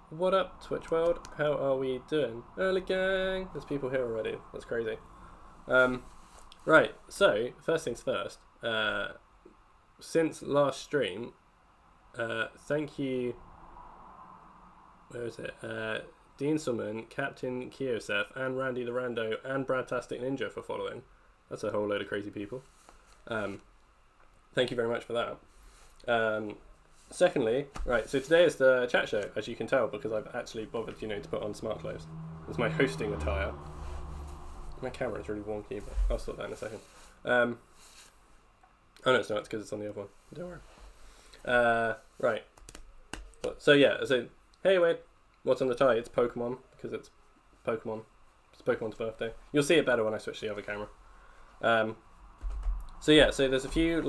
What up, Twitch world? How are we doing? Early gang! There's people here already. That's crazy. Right, so, first things first. Since last stream, thank you... Where is it? Dean Summon, Captain Kiosef, and Randy the Rando, and Bradtastic Ninja for following. That's a whole load of crazy people. Thank you very much for that. Secondly, right, so today is the chat show, as you can tell, because I've actually bothered, to put on smart clothes. It's my hosting attire. My camera is really wonky, but I'll sort that in a second. Oh no, it's not, it's because it's on the other one. Don't worry. Right. So yeah, so, hey Wade, what's on the tie? It's Pokemon, because it's Pokemon. It's Pokemon's birthday. You'll see it better when I switch to the other camera. So yeah, so there's a few,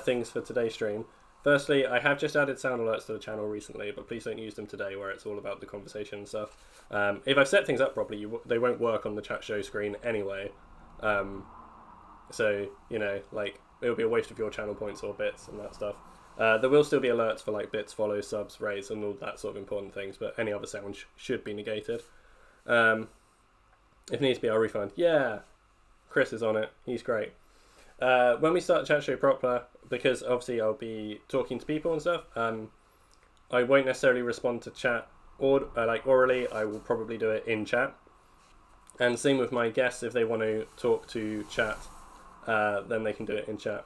things for today's stream. Firstly, I have just added sound alerts to the channel recently, but please don't use them today where it's all about the conversation and stuff. If I've set things up properly, they won't work on the chat show screen anyway. So, it'll be a waste of your channel points or bits and that stuff. There will still be alerts for bits, follows, subs, raids, and all that sort of important things, but any other sound should be negated. If needs be, I'll refund. Yeah, Chris is on it. He's great. When we start the chat show proper, because obviously I'll be talking to people and stuff, I won't necessarily respond to chat or orally. I will probably do it in chat. And same with my guests, if they want to talk to chat, then they can do it in chat.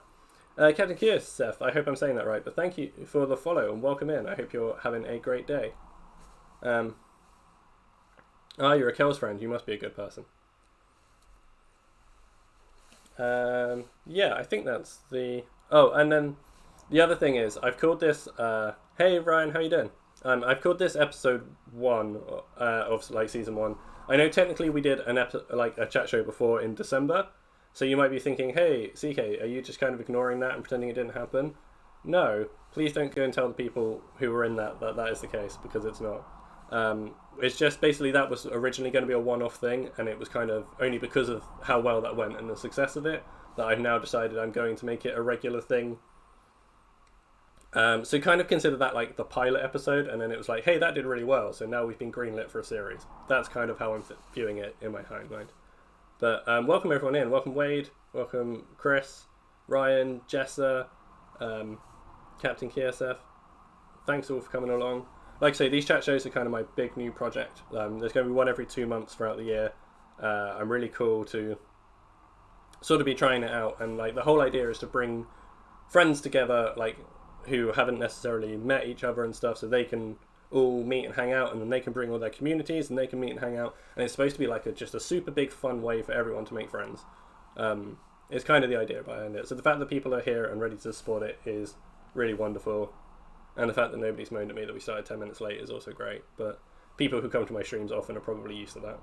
Captain Kiosef, I hope I'm saying that right, but thank you for the follow and welcome in. I hope you're having a great day. You're a Kel's friend. You must be a good person. Yeah, I think that's the... Oh, and then the other thing is, I've called this... Hey, Ryan, how you doing? I've called this episode 1 of season 1. I know technically we did a chat show before in December, so you might be thinking, hey, CK, are you just kind of ignoring that and pretending it didn't happen? No, please don't go and tell the people who were in that is the case, because it's not. It's just basically that was originally going to be a one-off thing, and it was kind of only because of how well that went and the success of it that I've now decided I'm going to make it a regular thing. So kind of consider that like the pilot episode, and then it was like, hey, that did really well, so now we've been greenlit for a series. That's kind of how I'm viewing it in my mind. But welcome everyone in. Welcome Wade, welcome Chris, Ryan, Jessa, Captain Kiosef. Thanks all for coming along. Like I say, these chat shows are kind of my big new project. There's going to be one every 2 months throughout the year. I'm really cool to sort of be trying it out, and the whole idea is to bring friends together, who haven't necessarily met each other and stuff, so they can all meet and hang out, and then they can bring all their communities and they can meet and hang out, and it's supposed to be just a super big fun way for everyone to make friends. It's kind of the idea behind it. So the fact that people are here and ready to support it is really wonderful. And the fact that nobody's moaned at me that we started 10 minutes late is also great. But people who come to my streams often are probably used to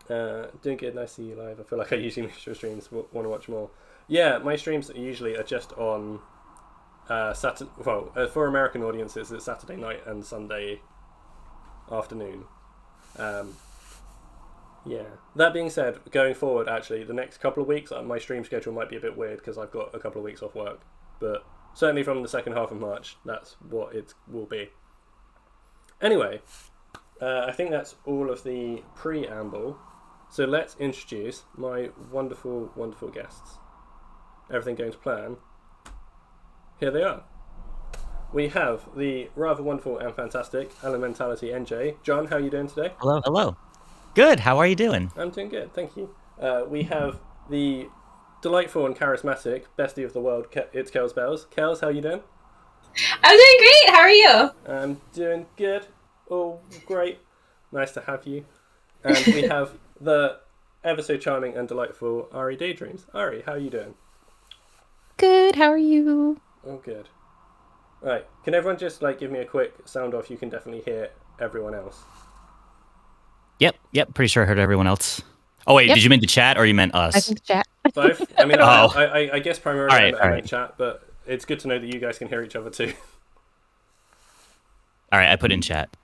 that. Doing good, nice to see you live. I feel like I usually miss your streams, want to watch more. Yeah, my streams usually are just on Saturday. Well, for American audiences, it's Saturday night and Sunday afternoon. Yeah. That being said, going forward, actually, the next couple of weeks, my stream schedule might be a bit weird because I've got a couple of weeks off work. But certainly from the second half of March, that's what it will be. Anyway, I think that's all of the preamble. So let's introduce my wonderful, wonderful guests. Everything going to plan. Here they are. We have the rather wonderful and fantastic Elementality NJ. John, how are you doing today? Hello. Good. How are you doing? I'm doing good, thank you. We have the delightful and charismatic bestie of the world, it's Kels Bells. Kels, how are you doing? I'm doing great. How are you? I'm doing good. Oh, great. Nice to have you. And we have the ever so charming and delightful Ari Daydreams. Ari, how are you doing? Good. How are you? Oh, good. Right. Can everyone just give me a quick sound off? You can definitely hear everyone else. Yep. Pretty sure I heard everyone else. Oh wait, Did you mean the chat or you meant us? I think chat. Both. I mean, I guess primarily I meant chat, but it's good to know that you guys can hear each other too. All right, I put in chat.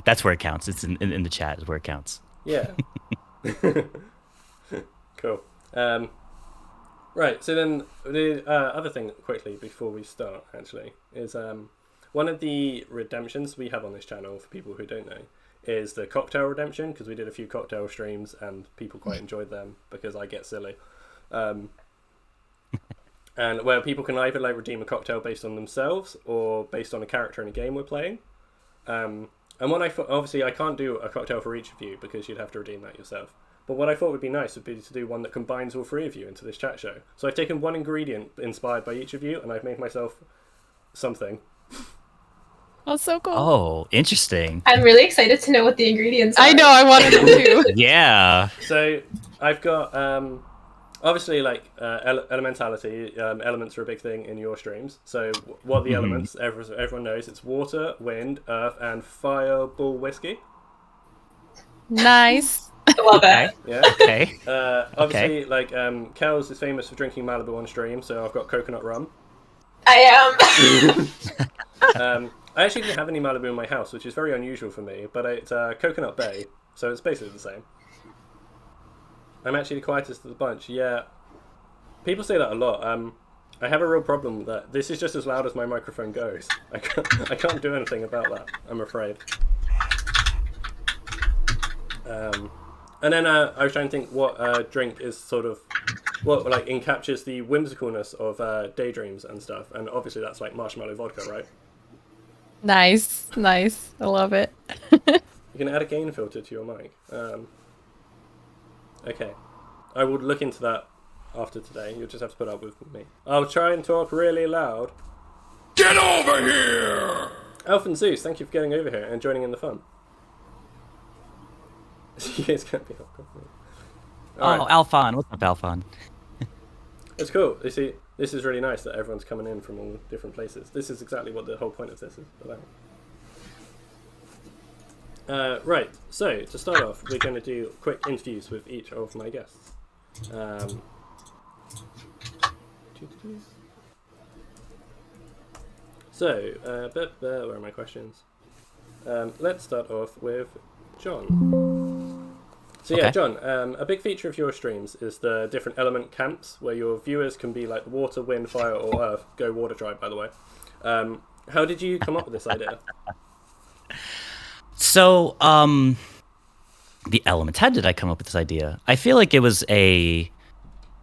That's where it counts. It's in the chat is where it counts. Yeah. Cool. Right, so then the other thing quickly before we start actually is one of the redemptions we have on this channel for people who don't know is the cocktail redemption, because we did a few cocktail streams and people quite enjoyed them because I get silly. And where people can either like redeem a cocktail based on themselves or based on a character in a game we're playing. And what I thought, obviously I can't do a cocktail for each of you because you'd have to redeem that yourself. But what I thought would be nice would be to do one that combines all three of you into this chat show. So I've taken one ingredient inspired by each of you and I've made myself something. Oh, so cool. Oh, interesting. I'm really excited to know what the ingredients are. I know, I wanted to too. Yeah. So I've got obviously like elementality. Elements are a big thing in your streams. So what are the elements? Everyone knows it's water, wind, earth, and fireball whiskey. Nice. I love it. Yeah. Okay. Obviously, like Kels is famous for drinking Malibu on stream, so I've got coconut rum. I am. I actually didn't have any Malibu in my house, which is very unusual for me, but it's Coconut Bay, so it's basically the same. I'm actually the quietest of the bunch. Yeah, people say that a lot. I have a real problem with that. This is just as loud as my microphone goes. I can't do anything about that, I'm afraid. And then I was trying to think what drink is sort of what like encaptures the whimsicalness of daydreams and stuff, and obviously that's like marshmallow vodka, right? Nice. I love it. You can add a gain filter to your mic. Okay, I will look into that after today. You'll just have to put up with me. I'll try and talk really loud. Get over here! Elf and Zeus, thank you for getting over here and joining in the fun. You guys can't be up with me. Oh, Alphon. What's up, Alphon? It's cool. You see, this is really nice that everyone's coming in from all different places. This is exactly what the whole point of this is about. Right, so to start off, we're going to do quick interviews with each of my guests. Where are my questions? Let's start off with John. So yeah, Okay. John, a big feature of your streams is the different element camps where your viewers can be like water, wind, fire, or earth. Go water tribe, by the way. How did you come up with this idea? So, the elements. How did I come up with this idea? I feel like it was a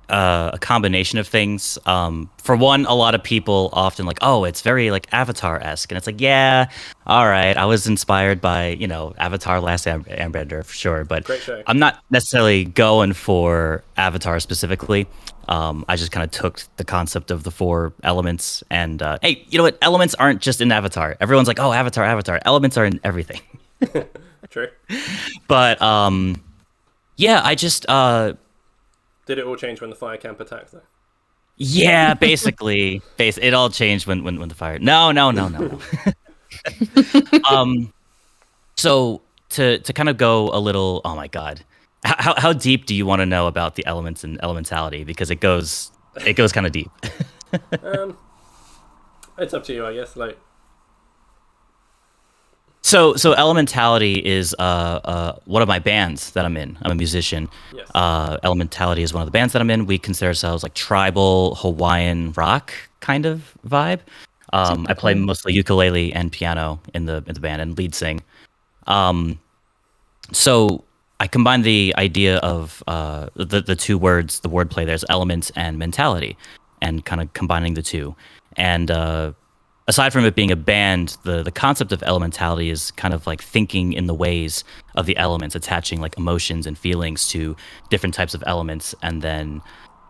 combination of things. For one, a lot of people often like, oh, it's very like Avatar-esque, and it's like, yeah, all right, I was inspired by Avatar: Last Airbender for sure, but Great show. I'm not necessarily going for Avatar specifically. I just kind of took the concept of the four elements, and hey, you know what? Elements aren't just in Avatar. Everyone's like, oh, Avatar, Avatar. Elements are in everything. True. But yeah, I just Did it all change when the fire camp attacked, though? yeah, basically, it all changed when the fire. No. So to kind of go a little, oh my god, how deep do you want to know about the elements and elementality? Because it goes kind of deep. It's up to you, I guess. Like, So elementality is one of my bands that I'm in. I'm a musician. Yes. Elementality is one of the bands that I'm in. We consider ourselves like tribal Hawaiian rock kind of vibe. I play mostly ukulele and piano in the band and lead sing. So I combine the idea of the two words, the wordplay. There's elements and mentality, and kind of combining the two. And aside from it being a band, the concept of elementality is kind of like thinking in the ways of the elements, attaching like emotions and feelings to different types of elements, and then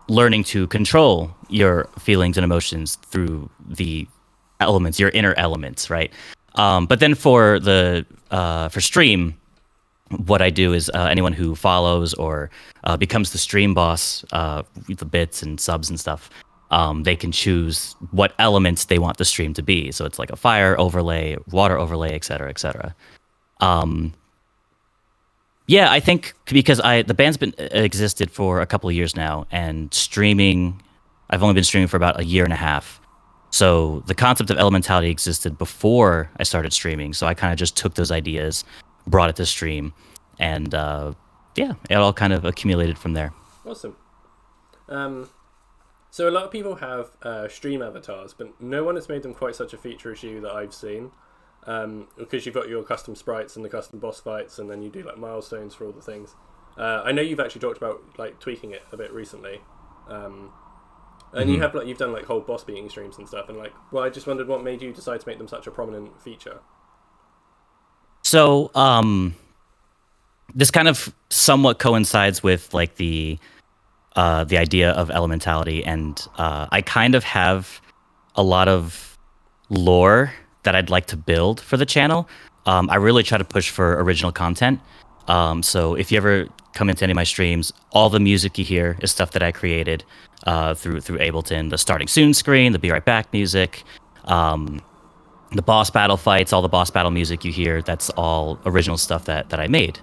learning to control your feelings and emotions through the elements, your inner elements, right? But then for stream, what I do is anyone who follows or becomes the stream boss with the bits and subs and stuff, they can choose what elements they want the stream to be. So it's like a fire overlay, water overlay, et cetera, et cetera. Yeah, I think because the band's been existed for a couple of years now, and streaming, I've only been streaming for about a year and a half. So the concept of elementality existed before I started streaming. So I kind of just took those ideas, brought it to stream, and yeah, it all kind of accumulated from there. Awesome. So a lot of people have stream avatars, but no one has made them quite such a feature as you that I've seen. Because you've got your custom sprites and the custom boss fights, and then you do like milestones for all the things. I know you've actually talked about like tweaking it a bit recently, and you've done like whole boss beating streams and stuff. And like, well, I just wondered what made you decide to make them such a prominent feature. So this kind of somewhat coincides with like the idea of elementality, and I kind of have a lot of lore that I'd like to build for the channel. I really try to push for original content. So if you ever come into any of my streams, all the music you hear is stuff that I created through Ableton. The starting soon screen, the be right back music, the boss battle fights, all the boss battle music you hear, that's all original stuff that I made.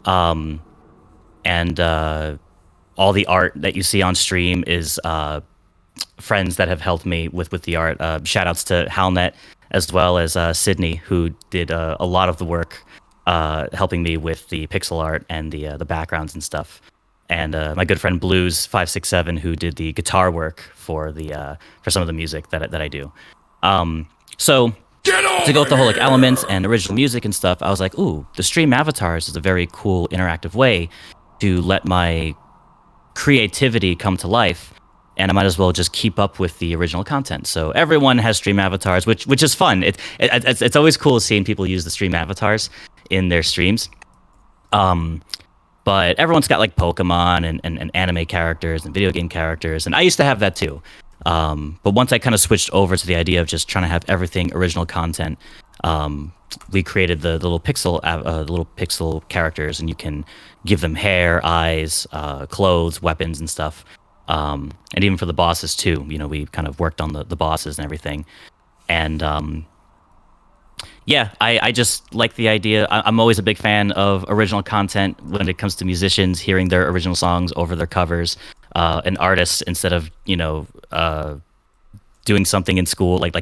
And all the art that you see on stream is friends that have helped me with the art. Shout outs to Halnet, as well as Sydney, who did a lot of the work helping me with the pixel art and the backgrounds and stuff. And my good friend Blues567, who did the guitar work for some of the music that I do. So to go with the whole like elements and original music and stuff, I was like, ooh, the stream avatars is a very cool interactive way to let my creativity come to life. And I might as well just keep up with the original content. So everyone has stream avatars, which is fun. It's always cool seeing people use the stream avatars in their streams. But everyone's got like Pokemon and anime characters and video game characters, and I used to have that too. But once I kind of switched over to the idea of just trying to have everything original content, we created the little pixel characters, and you can give them hair, eyes, clothes, weapons, and stuff. And even for the bosses too, you know, we kind of worked on the bosses and everything. And yeah, I just like the idea. I'm always a big fan of original content when it comes to musicians, hearing their original songs over their covers, and artists, instead of, you know, doing something in school, like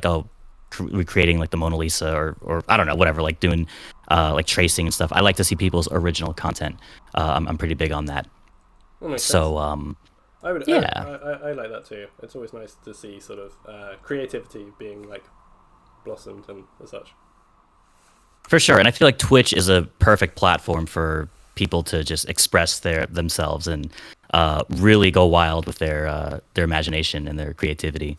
recreating like the Mona Lisa or I don't know, whatever, like doing like tracing and stuff. I like to see people's original content. I'm pretty big on that. So, I would, yeah. I like that too. It's always nice to see sort of creativity being like blossomed and as such. For sure, and I feel like Twitch is a perfect platform for people to just express themselves and really go wild with their imagination and their creativity.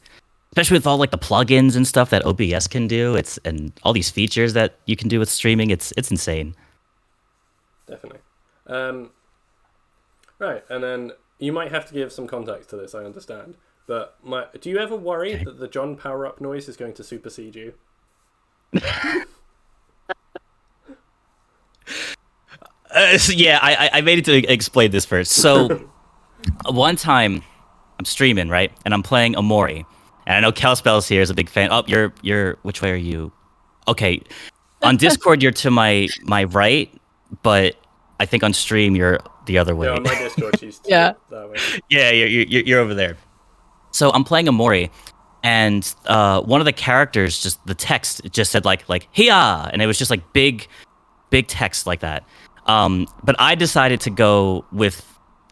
Especially with all like the plugins and stuff that OBS can do, and all these features that you can do with streaming, it's insane. Definitely. Right, and then you might have to give some context to this, I understand. But do you ever worry that the John power-up noise is going to supersede you? Yeah, I made it to explain this first. So one time I'm streaming, right? And I'm playing Amori. And I know Calspells here is a big fan. Oh, you're which way are you? Okay. On Discord you're to my right, but I think on stream you're the other way. Yeah, on my Discord she's Yeah. that way. Yeah, you're over there. So I'm playing Amori, and one of the characters, just the text just said like "Hiya," and it was just like big text like that. But I decided to go with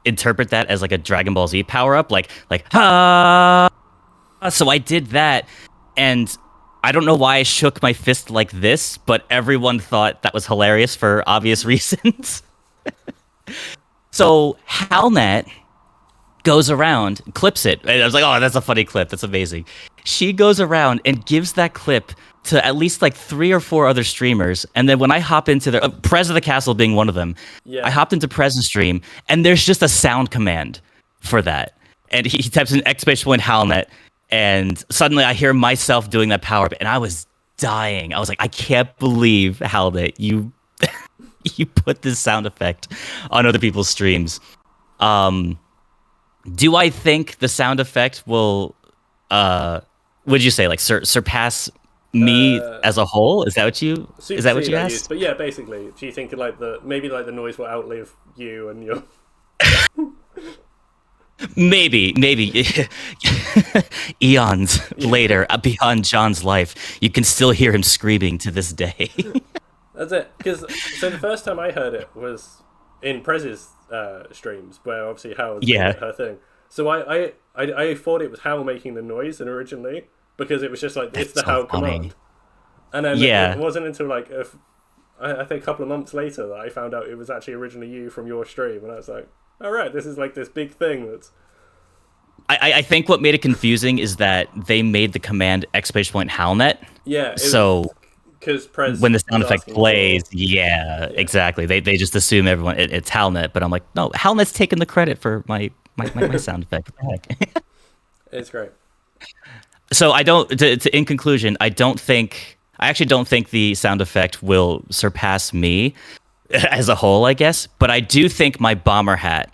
interpret that as like a Dragon Ball Z power up, like ha. So I did that, and I don't know why I shook my fist like this, but everyone thought that was hilarious for obvious reasons. So Halnet goes around, clips it, and I was like, oh, that's a funny clip. That's amazing. She goes around and gives that clip to at least like 3 or 4 other streamers. And then when I hop into their Prez of the Castle being one of them, I hopped into Prez's stream, and there's just a sound command for that. And he types in !Halnet, and suddenly I hear myself doing that power up, and I was dying. I was like, I can't believe, Halnet, you you put this sound effect on other people's streams. Do I think the sound effect will, would you say, like surpass me as a whole? Is that what you asked? But yeah, basically, do you think like maybe the noise will outlive you and your? Maybe eons later, beyond John's life, you can still hear him screaming to this day. That's it. So the first time I heard it was in Prez's streams, where obviously Howard did her thing, So I thought it was Hal making the noise originally because it was just like it's the so Hal funny. command, and then Yeah. it wasn't until like I think a couple of months later that I found out it was actually originally you from your stream, and I was like, all right, this is like this big thing that's. I think what made it confusing is that they made the command ! HowlNet. Yeah. So because when the sound effect plays, yeah, exactly. They just assume everyone it's HowlNet, but I'm like, no, HowlNet's taking the credit for my sound effect. What the heck? It's great. So I don't. In conclusion, I actually don't think the sound effect will surpass me as a whole, I guess. But I do think my bomber hat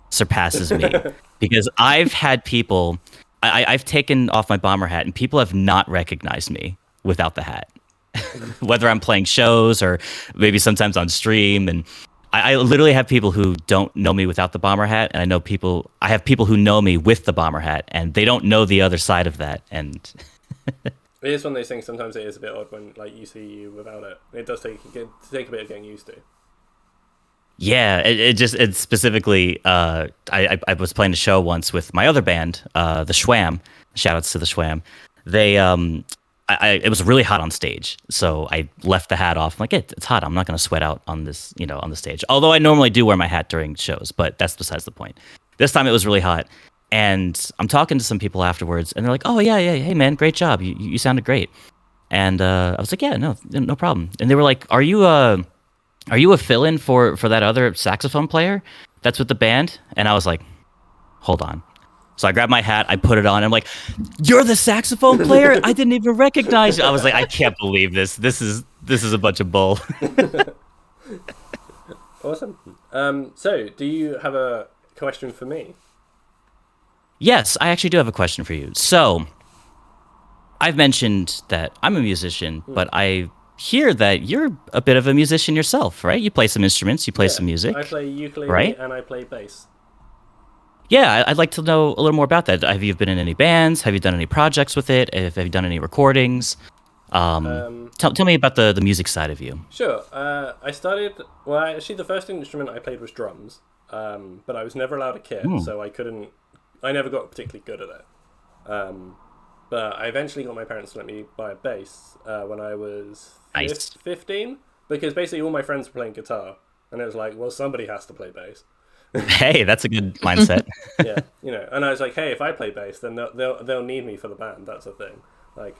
surpasses me because I've had people. I've taken off my bomber hat and people have not recognized me without the hat. Whether I'm playing shows or maybe sometimes on stream, and I literally have people who don't know me without the bomber hat, and I have people who know me with the bomber hat, and they don't know the other side of that. And it is one of those things. Sometimes it is a bit odd when like you see you without it. It does take a bit of getting used to. yeah, it specifically. I was playing a show once with my other band, the Schwam. Shoutouts to the Schwam. They it was really hot on stage, so I left the hat off. I'm like, it's hot. I'm not going to sweat out on this, on the stage. Although I normally do wear my hat during shows, but that's besides the point. This time it was really hot, and I'm talking to some people afterwards, and they're like, "Oh yeah, hey man, great job. You sounded great." And I was like, "Yeah, no problem." And they were like, "Are you a fill-in for that other saxophone player that's with the band?" And I was like, "Hold on." So I grabbed my hat, I put it on, and I'm like, "You're the saxophone player? I didn't even recognize you." I was like, "I can't believe this. This is a bunch of bull." Awesome. So, do you have a question for me? Yes, I actually do have a question for you. So, I've mentioned that I'm a musician, but I hear that you're a bit of a musician yourself, right? You play some instruments, you play some music. I play ukulele right? and I play bass. Yeah, I'd like to know a little more about that. Have you been in any bands? Have you done any projects with it? Have you done any recordings? Tell me about the music side of you. Sure. I started. Well, actually, the first instrument I played was drums, but I was never allowed a kit, so I couldn't. I never got particularly good at it. But I eventually got my parents to let me buy a bass when I was 15, because basically all my friends were playing guitar, and it was like, well, somebody has to play bass. Hey, that's a good mindset. Yeah, and I was like, hey, if I play bass, then they'll need me for the band. That's the thing. Like,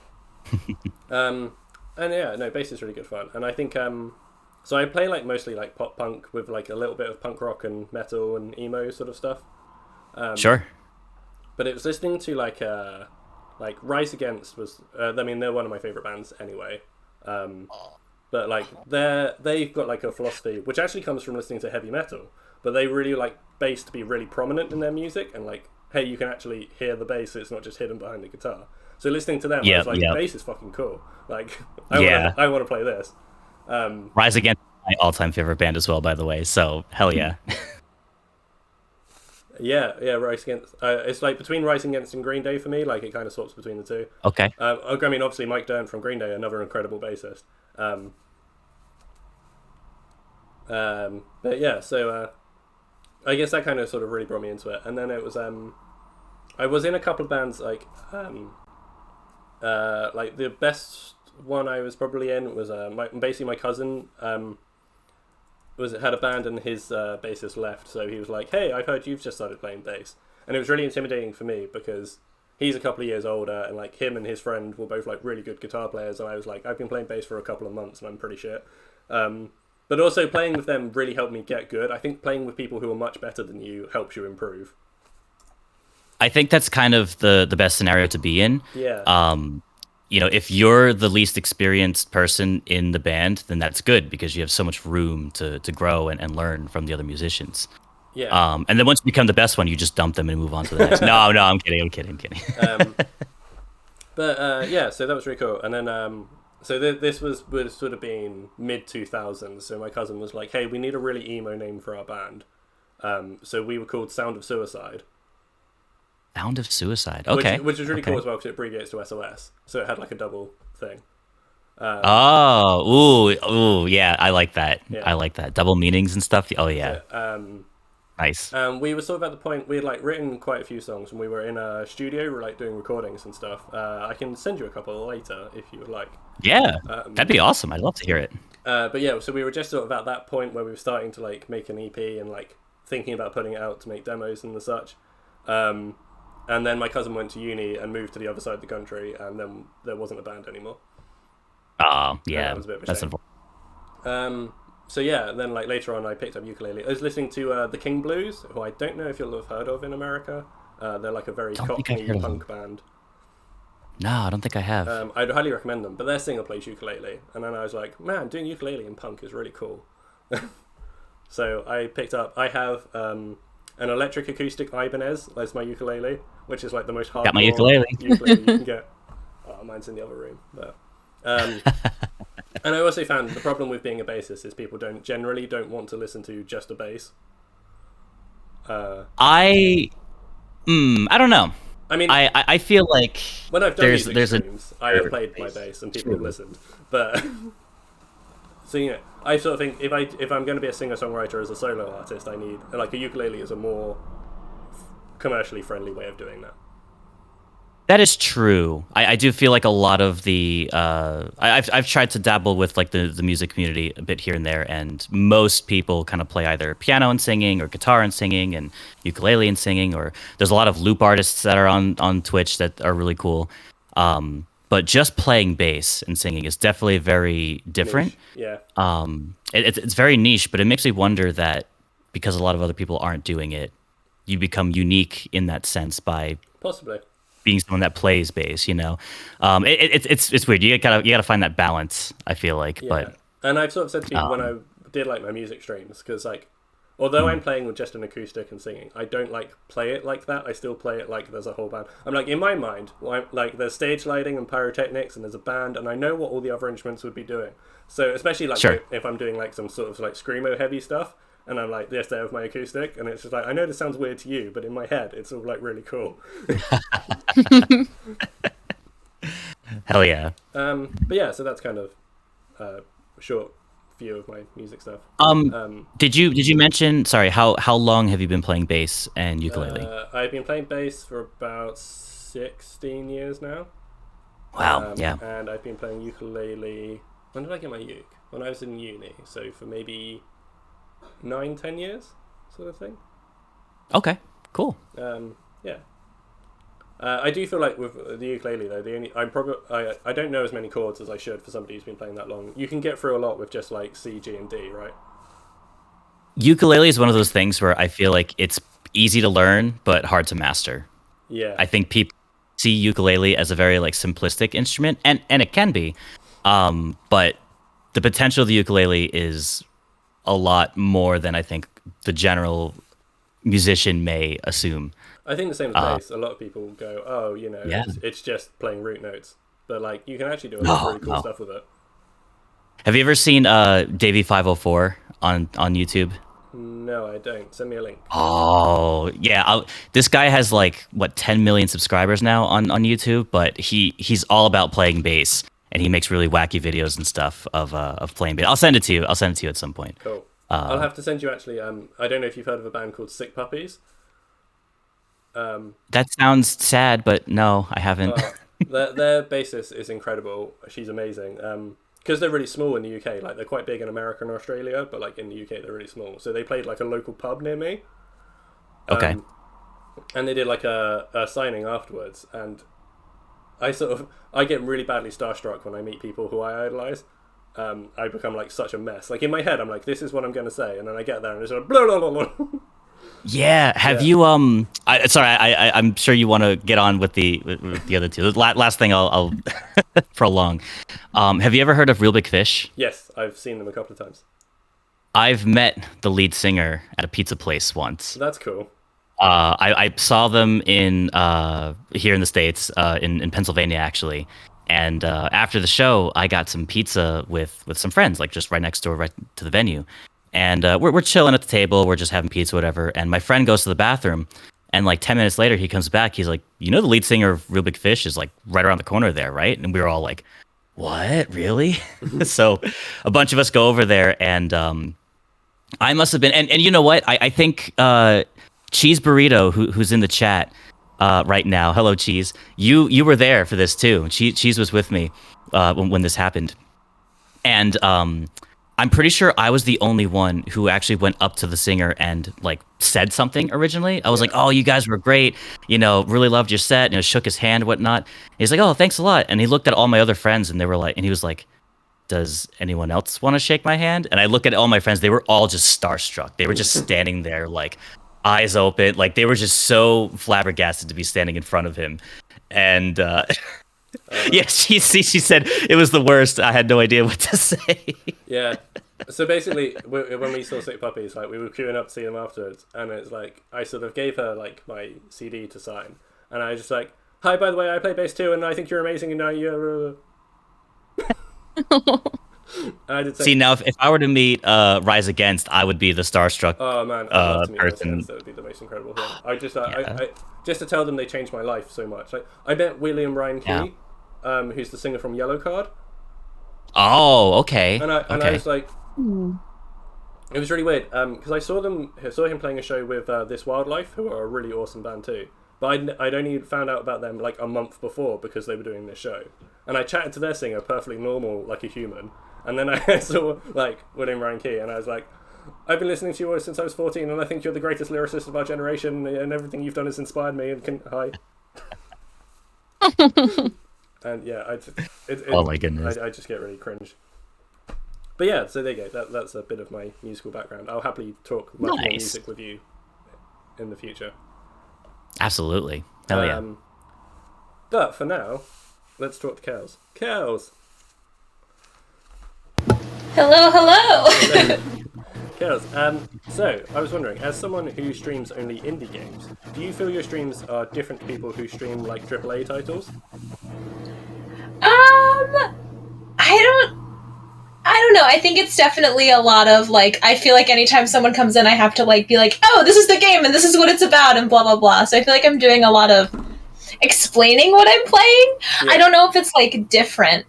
and yeah, no, bass is really good fun. And I think so I play like mostly like pop punk with like a little bit of punk rock and metal and emo sort of stuff. Sure. But it was listening to like Rise Against was I mean they're one of my favorite bands anyway. But like they've got like a philosophy which actually comes from listening to heavy metal. But they really like bass to be really prominent in their music, and like, hey, you can actually hear the bass; it's not just hidden behind the guitar. So listening to them, I was like, bass is fucking cool. Like, I want to play this. Rise Against is my all-time favorite band as well, by the way. So hell yeah. yeah, Rise Against. It's like between Rise Against and Green Day for me. Like it kind of swaps between the two. Okay. I mean, obviously Mike Dirnt from Green Day, another incredible bassist. But yeah, so I guess that kind of sort of really brought me into it. And then it was I was in a couple of bands like the best one I was probably in was basically my cousin had a band and his bassist left, so he was like, hey, I've heard you've just started playing bass. And it was really intimidating for me because he's a couple of years older, and like him and his friend were both like really good guitar players, and I was like, I've been playing bass for a couple of months and I'm pretty shit. But also playing with them really helped me get good. I think playing with people who are much better than you helps you improve. I think that's kind of the best scenario to be in. Yeah. If you're the least experienced person in the band, then that's good because you have so much room to grow and learn from the other musicians. Yeah. And then once you become the best one, you just dump them and move on to the next. No, I'm kidding. But yeah, so that was really cool. And then so this would sort of been mid 2000s. So my cousin was like, "Hey, we need a really emo name for our band." So we were called Sound of Suicide. Sound of Suicide. Okay. Which is really cool as well because it abbreviates to SOS. So it had like a double thing. Ooh, yeah, I like that. Yeah. I like that. Double meanings and stuff. Oh yeah. Nice. We were sort of at the point we had like written quite a few songs, and we were in a studio, we were like doing recordings and stuff. I can send you a couple later if you would like. Yeah, that'd be awesome. I'd love to hear it. But yeah, so we were just sort of at that point where we were starting to like make an EP and like thinking about putting it out to make demos and the such. And then my cousin went to uni and moved to the other side of the country, and then there wasn't a band anymore. Yeah, that was a bit of a that's shame. unfortunate. So yeah, then like later on, I picked up ukulele. I was listening to the King Blues, who I don't know if you'll have heard of in America. They're like a very Don't think I've cockney heard of punk band. No, I don't think I have. I'd highly recommend them, but their singer plays ukulele, and then I was like, man, doing ukulele in punk is really cool. So I picked up. I have an electric acoustic Ibanez as my ukulele, which is like the most hardcore Got my ukulele. ukulele you can get. Oh, mine's in the other room, but. And I also found the problem with being a bassist is people generally don't want to listen to just a bass. I don't know. I mean, I feel like when I've done there's music a streams, I have played my bass and people have listened. But so you know, I sort of think if I'm going to be a singer-songwriter as a solo artist, I need like a ukulele is a more commercially friendly way of doing that. that is true. I do feel like a lot of the I've tried to dabble with like the music community a bit here and there, and most people kind of play either piano and singing or guitar and singing and ukulele and singing, or there's a lot of loop artists that are on Twitch that are really cool. But just playing bass and singing is definitely very different. Niche. Yeah. It's very niche, but it makes me wonder that because a lot of other people aren't doing it, you become unique in that sense by Possibly. being someone that plays bass, you know. It's weird. You gotta find that balance, I feel like. Yeah. But And I've sort of said to people when I did like my music streams, because like, although I'm playing with just an acoustic and singing, I don't like play it like that. I still play it like there's a whole band. I'm like, in my mind, like there's stage lighting and pyrotechnics and there's a band, and I know what all the other instruments would be doing. So especially like Sure. if I'm doing like some sort of like screamo heavy stuff, and I'm like this there with my acoustic, and it's just like, I know this sounds weird to you, but in my head it's all like really cool. hell yeah. But yeah, so that's kind of a short view of my music stuff. Did you mention? Sorry, how long have you been playing bass and ukulele? I've been playing bass for about 16 years now. Wow. Yeah. And I've been playing ukulele. When did I get my uke? When I was in uni. So for maybe 9-10 years, sort of thing. Okay. Cool. Yeah. I do feel like with the ukulele though, I don't know as many chords as I should for somebody who's been playing that long. You can get through a lot with just like C, G, and D, right? Ukulele is one of those things where I feel like it's easy to learn but hard to master. Yeah. I think people see ukulele as a very like simplistic instrument, and it can be, but the potential of the ukulele is a lot more than I think the general musician may assume. I think the same with bass. A lot of people go, oh, you know, Yeah. it's just playing root notes. But like, you can actually do a lot of really cool no. stuff with it. Have you ever seen Davey 504 on YouTube? No, I don't. Send me a link. Oh yeah, this guy has like 10 million subscribers now on YouTube, but he's all about playing bass, and he makes really wacky videos and stuff of playing bass. I'll send it to you. I'll send it to you at some point. Cool. I'll have to send you actually. I don't know if you've heard of a band called Sick Puppies. That sounds sad, but no, I haven't. Their bassist is incredible. She's amazing. Because they're really small in the UK. Like, they're quite big in America and Australia, but like in the UK they're really small. So they played like a local pub near me. Okay. And they did like a signing afterwards, and I get really badly starstruck when I meet people who I idolize. I become like such a mess. Like in my head, I'm like, this is what I'm gonna say, and then I get there and it's like blah blah blah blah. Yeah. Have you I'm sure you want to get on with the other two. The last thing I'll prolong. Have you ever heard of Real Big Fish? Yes, I've seen them a couple of times. I've met the lead singer at a pizza place once. That's cool. I saw them in here in the States, in Pennsylvania actually, and after the show, I got some pizza with some friends, like just right next door, right to the venue, and we're chilling at the table, we're just having pizza, whatever. And my friend goes to the bathroom, and like 10 minutes later, he comes back. He's like, "You know, the lead singer of Real Big Fish is like right around the corner there, right?" And we were all like, "What? Really?" So a bunch of us go over there, and I must have been, and you know what? I think Cheese Burrito, who's in the chat right now. Hello, Cheese. You were there for this too. Cheese was with me when this happened, and I'm pretty sure I was the only one who actually went up to the singer and like said something originally. I was like, "Oh, you guys were great. You know, really loved your set." You know, shook his hand, whatnot. He's like, "Oh, thanks a lot." And he looked at all my other friends, and they were like, and he was like, "Does anyone else want to shake my hand?" And I look at all my friends; they were all just starstruck. They were just standing there, like eyes open, like they were just so flabbergasted to be standing in front of him. And yeah, she said it was the worst. I had no idea what to say. Yeah. So basically, when we saw Sick Puppies, like we were queuing up to see them afterwards, and it's like I sort of gave her like my CD to sign, and I was just like, "Hi, by the way, I play bass too, and I think you're amazing, and now you're." I did say, See, now if I were to meet Rise Against, I would be the starstruck oh man, I'd love to meet person. That would be the most incredible thing. I just, I just to tell them they changed my life so much. Like I met William Ryan Key, who's the singer from Yellow Card. Oh, okay. And I was like, it was really weird because I saw him playing a show with This Wildlife, who are a really awesome band too. But I'd only found out about them like a month before because they were doing this show, and I chatted to their singer, perfectly normal, like a human. And then I saw like William Ryan Key, and I was like, I've been listening to you since I was 14, and I think you're the greatest lyricist of our generation, and everything you've done has inspired me. And hi. And yeah, oh my goodness, I just get really cringe. But yeah, so there you go. That's a bit of my musical background. I'll happily talk much more music with you in the future. Absolutely, hell yeah. But for now, let's talk to Kels. Kels. Hello. Kels, so I was wondering, as someone who streams only indie games, do you feel your streams are different to people who stream like AAA titles? I don't know. I think it's definitely a lot of like, I feel like anytime someone comes in, I have to like be like, oh, this is the game and this is what it's about and blah, blah, blah. So I feel like I'm doing a lot of explaining what I'm playing. Yeah. I don't know if it's like different.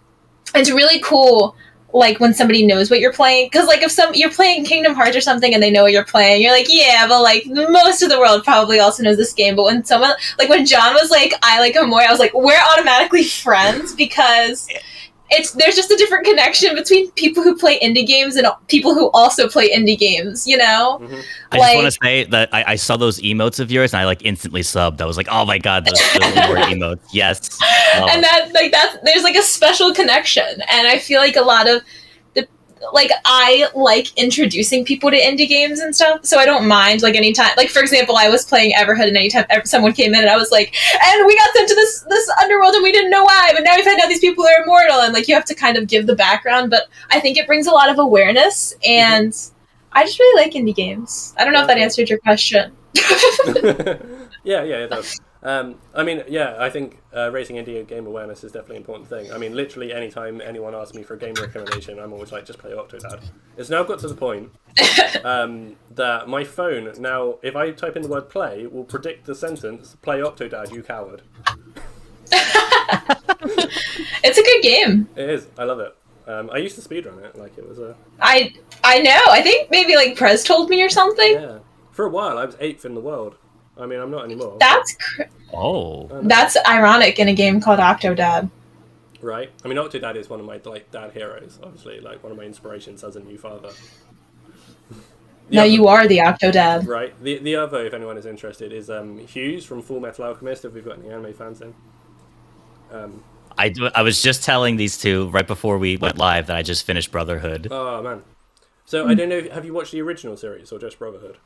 It's really cool. Like when somebody knows what you're playing, because like if you're playing Kingdom Hearts or something and they know what you're playing, you're like, yeah, but like most of the world probably also knows this game. But when someone, like when John was like, I like him more, I was like, we're automatically friends because there's just a different connection between people who play indie games and people who also play indie games, you know? Mm-hmm. I just want to say that I saw those emotes of yours and I like instantly subbed. I was like, oh my god, those more emotes. Yes. And there's like a special connection. And I feel like a lot of I like introducing people to indie games and stuff, so I don't mind like anytime. Like for example, I was playing Everhood, and anytime someone came in, and I was like, "And we got sent to this underworld, and we didn't know why, but now we find out these people are immortal." And like you have to kind of give the background, but I think it brings a lot of awareness, and I just really like indie games. I don't know if that answered your question. Yeah, it does. I mean, yeah, I think raising indie game awareness is definitely an important thing. I mean, literally anytime anyone asks me for a game recommendation, I'm always like, just play Octodad. It's now got to the point that my phone now, if I type in the word play, will predict the sentence, play Octodad, you coward. It's a good game. It is. I love it. I used to speedrun it, like it was a... I know. I think maybe like Prez told me or something. Yeah. For a while, I was 8th in the world. I mean, I'm not anymore. That's ironic in a game called Octodad. Right. I mean, Octodad is one of my like dad heroes, obviously, like one of my inspirations as a new father. Now you are the Octodad. Right. The other, if anyone is interested, is Hughes from Full Metal Alchemist, if we've got any anime fans in. I was just telling these two right before we went live that I just finished Brotherhood. Oh, man. So, I don't know, have you watched the original series or just Brotherhood?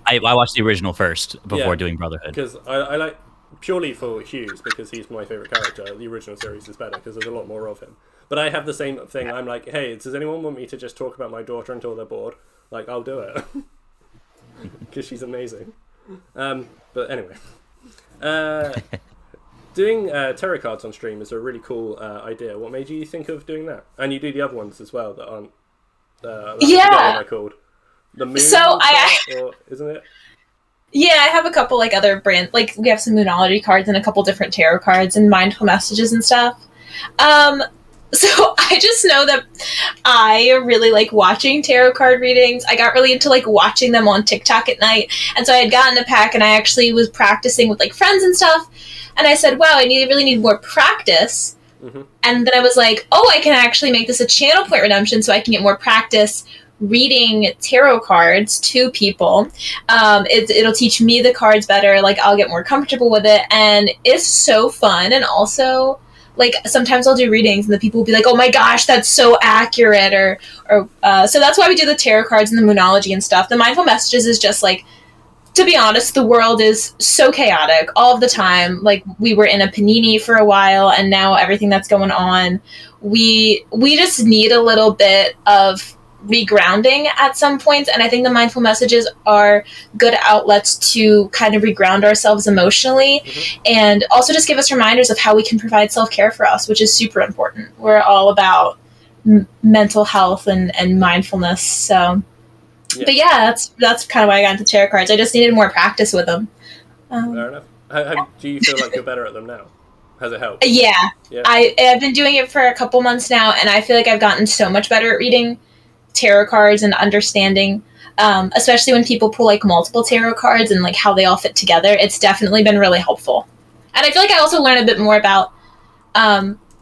I watched the original first before doing Brotherhood. Because I like, purely for Hughes, because he's my favourite character, the original series is better because there's a lot more of him. But I have the same thing. I'm like, hey, does anyone want me to just talk about my daughter until they're bored? Like, I'll do it. Because she's amazing. But anyway. Doing tarot cards on stream is a really cool idea. What made you think of doing that? And you do the other ones as well that aren't... I forget what they're called. The moon isn't it? Yeah, I have a couple like other brand, like we have some Moonology cards and a couple different tarot cards and mindful messages and stuff. So I just know that I really like watching tarot card readings. I got really into like watching them on TikTok at night. And so I had gotten a pack and I actually was practicing with like friends and stuff. And I said, wow, really need more practice. Mm-hmm. And then I was like, oh, I can actually make this a channel point redemption so I can get more practice reading tarot cards to people. It'll teach me the cards better. Like, I'll get more comfortable with it. And it's so fun. And also, like, sometimes I'll do readings and the people will be like, oh my gosh, that's so accurate. So that's why we do the tarot cards and the moonology and stuff. The mindful messages is just like, to be honest, the world is so chaotic all of the time. Like, we were in a panini for a while, and now everything that's going on, we just need a little bit of regrounding at some points. And I think the mindful messages are good outlets to kind of reground ourselves emotionally, and also just give us reminders of how we can provide self-care for us, which is super important. We're all about mental health and mindfulness. So... yeah. But yeah, that's kind of why I got into tarot cards. I just needed more practice with them. Fair enough. Do you feel like you're better at them now? Has it helped? Yeah. I've been doing it for a couple months now, and I feel like I've gotten so much better at reading tarot cards and understanding, especially when people pull like multiple tarot cards and like how they all fit together. It's definitely been really helpful. And I feel like I also learn a bit more about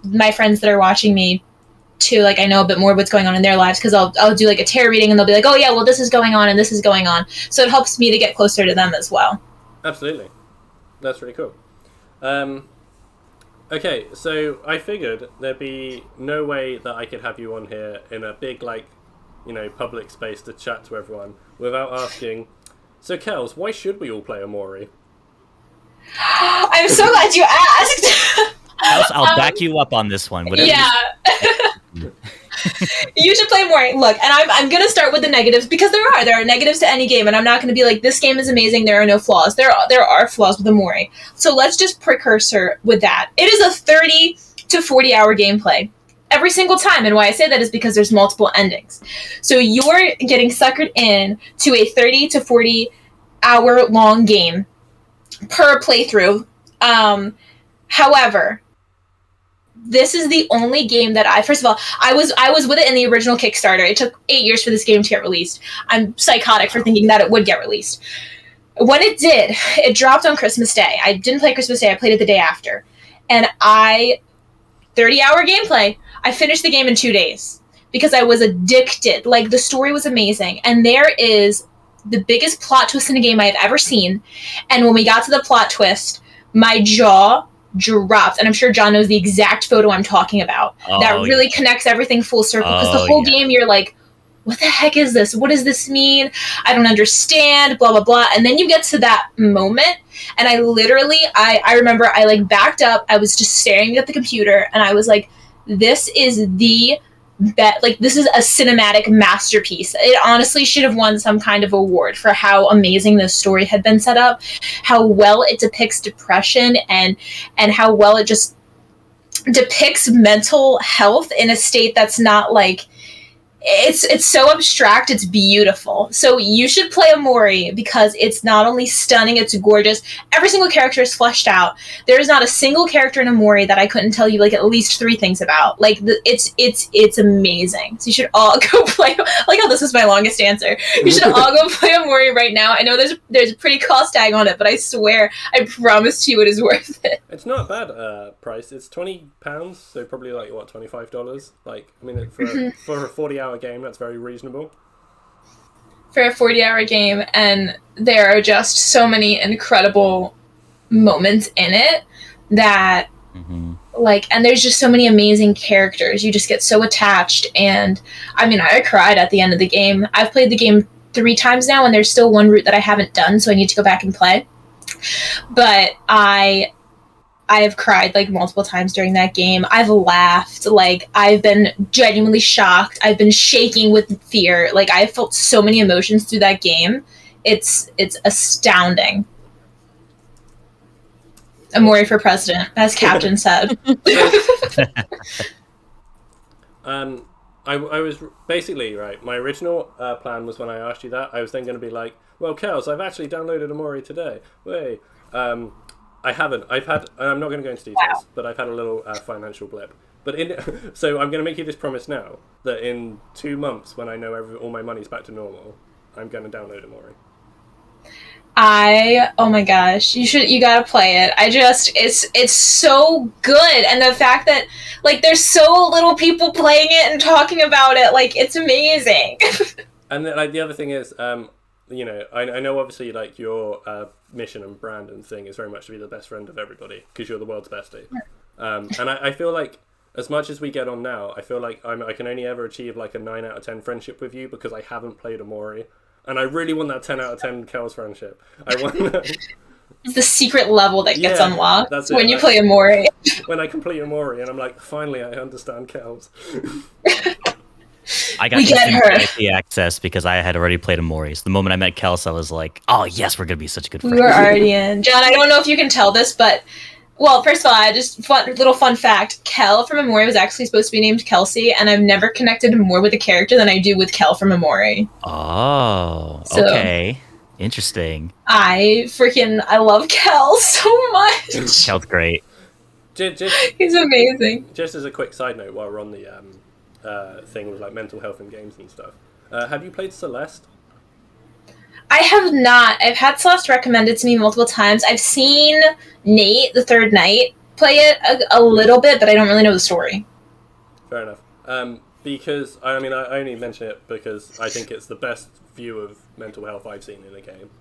my friends that are watching me too. Like, I know a bit more what's going on in their lives because I'll do like a tarot reading and they'll be like, oh yeah, well this is going on and this is going on. So it helps me to get closer to them as well. Absolutely. That's really cool. Okay, so I figured there'd be no way that I could have you on here in a big, like, public space to chat to everyone without asking, so Kels, why should we all play Omori? I'm so glad you asked. I'll back you up on this one. Whatever. Yeah. You should play more. Look, and I'm gonna start with the negatives because there are negatives to any game, and I'm not gonna be like, this game is amazing, there are no flaws. There are flaws with Omori. So let's just precursor with that. It is a 30 to 40 hour gameplay every single time, and why I say that is because there's multiple endings. So you're getting suckered in to a 30 to 40 hour long game per playthrough. However, this is the only game that first of all, I was with it in the original Kickstarter. It took 8 years for this game to get released. I'm psychotic for thinking that it would get released. When it did, it dropped on Christmas Day. I didn't play Christmas Day, I played it the day after. And 30-hour gameplay, I finished the game in 2 days because I was addicted. Like, the story was amazing. And there is the biggest plot twist in a game I've ever seen. And when we got to the plot twist, my jaw dropped, and I'm sure John knows the exact photo I'm talking about. That really connects everything full circle, because the whole game you're like, what the heck is this? What does this mean? I don't understand, blah, blah, blah. And then you get to that moment, and I literally, I remember I like backed up, I was just staring at the computer, and I was like, this is this is a cinematic masterpiece. It honestly should have won some kind of award for how amazing this story had been set up, how well it depicts depression, and how well it just depicts mental health in a state that's not like, it's so abstract, it's beautiful. So you should play Omori because it's not only stunning, it's gorgeous. Every single character is fleshed out. There is not a single character in Omori that I couldn't tell you like at least 3 things about. Like, it's amazing. So you should all go play. Like how this was my longest answer. You should all go play Omori right now. I know there's a pretty cost tag on it, but I swear, I promise you, it is worth it. It's not a bad price. It's £20, so probably like what, $25. Like, I mean, for a 40-hour game, that's very reasonable for a 40-hour game, and there are just so many incredible moments in it that like, and there's just so many amazing characters. You just get so attached, and I mean, I cried at the end of the game. I've played the game 3 times now, and there's still one route that I haven't done, so I need to go back and play. But I have cried like multiple times during that game. I've laughed. Like, I've been genuinely shocked. I've been shaking with fear. Like, I felt so many emotions through that game. It's astounding. Omori for president, as Captain said. I was basically, right, my original plan was when I asked you that, I was then going to be like, well, Kels, I've actually downloaded Omori today. Wait. I haven't. I'm not going to go into details, but I've had a little financial blip. But so I'm going to make you this promise now that in 2 months, when I know all my money's back to normal, I'm going to download Amori. Oh my gosh, you gotta play it. It's so good, and the fact that like there's so little people playing it and talking about it, like it's amazing. And then, like the other thing is, you know, I know obviously like your mission and brand and thing is very much to be the best friend of everybody because you're the world's bestie. And I feel like as much as we get on now, I feel like I can only ever achieve like a 9 out of 10 friendship with you because I haven't played Amori. And I really want that 10 out of 10 Kel's friendship. I want It's the secret level that gets unlocked when you play Amori. When I complete Amori, and I'm like, finally, I understand Kel's. I got the access because I had already played Amori. So the moment I met Kels, I was like, oh, yes, we're going to be such good friends. We were already in. John, I don't know if you can tell this, but... Well, first of all, little fun fact. Kel from Amori was actually supposed to be named Kelsey, and I've never connected more with a character than I do with Kel from Amori. Oh, okay. Interesting. I love Kel so much. Kel's great. He's amazing. Just as a quick side note, while we're on the thing with like mental health and games and stuff, have you played Celeste? I have not. I've had Celeste recommended to me multiple times. I've seen Nate, the Third Knight, play it a little bit, but I don't really know the story. Fair enough. Because, I mean, I only mention it because I think it's the best view of mental health I've seen in a game.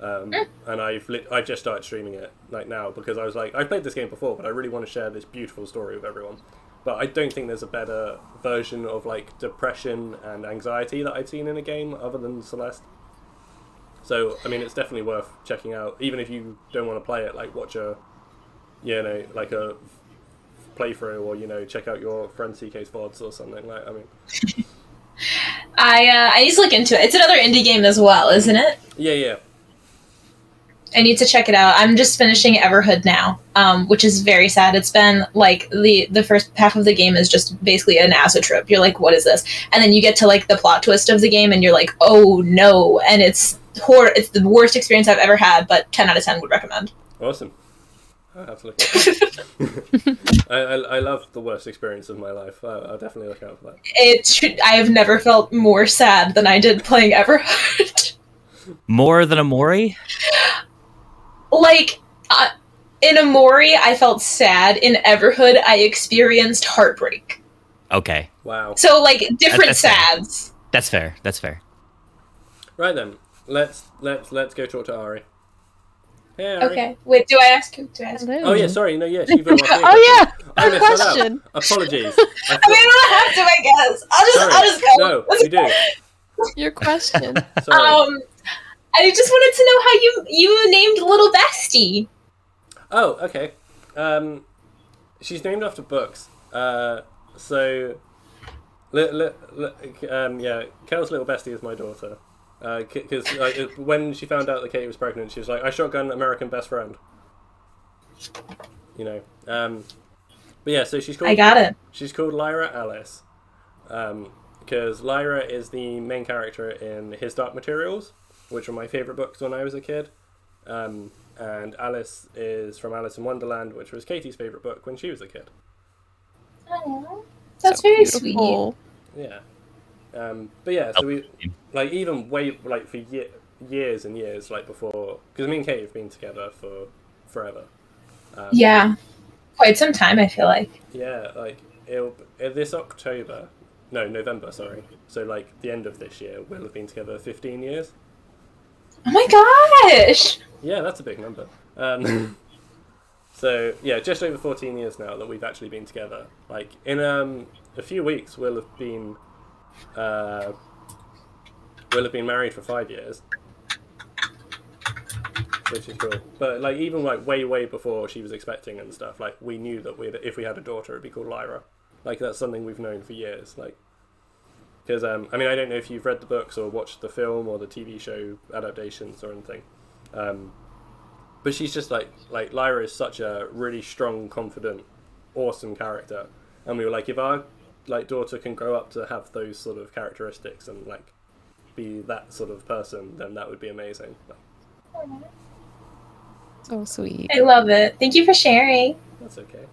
And I've just started streaming it like now because I was like, I've played this game before, but I really want to share this beautiful story with everyone. But I don't think there's a better version of like depression and anxiety that I've seen in a game other than Celeste. So, I mean, it's definitely worth checking out. Even if you don't want to play it, like watch a playthrough, or, you know, check out your friend CK's VODs or something. Like, I mean... I need to look into it. It's another indie game as well, isn't it? Yeah. I need to check it out. I'm just finishing Everhood now, which is very sad. It's been, like, the first half of the game is just basically an acid trip. You're like, what is this? And then you get to, like, the plot twist of the game, and you're like, oh, no. And it's the worst experience I've ever had, but 10 out of 10 would recommend. Awesome. I'll have to look at I love the worst experience of my life. I'll definitely look out for that. I have never felt more sad than I did playing Everhood. More than Amori? Like, in Amori, I felt sad. In Everhood, I experienced heartbreak. Okay. Wow. So, like, different sads. That's fair. That's fair. Right then, let's go talk to Ari. Hey, Ari. Okay. Wait, do I ask you? Oh yeah, sorry. No, yes. You've got Oh yeah. I missed that out. Question. Apologies. I mean, I don't have to, I guess. I'll just go. No, you do. Your question. Sorry. I just wanted to know how you named Little Bestie. Oh, okay. She's named after books. So, yeah, Kel's little bestie is my daughter. Because when she found out that Kate was pregnant, she was like, "I shotgun American best friend." You know. But yeah, so she's called. I got it. She's called Lyra Alice. Because Lyra is the main character in His Dark Materials, which were my favourite books when I was a kid. And Alice is from Alice in Wonderland, which was Katie's favourite book when she was a kid. Oh, that's very Beautiful. sweet. Yeah. But yeah, so we, like, even way, like, for years and years, like, before, because me and Katie have been together for forever. Yeah. Quite some time, I feel like. Yeah, like, November, sorry. So, like, the end of this year, we'll have been together 15 years. Oh my gosh! Yeah, that's a big number. So, yeah, just over 14 years now that we've actually been together. Like, in a few weeks, we'll have been married for 5 years. Which is cool. But, like, even, like, way before she was expecting and stuff, like, we knew that if we had a daughter, it'd be called Lyra. Like, that's something we've known for years. Like, because, I mean, I don't know if you've read the books or watched the film or the TV show adaptations or anything. But she's just, like Lyra is such a really strong, confident, awesome character. And we were like, if our, like, daughter can grow up to have those sort of characteristics and, like, be that sort of person, then that would be amazing. So sweet. I love it. Thank you for sharing. That's okay.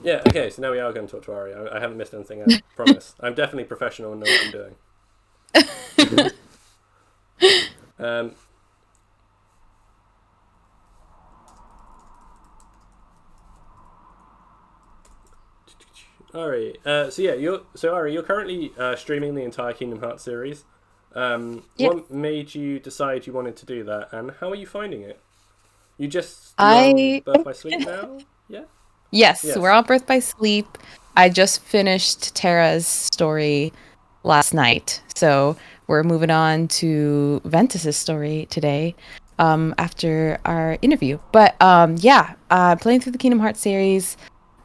Yeah, okay, so now we are going to talk to Ari. I haven't missed anything, I promise. I'm definitely professional and know what I'm doing. Ari, Ari, you're currently streaming the entire Kingdom Hearts series. Yes. What made you decide you wanted to do that, and how are you finding it? You just I- Birth by Sleep now? Yeah? Yes, Yes. we're on Birth by Sleep. I just finished Terra's story last night, so we're moving on to Ventus's story today, after our interview. But playing through the Kingdom Hearts series.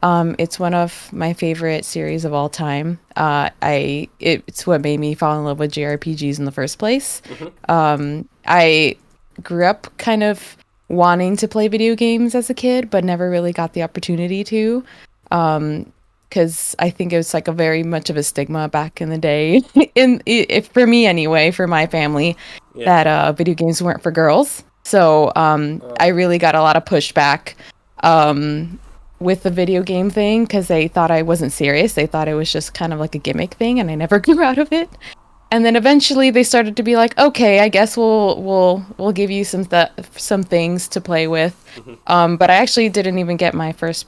It's one of my favorite series of all time. It's what made me fall in love with JRPGs in the first place. I grew up kind of wanting to play video games as a kid, but never really got the opportunity to. Because I think it was like a very much of a stigma back in the day, if for me anyway, for my family, that video games weren't for girls. So I really got a lot of pushback. With the video game thing, because they thought I wasn't serious. They thought it was just kind of like a gimmick thing, and I never grew out of it. And then eventually they started to be like, okay, I guess we'll give you some things to play with. But I actually didn't even get my first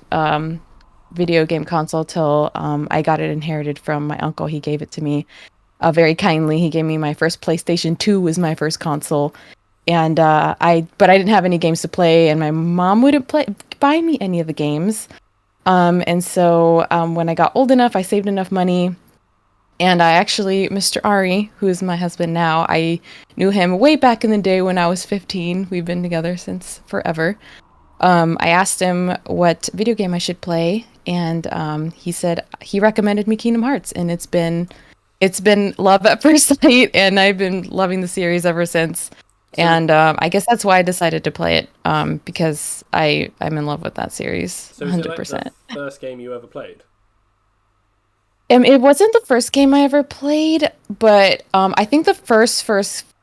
video game console till I got it inherited from my uncle. He gave it to me very kindly. He gave me my first PlayStation 2 was my first console. And but I didn't have any games to play, and my mom wouldn't buy me any of the games. And so when I got old enough, I saved enough money, and I actually, Mr. Ari, who is my husband now, I knew him way back in the day when I was 15. We've been together since forever. I asked him what video game I should play, and he said he recommended me Kingdom Hearts, and it's been love at first sight, and I've been loving the series ever since. And I guess that's why I decided to play it, because I'm in love with that series, So is 100%. it like the first game you ever played? It wasn't the first game I ever played, but I think the first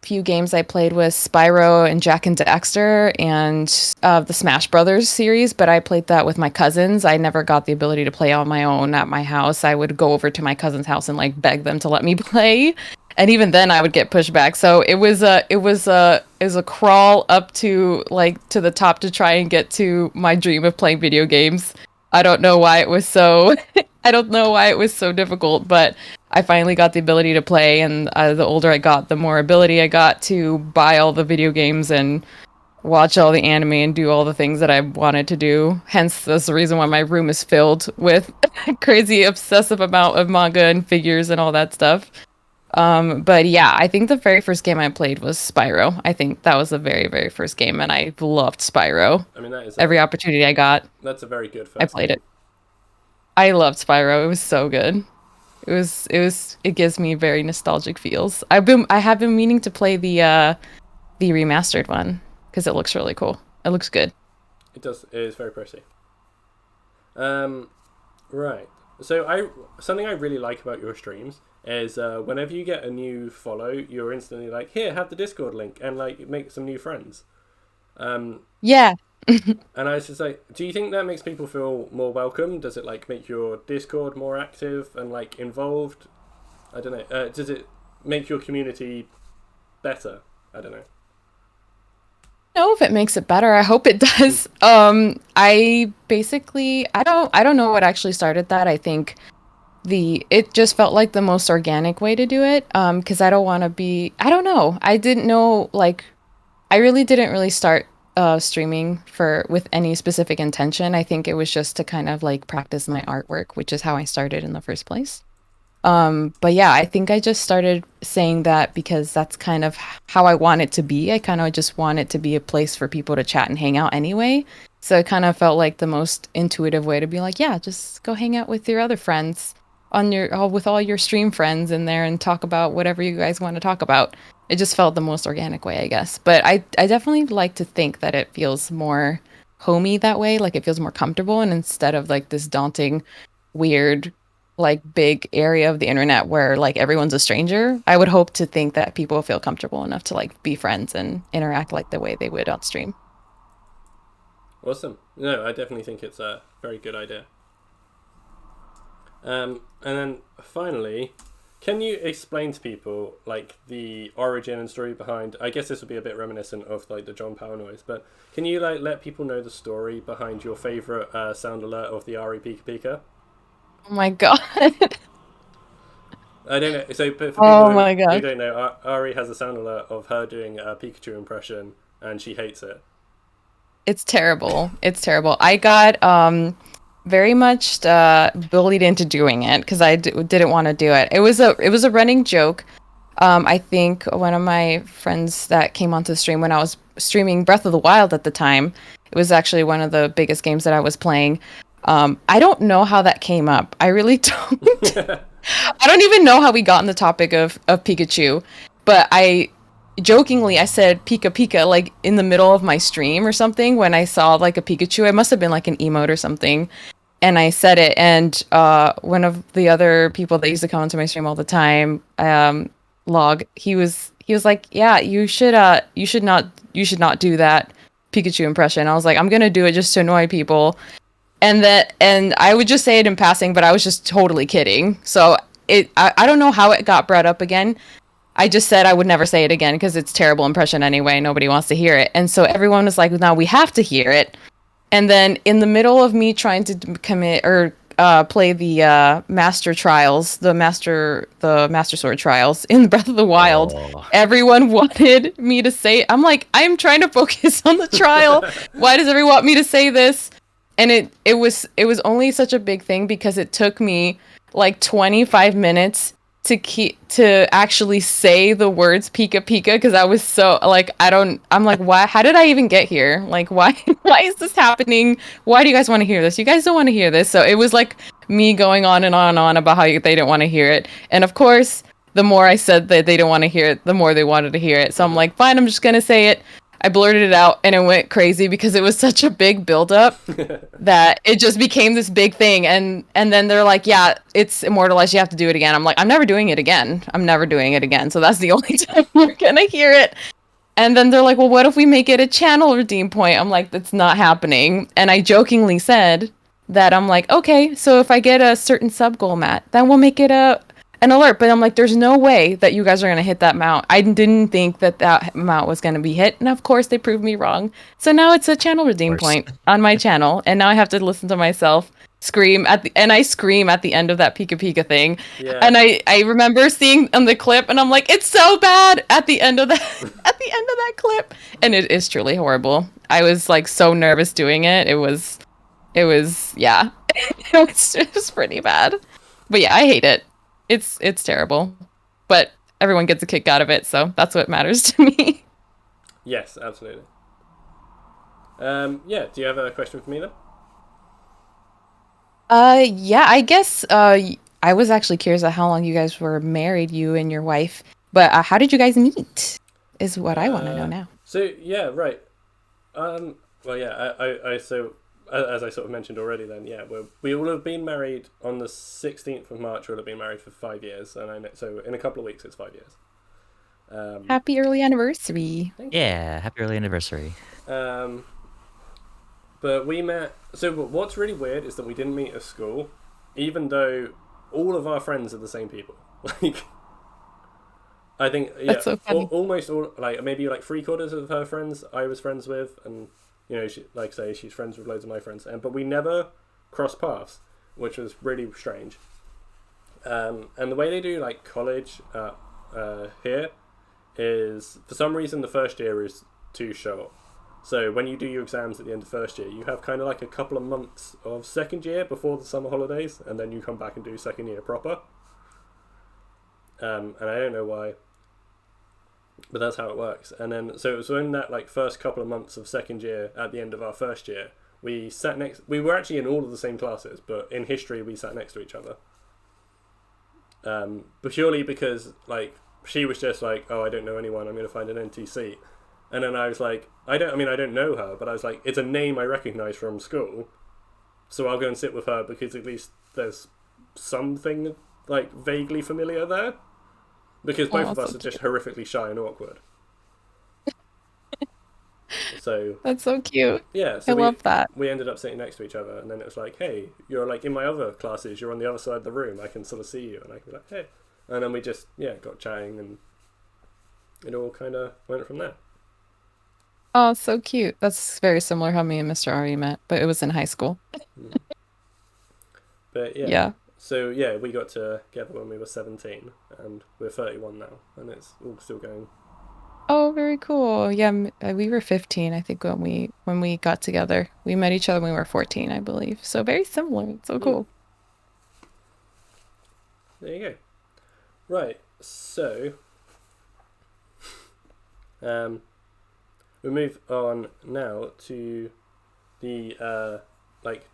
few games I played was Spyro and Jak and Daxter and the Smash Brothers series, but I played that with my cousins. I never got the ability to play on my own at my house. I would go over to my cousin's house and like beg them to let me play. And even then I would get pushed back. So it was a crawl up to the top to try and get to my dream of playing video games. I don't know why it was so difficult, but I finally got the ability to play, and the older I got, the more ability I got to buy all the video games and watch all the anime and do all the things that I wanted to do. Hence, that's the reason why my room is filled with crazy obsessive amount of manga and figures and all that stuff. But yeah, I think the very first game I played was Spyro. I think that was the very, very first game, and I loved Spyro. I mean, that is every opportunity I got. That's a very good first I played game. it. I loved Spyro. It was so good. It gives me very nostalgic feels. I have been meaning to play the remastered one because it looks really cool. It looks good. It does. It is very pretty. Right. So something I really like about your streams is whenever you get a new follow, you're instantly like, here, have the Discord link, and like make some new friends. Yeah. And I was just like, do you think that makes people feel more welcome? Does it like make your Discord more active and like involved? I don't know. Does it make your community better? I don't know. I don't know if it makes it better. I hope it does. I don't know what actually started that. I think it just felt like the most organic way to do it. Because I don't know. I didn't know, like, I really didn't really start streaming with any specific intention. I think it was just to kind of like practice my artwork, which is how I started in the first place. But yeah, I think I just started saying that because that's kind of how I want it to be. I kind of just want it to be a place for people to chat and hang out anyway. So it kind of felt like the most intuitive way to be like, yeah, just go hang out with your other friends with all your stream friends in there and talk about whatever you guys want to talk about. It just felt the most organic way, I guess. But I definitely like to think that it feels more homey that way. Like it feels more comfortable, and instead of like this daunting, weird like big area of the internet where like everyone's a stranger. I would hope to think that people feel comfortable enough to like be friends and interact like the way they would on stream. Awesome. No, I definitely think it's a very good idea. And then finally, can you explain to people like the origin and story behind? I guess this would be a bit reminiscent of like the John Power noise, but can you like let people know the story behind your favorite sound alert of the Ari Pika Pika? Oh my god. I don't know. So, but for people my who god. don't know, Ari has a sound alert of her doing a Pikachu impression, and she hates it. It's terrible. It's terrible. I got very much bullied into doing it because I didn't want to do it. It was a running joke. I think one of my friends that came onto the stream when I was streaming Breath of the Wild at the time, it was actually one of the biggest games that I was playing. I don't know how that came up. I really don't. I don't even know how we got on the topic of Pikachu, but I jokingly I said Pika Pika like in the middle of my stream or something when I saw like a Pikachu. It must have been like an emote or something. And I said it, and one of the other people that used to come onto my stream all the time, Log, he was like, yeah, you should not do that Pikachu impression. I was like, I'm gonna do it just to annoy people. And I would just say it in passing, but I was just totally kidding. So I don't know how it got brought up again. I just said I would never say it again because it's terrible impression anyway. Nobody wants to hear it. And so everyone was like, now we have to hear it. And then in the middle of me trying to commit or play the Master Trials, the Master Sword Trials in Breath of the Wild, everyone wanted me to say, I'm like, I'm trying to focus on the trial. Why does everyone want me to say this? And it was only such a big thing because it took me like 25 minutes to actually say the words Pika Pika because I was so like I'm like, why, how did I even get here? Like why is this happening? Why do you guys want to hear this? You guys don't want to hear this. So it was like me going on and on and on about how they didn't want to hear it. And of course, the more I said that they didn't want to hear it, the more they wanted to hear it. So I'm like, fine, I'm just gonna say it. I blurted it out and it went crazy because it was such a big buildup that it just became this big thing. And then they're like, yeah, it's immortalized. You have to do it again. I'm like, I'm never doing it again. I'm never doing it again. So that's the only time you're going to hear it. And then they're like, well, what if we make it a channel redeem point? I'm like, that's not happening. And I jokingly said that I'm like, okay, so if I get a certain sub goal, Matt, then we'll make it an alert. But I'm like, there's no way that you guys are going to hit that amount. I didn't think that amount was going to be hit. And of course they proved me wrong. So now it's a channel redeem point on my channel. And now I have to listen to myself scream I scream at the end of that Pika Pika thing. Yeah. And I remember seeing on the clip and I'm like, it's so bad at the end of that clip. And it is truly horrible. I was like so nervous doing it. It was yeah. it was pretty bad. But yeah, I hate it. It's terrible, but everyone gets a kick out of it, so that's what matters to me. Yes, absolutely. Yeah, do you have a question for me then? Yeah, I guess I was actually curious about how long you guys were married, you and your wife, but how did you guys meet? Is what I want to know now. So yeah, right. Well, yeah, I so. As I sort of mentioned already then, yeah, we will have been married on the 16th of March, we'll have been married for 5 years, and so in a couple of weeks it's 5 years. Happy early anniversary. Yeah, happy early anniversary. But we met, so what's really weird is that we didn't meet at school, even though all of our friends are the same people. Like, I think, yeah, that's so funny. Almost all, like, maybe like 3/4 of her friends I was friends with, and you know, she's friends with loads of my friends, but we never crossed paths, which was really strange. And the way they do like college here is, for some reason, the first year is too short. So when you do your exams at the end of first year, you have kind of like a couple of months of second year before the summer holidays, and then you come back and do second year proper. And I don't know why, but that's how it works. And then so it was in that like first couple of months of second year at the end of our first year, we were actually in all of the same classes, but in history we sat next to each other, but purely because like she was just like, oh, I don't know anyone, I'm going to find an NTC. And then I was like, I don't know her, but I was like, it's a name I recognize from school, so I'll go and sit with her because at least there's something like vaguely familiar there, because both of us so are just horrifically shy and awkward. So That's so cute. yeah, so I love that. we ended up sitting next to each other, and then it was like, hey, you're like in my other classes, you're on the other side of the room, I can sort of see you, and I can be like, hey, and then we just got chatting, and it all kind of went from there. Oh, so cute. That's very similar how me and Mr. Ari met, but it was in high school. But Yeah. so we got together when we were 17, and we're 31 now, and it's all still going. Oh, very cool. Yeah, we were 15, I think, when we got together. We met each other when we were 14, I believe. So very similar. It's so cool. There you go. Right, so we move on now to the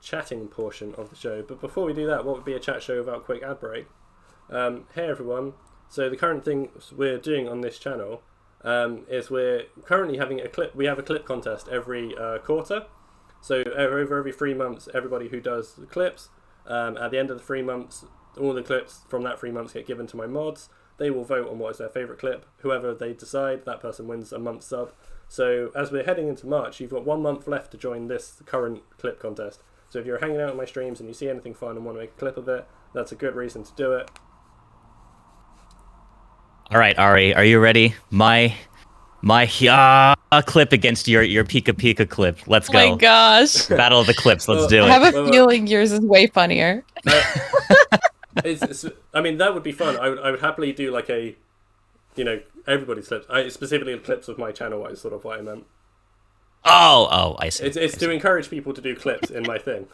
chatting portion of the show. But before we do that, what would be a chat show without a quick ad break? Hey everyone. So the current thing we're doing on this channel is we're currently having a clip. We have a clip contest every quarter. So over every 3 months, everybody who does the clips, at the end of the 3 months, all the clips from that 3 months get given to my mods. They will vote on what is their favourite clip. Whoever they decide, that person wins a month sub. So as we're heading into March, you've got 1 month left to join this current clip contest. So if you're hanging out on my streams and you see anything fun and want to make a clip of it, that's a good reason to do it. All right, Ari, are you ready? My clip against your Pika Pika clip. Let's go. Oh my gosh. Battle of the clips. Let's do I it. have a feeling yours is way funnier. I mean, that would be fun. I would happily do like a, everybody's clips. Specifically clips of my channel is sort of what I meant. Oh, I see. It's to encourage people to do clips in my thing.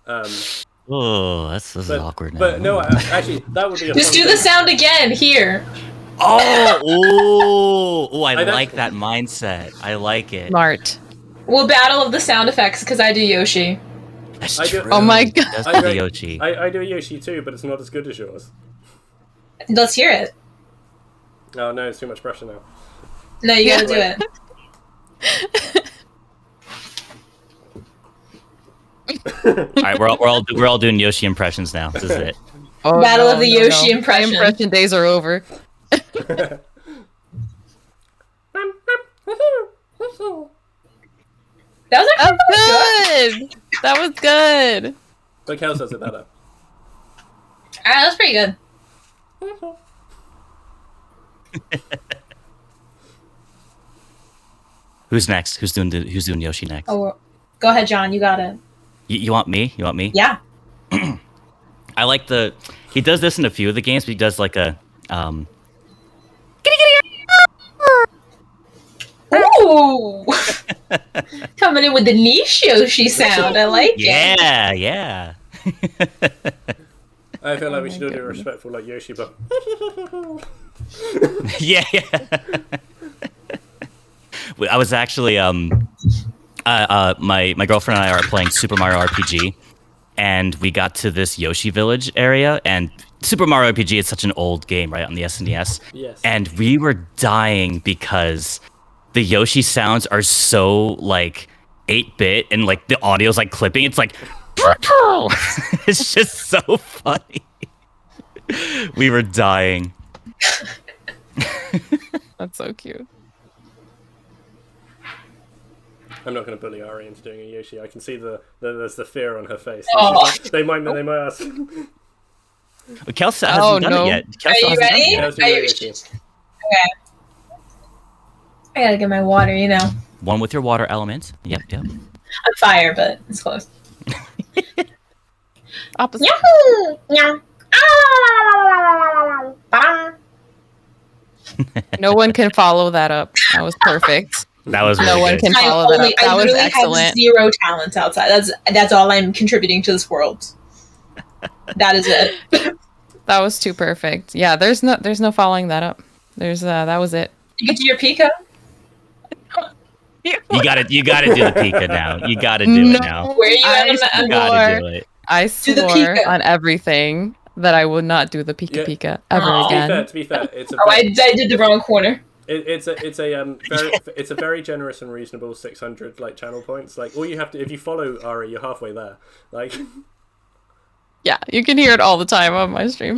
Oh, this is awkward now. But no, actually, that would be a Just fun do the thing. sound again here. I I'd like that mindset. I like it. Smart. We'll battle of the sound effects because I do Yoshi. That's I do- true. Oh my God. That's I- the Yoshi. I do a Yoshi too, but it's not as good as yours. Let's hear it. Oh no, it's too much pressure now. No, you gotta do Wait. it. All right, we're all doing Yoshi impressions now. This is it. Oh, Battle of the Yoshi My impression. impression days are over. That was actually That really was good. That was good. But Kel says it better. Alright, that was pretty good. Who's next? Who's doing Yoshi next? Oh, go ahead, John. You got it. You want me? You want me? Yeah. I like he does this in a few of the games, but he does like a Ooh! Coming in with the niche Yoshi sound. I like it. yeah. I feel like we my should all do a goodness. respectful like Yoshi, but yeah. I was actually my girlfriend and I are playing Super Mario RPG, and we got to this Yoshi Village area, and Super Mario RPG is such an old game, right, on the SNES. Yes. And we were dying because the Yoshi sounds are so like 8-bit, and like the audio's like clipping. It's like it's just so funny. We were dying. That's so cute. I'm not going to bully Ari into doing a Yoshi. I can see there's the fear on her face. Oh. They might ask. Kelsey hasn't done no. it yet. Are Kelsey you hasn't done it ready? yet. Let's do Are a you- Yoshi. Okay. I gotta get my water, you know. One with your water element. Yep. I'm fire, but it's close. Opposite. Yahoo! Yeah. Ah! No one can follow that up. That was perfect. That was really No one good. can follow that up. I That was literally excellent. have zero talents outside. That's all I'm contributing to this world. That is it. That was too perfect. Yeah, there's no following that up. That was it. You get to your Pika? You gotta do the Pika now. You gotta do it now. Where are you at on You the gotta do it. I Do the swore Pika. on everything that I would not do the Pika Yeah. Pika ever Oh. again. To be fair, it's a Oh, I did the wrong corner. it's a very generous and reasonable 600 like channel points. Like all you have to, if you follow Ari, you're halfway there. Like Yeah, you can hear it all the time on my stream.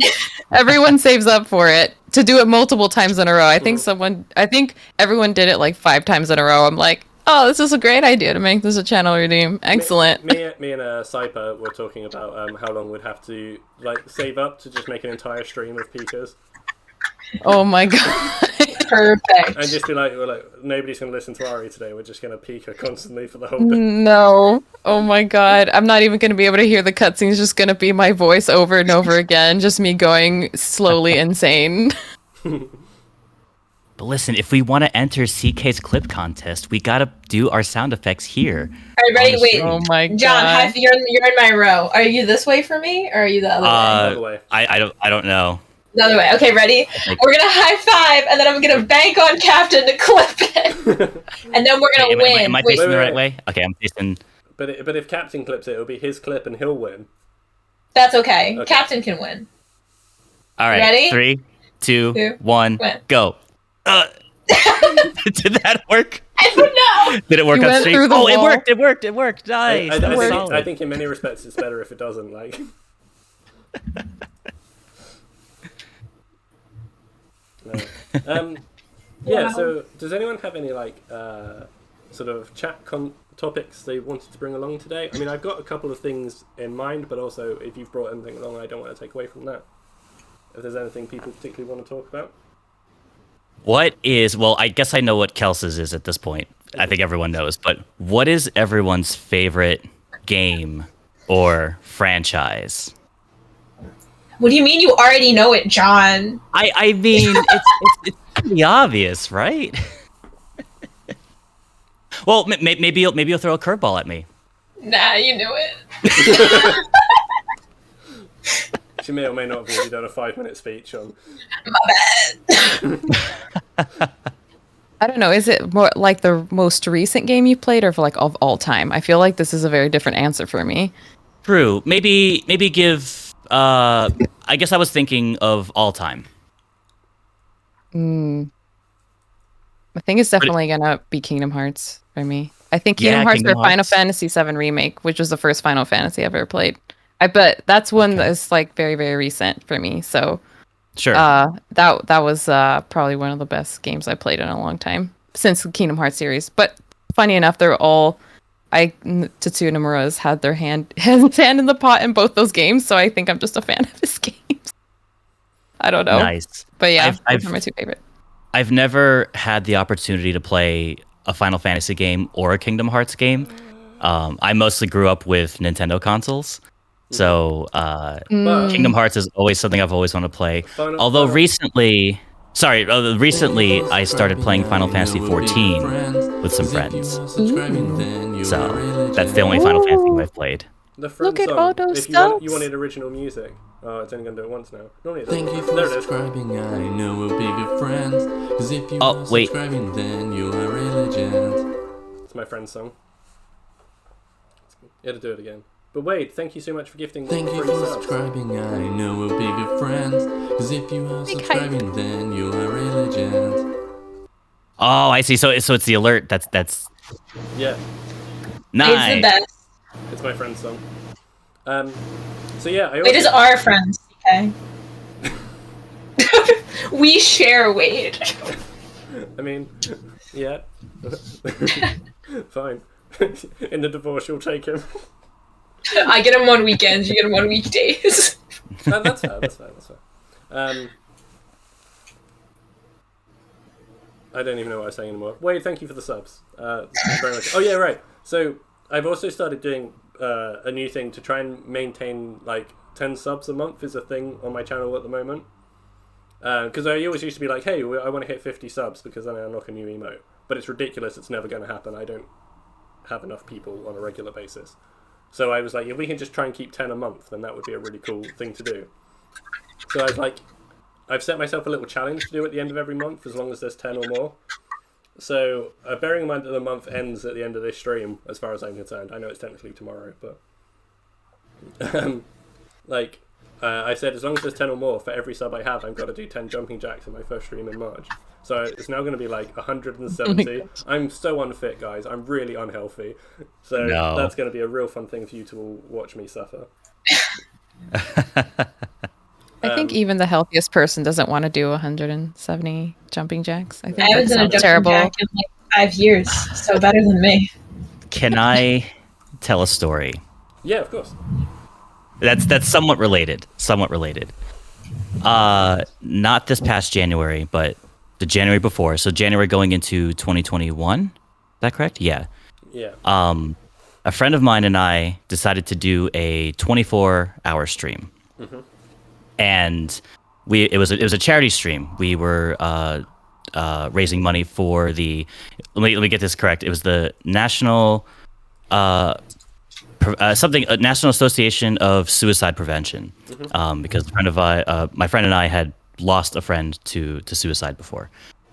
Everyone saves up for it to do it multiple times in a row. I think everyone did it like 5 times in a row. I'm like, oh, this is a great idea to make this a channel redeem. Excellent. Me and Syper were talking about how long we'd have to like save up to just make an entire stream of Pikas. Oh my god. Perfect. And just be like, nobody's going to listen to Ari today. We're just going to Pika constantly for the whole day. No. Oh my god. I'm not even going to be able to hear the cutscenes. It's just going to be my voice over and over again. Just me going slowly insane. But listen, if we want to enter CK's clip contest, we gotta do our sound effects here. Are you ready? Wait, Oh my god. John, you're in my row. Are you this way for me, or are you the other way? Other way. I don't know. The other way. Okay, ready? We're gonna high five, and then I'm gonna bank on Captain to clip it, and then we're gonna win. Am I facing the right way? Okay, I'm facing. But if Captain clips it, it'll be his clip and he'll win. That's okay. Captain can win. All right. Ready? 3, 2, 1, win. go. Did that work? I don't know. Did it work You on went stream? through the Oh, it wall. worked. It worked. Nice. I think in many respects it's better if it doesn't. Like. No. Yeah. Wow. So, does anyone have any like sort of chat topics they wanted to bring along today? I mean, I've got a couple of things in mind, but also if you've brought anything along, I don't want to take away from that. If there's anything people particularly want to talk about. Well, I guess I know what Kels's is at this point. I think everyone knows, but what is everyone's favorite game or franchise? What do you mean? You already know it, John? I mean, it's pretty obvious, right? Well, maybe you'll throw a curveball at me. Nah, you knew it. She may or may not have already done a 5-minute speech on. My bad. I don't know. Is it more like the most recent game you played, or for like of all time? I feel like this is a very different answer for me. True. Maybe give. I guess I was thinking of all time. I think it's definitely gonna be Kingdom Hearts for me. I think Kingdom Hearts or Final Fantasy VII Remake, which was the first Final Fantasy I've ever played. I bet that's one that's like very, very recent for me. So Sure. that was probably one of the best games I played in a long time since the Kingdom Hearts series. But funny enough, they're all Tetsuya Nomura's had his hand in the pot in both those games. So I think I'm just a fan of his games. I don't know. Nice. But yeah, I've those are my 2 favorite. I've never had the opportunity to play a Final Fantasy game or a Kingdom Hearts game. I mostly grew up with Nintendo consoles. So Kingdom Hearts is always something I've always wanted to play. Although recently I started playing Final Fantasy 14 with some friends. So that's the only Final Fantasy game I've played. The friend Look at song, all those if you wanted original music. Oh, it's only going to do it once now. Normally it doesn't. Thank you for There it is. subscribing, I know we'll be good friends. 'Cause if you Oh, are wait. subscribing, then you are a legend. It's my friend's song. You had to do it again. But wait, thank you so much for gifting Thank you 3 for subs. subscribing, I know we'll be good friends. 'Cause if you are subscribing, then you are a legend. Oh, I see. So it's the alert. That's Yeah, nice. It's the best. it's my friend's song. So yeah, I Wade is also, our friends, okay? We share Wade. I mean, yeah. Fine. In the divorce, you'll take him. I get him on weekends, you get him on weekdays. That's fair. I don't even know what I was saying anymore. Wade, thank you for the subs. Very much. Oh yeah, right. So I've also started doing a new thing to try and maintain like 10 subs a month is a thing on my channel at the moment. Because I always used to be like, hey, I want to hit 50 subs because then I unlock a new emote. But it's ridiculous. It's never going to happen. I don't have enough people on a regular basis. So I was like, if we can just try and keep 10 a month, then that would be a really cool thing to do. So I was like, I've set myself a little challenge to do at the end of every month, as long as there's 10 or more. So bearing in mind that the month ends at the end of this stream, as far as I'm concerned, I know it's technically tomorrow, but I said as long as there's 10 or more, for every sub I have, I've got to do 10 jumping jacks in my first stream in March. So it's now going to be like 170. I'm so unfit, guys. I'm really unhealthy. So No. that's going to be a real fun thing for you to all watch me suffer. I think even the healthiest person doesn't want to do 170 jumping jacks. I I think haven't that done a sounds jumping terrible. jack in like 5 years, so better than me. Can I tell a story? Yeah, of course. That's somewhat related. Somewhat related. Not this past January, but the January before. So January going into 2021. Is that correct? Yeah. Yeah. A friend of mine and I decided to do a 24-hour stream, and it was a charity stream. We were raising money for the. Let me get this correct. It was the National National Association of Suicide Prevention, because my friend and I had lost a friend to suicide before.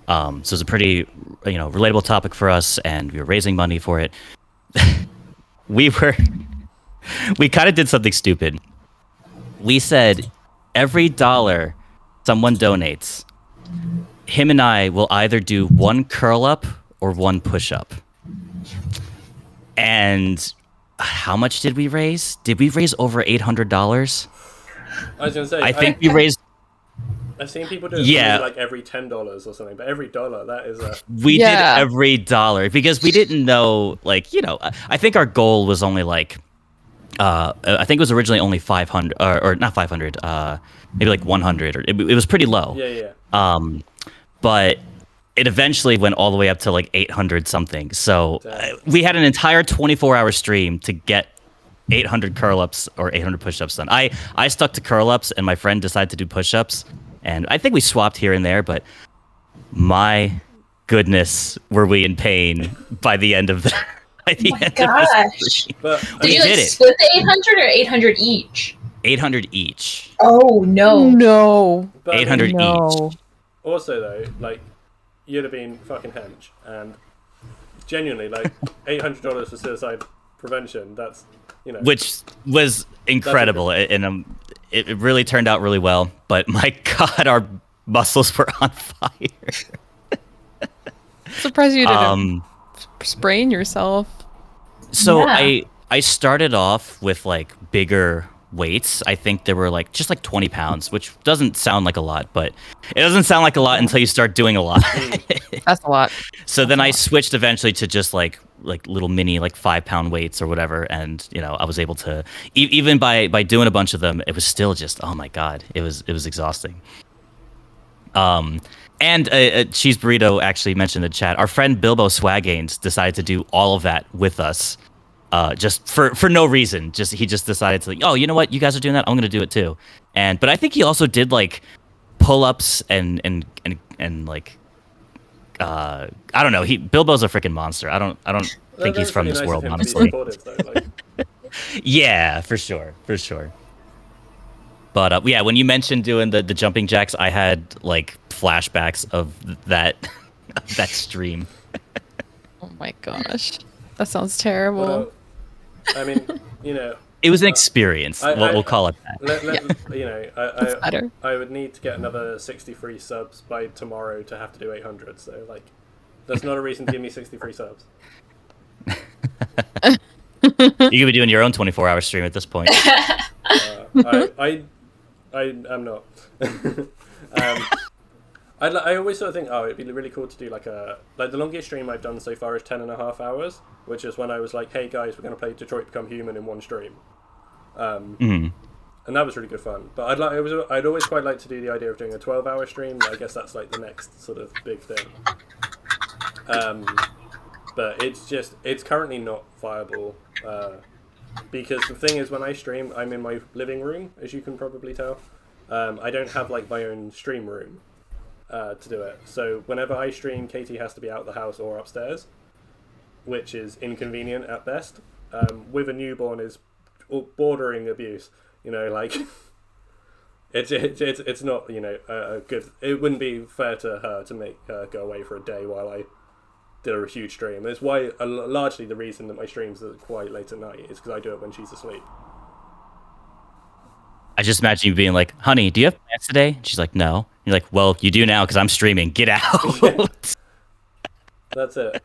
So it's a pretty relatable topic for us, and we were raising money for it. we kind of did something stupid. We said every dollar someone donates, him and I will either do one curl up or one push up. And how much did we raise? Did we raise over $800? I was gonna say. I think we raised. I've seen people do it like every $10 or something, but every dollar, that is a... We did every dollar because we didn't know, I think our goal was only I think it was originally only 500 or not 500, maybe like 100, or it was pretty low. Yeah. But it eventually went all the way up to like 800 something. So we had an entire 24-hour stream to get 800 curl-ups or 800 push-ups done. I stuck to curl-ups, and my friend decided to do push-ups. And I think we swapped here and there, but my goodness, were we in pain by the end of the... Gosh. But, did you split the 800 or 800 each? 800 each. Oh, no. No. But 800 each. Also, though, you'd have been fucking hench. And genuinely, $800 for suicide prevention, that's, Which was incredible. And it really turned out really well. But my God, our muscles were on fire. Surprised you didn't sprain yourself. So I started off with bigger weights. I think there were just 20 pounds, which doesn't sound like a lot, but it doesn't sound like a lot until you start doing a lot. That's a lot. So then I switched eventually to just little mini 5-pound weights or whatever, and I was able to even by doing a bunch of them, it was still just, oh my God, it was exhausting. And Cheese Burrito actually mentioned in the chat, our friend Bilbo Swaganes decided to do all of that with us, just for no reason. He just decided to, oh, you know what, you guys are doing that, I'm gonna do it too. But I think he also did pull-ups and I don't know. Bilbo's a freaking monster. I don't think he's from this world, honestly. Yeah, for sure. But yeah, when you mentioned doing the jumping jacks, I had flashbacks of that stream. Oh my gosh, that sounds terrible. Well, I mean, it was an experience. We'll call it that. I would need to get another 63 subs by tomorrow to have to do 800. So that's not a reason to give me 63 subs. You could be doing your own 24-hour stream at this point. I am not. I always sort of think, it'd be really cool to do the longest stream I've done so far is 10.5 hours, which is when I was like, hey guys, we're going to play Detroit Become Human in one stream. And that was really good fun. But I'd always quite like to do the idea of doing a 12-hour stream. I guess that's the next sort of big thing. But it's currently not viable, because the thing is, when I stream, I'm in my living room, as you can probably tell. I don't have my own stream room to do it. So whenever I stream, Katie has to be out of the house or upstairs, which is inconvenient at best. With a newborn is bordering abuse. It's not a good. It wouldn't be fair to her to make her go away for a day while I did a huge stream. It's why largely the reason that my streams are quite late at night is because I do it when she's asleep. I just imagine you being like, honey, do you have plans today? And she's like, no. You're like, well, you do now because I'm streaming. Get out. That's it.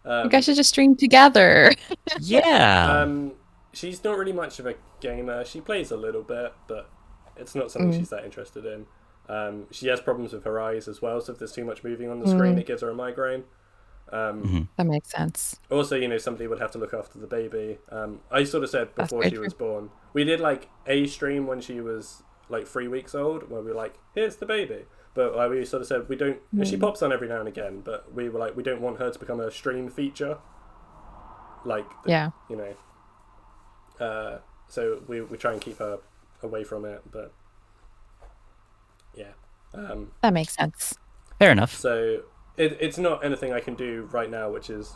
You guys should just stream together. Yeah. she's not really much of a gamer. She plays a little bit, but it's not something she's that interested in. She has problems with her eyes as well, so if there's too much moving on the screen, it gives her a migraine. That makes sense. Also, somebody would have to look after the baby. I sort of said before she was born, we did like a stream when she was like 3 weeks old, where we were like, here's the baby. But we sort of said we don't. She pops on every now and again, but we were like, we don't want her to become a stream feature. Like, so we try and keep her away from it, but yeah. That makes sense. Fair enough. So it's not anything I can do right now, which is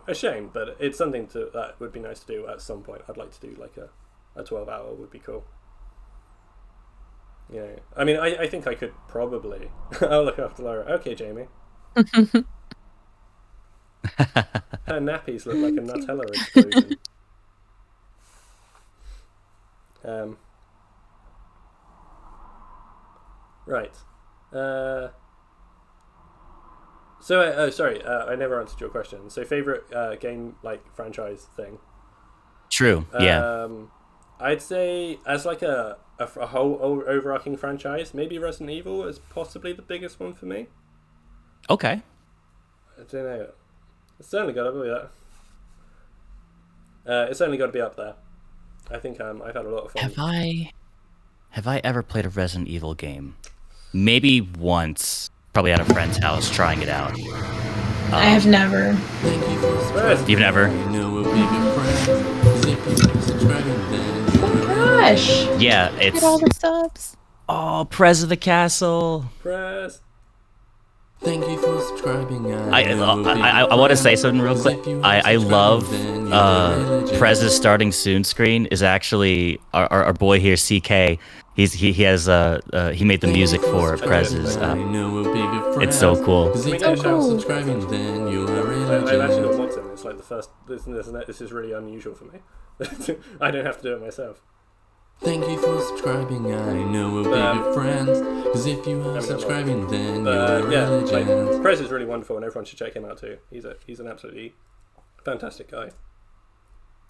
a shame, but it's something that would be nice to do at some point. I'd like to do like a 12-hour would be cool. I mean, I think I could probably. I'll look after Laura. Okay, Jamie. Her nappies look like a Nutella explosion. Right. Sorry. I never answered your question. So, favorite game franchise thing? True. Yeah. I'd say as like a whole overarching franchise, maybe Resident Evil is possibly the biggest one for me. Okay. I don't know. It's certainly got to be that. It's certainly got to be up there. I think I've had a lot of fun. Have I ever played a Resident Evil game? Maybe once, probably at a friend's house, trying it out. I have never. You've never? Gosh. Yeah, it's. Get all the subs. Oh, Prez of the Castle. Press. Thank you for subscribing. I want to say something real quick. I love Prez's starting soon screen is actually our boy here, CK. He made the music for Prez's. It's so cool. I actually got Watson. It's like the first. This is really unusual for me. I don't have to do it myself. Thank you for subscribing. I know we'll be good friends. Because if you are subscribing, then you're a legend. Prez is really wonderful, and everyone should check him out too. He's an absolutely fantastic guy.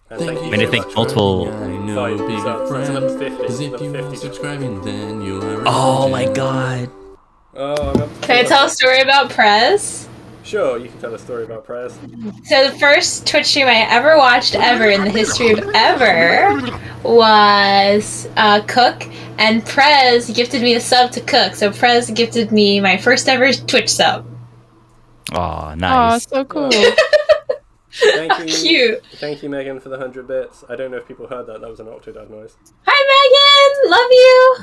And Thank you. I think multiple. I know we'll be good friends. Because if you are subscribing, then you are a legend. Oh my god. Can I tell a story about Prez? Sure, you can tell a story about Prez. So the first Twitch stream I ever watched ever in the history of ever was Cook, and Prez gifted me a sub to Cook. So Prez gifted me my first ever Twitch sub. Oh, nice. Oh, so cool. Thank you. Cute. Thank you, Megan, for the 100 bits. I don't know if people heard that. That was an Octodad noise. Hi, Megan. Love you.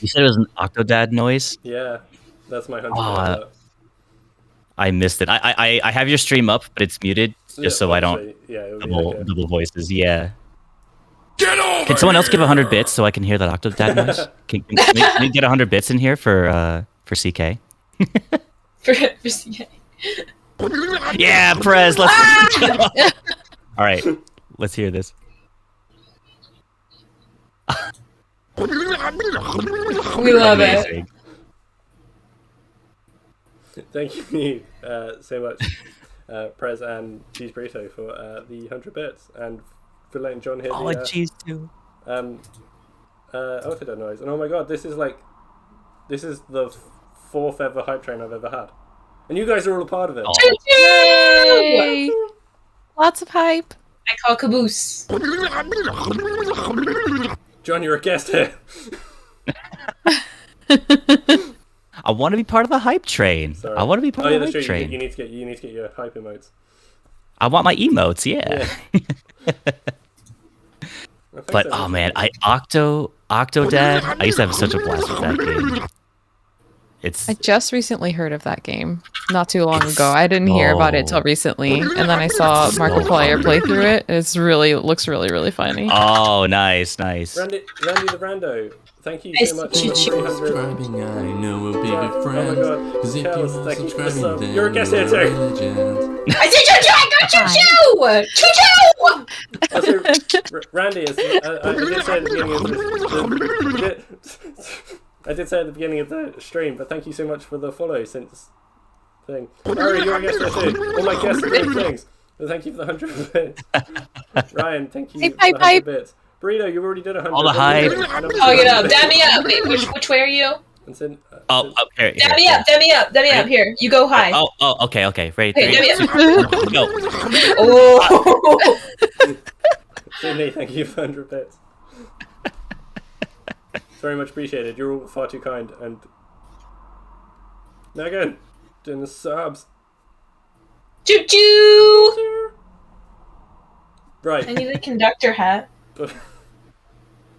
You said it was an Octodad noise? Yeah, that's my 100 bits. I missed it. I have your stream up, but it's muted just so I don't double voices. Yeah. Get over Can someone else give here! 100 bits so I can hear that Octodad noise? Can we get 100 bits in here for CK? For CK. Yeah, Prez, let's All right, let's hear this. We love it. Thank you so much, Prez and Cheese Burrito, for the 100 bits, and for letting John hear Oh, the cheese too. Octodad noise. And oh my god, this is the fourth ever hype train I've ever had. And you guys are all a part of it. Yay! Lots of hype. I call caboose. John, you're a guest here. I want to be part of the hype train. Sorry. I want to be part of the hype true. train. You need to get your hype emotes. I want my emotes, yeah. But oh man, Octodad. I used to have such a blast with that game. I just recently heard of that game, not too long ago. I didn't hear about it till recently, and then I saw Markiplier play through it. It looks really funny. Oh, nice. Randy the Rando, thank you so much for the 300. Subscribing, I know we'll be good Oh my friends. god. Because if you Kels, are thank you for the subscribing, sub. then You're a guest here you are a too. legend. I said choo-choo! Choo-choo! Also, Randy, I did say at the beginning of the stream, but thank you so much for the follow since thing. Ari, you're a guest there too. All my guests are doing things. Well, thank you for the 100 bits. Ryan, thank you Hey, for the 100 pipe. bits. Burrito, you already did 100. All the hype. Oh, you know, dab me up. Wait, which way are you? Oh, up here. Dab me up, dab me up, dab me up. Here, you go high. Oh, okay. Ready, Hey, three, dab me up. go. Oh. Sydney, thank you for 100 bits. It's very much appreciated. You're all far too kind. And Megan, doing the subs. Choo choo. Right. I need a conductor hat. Do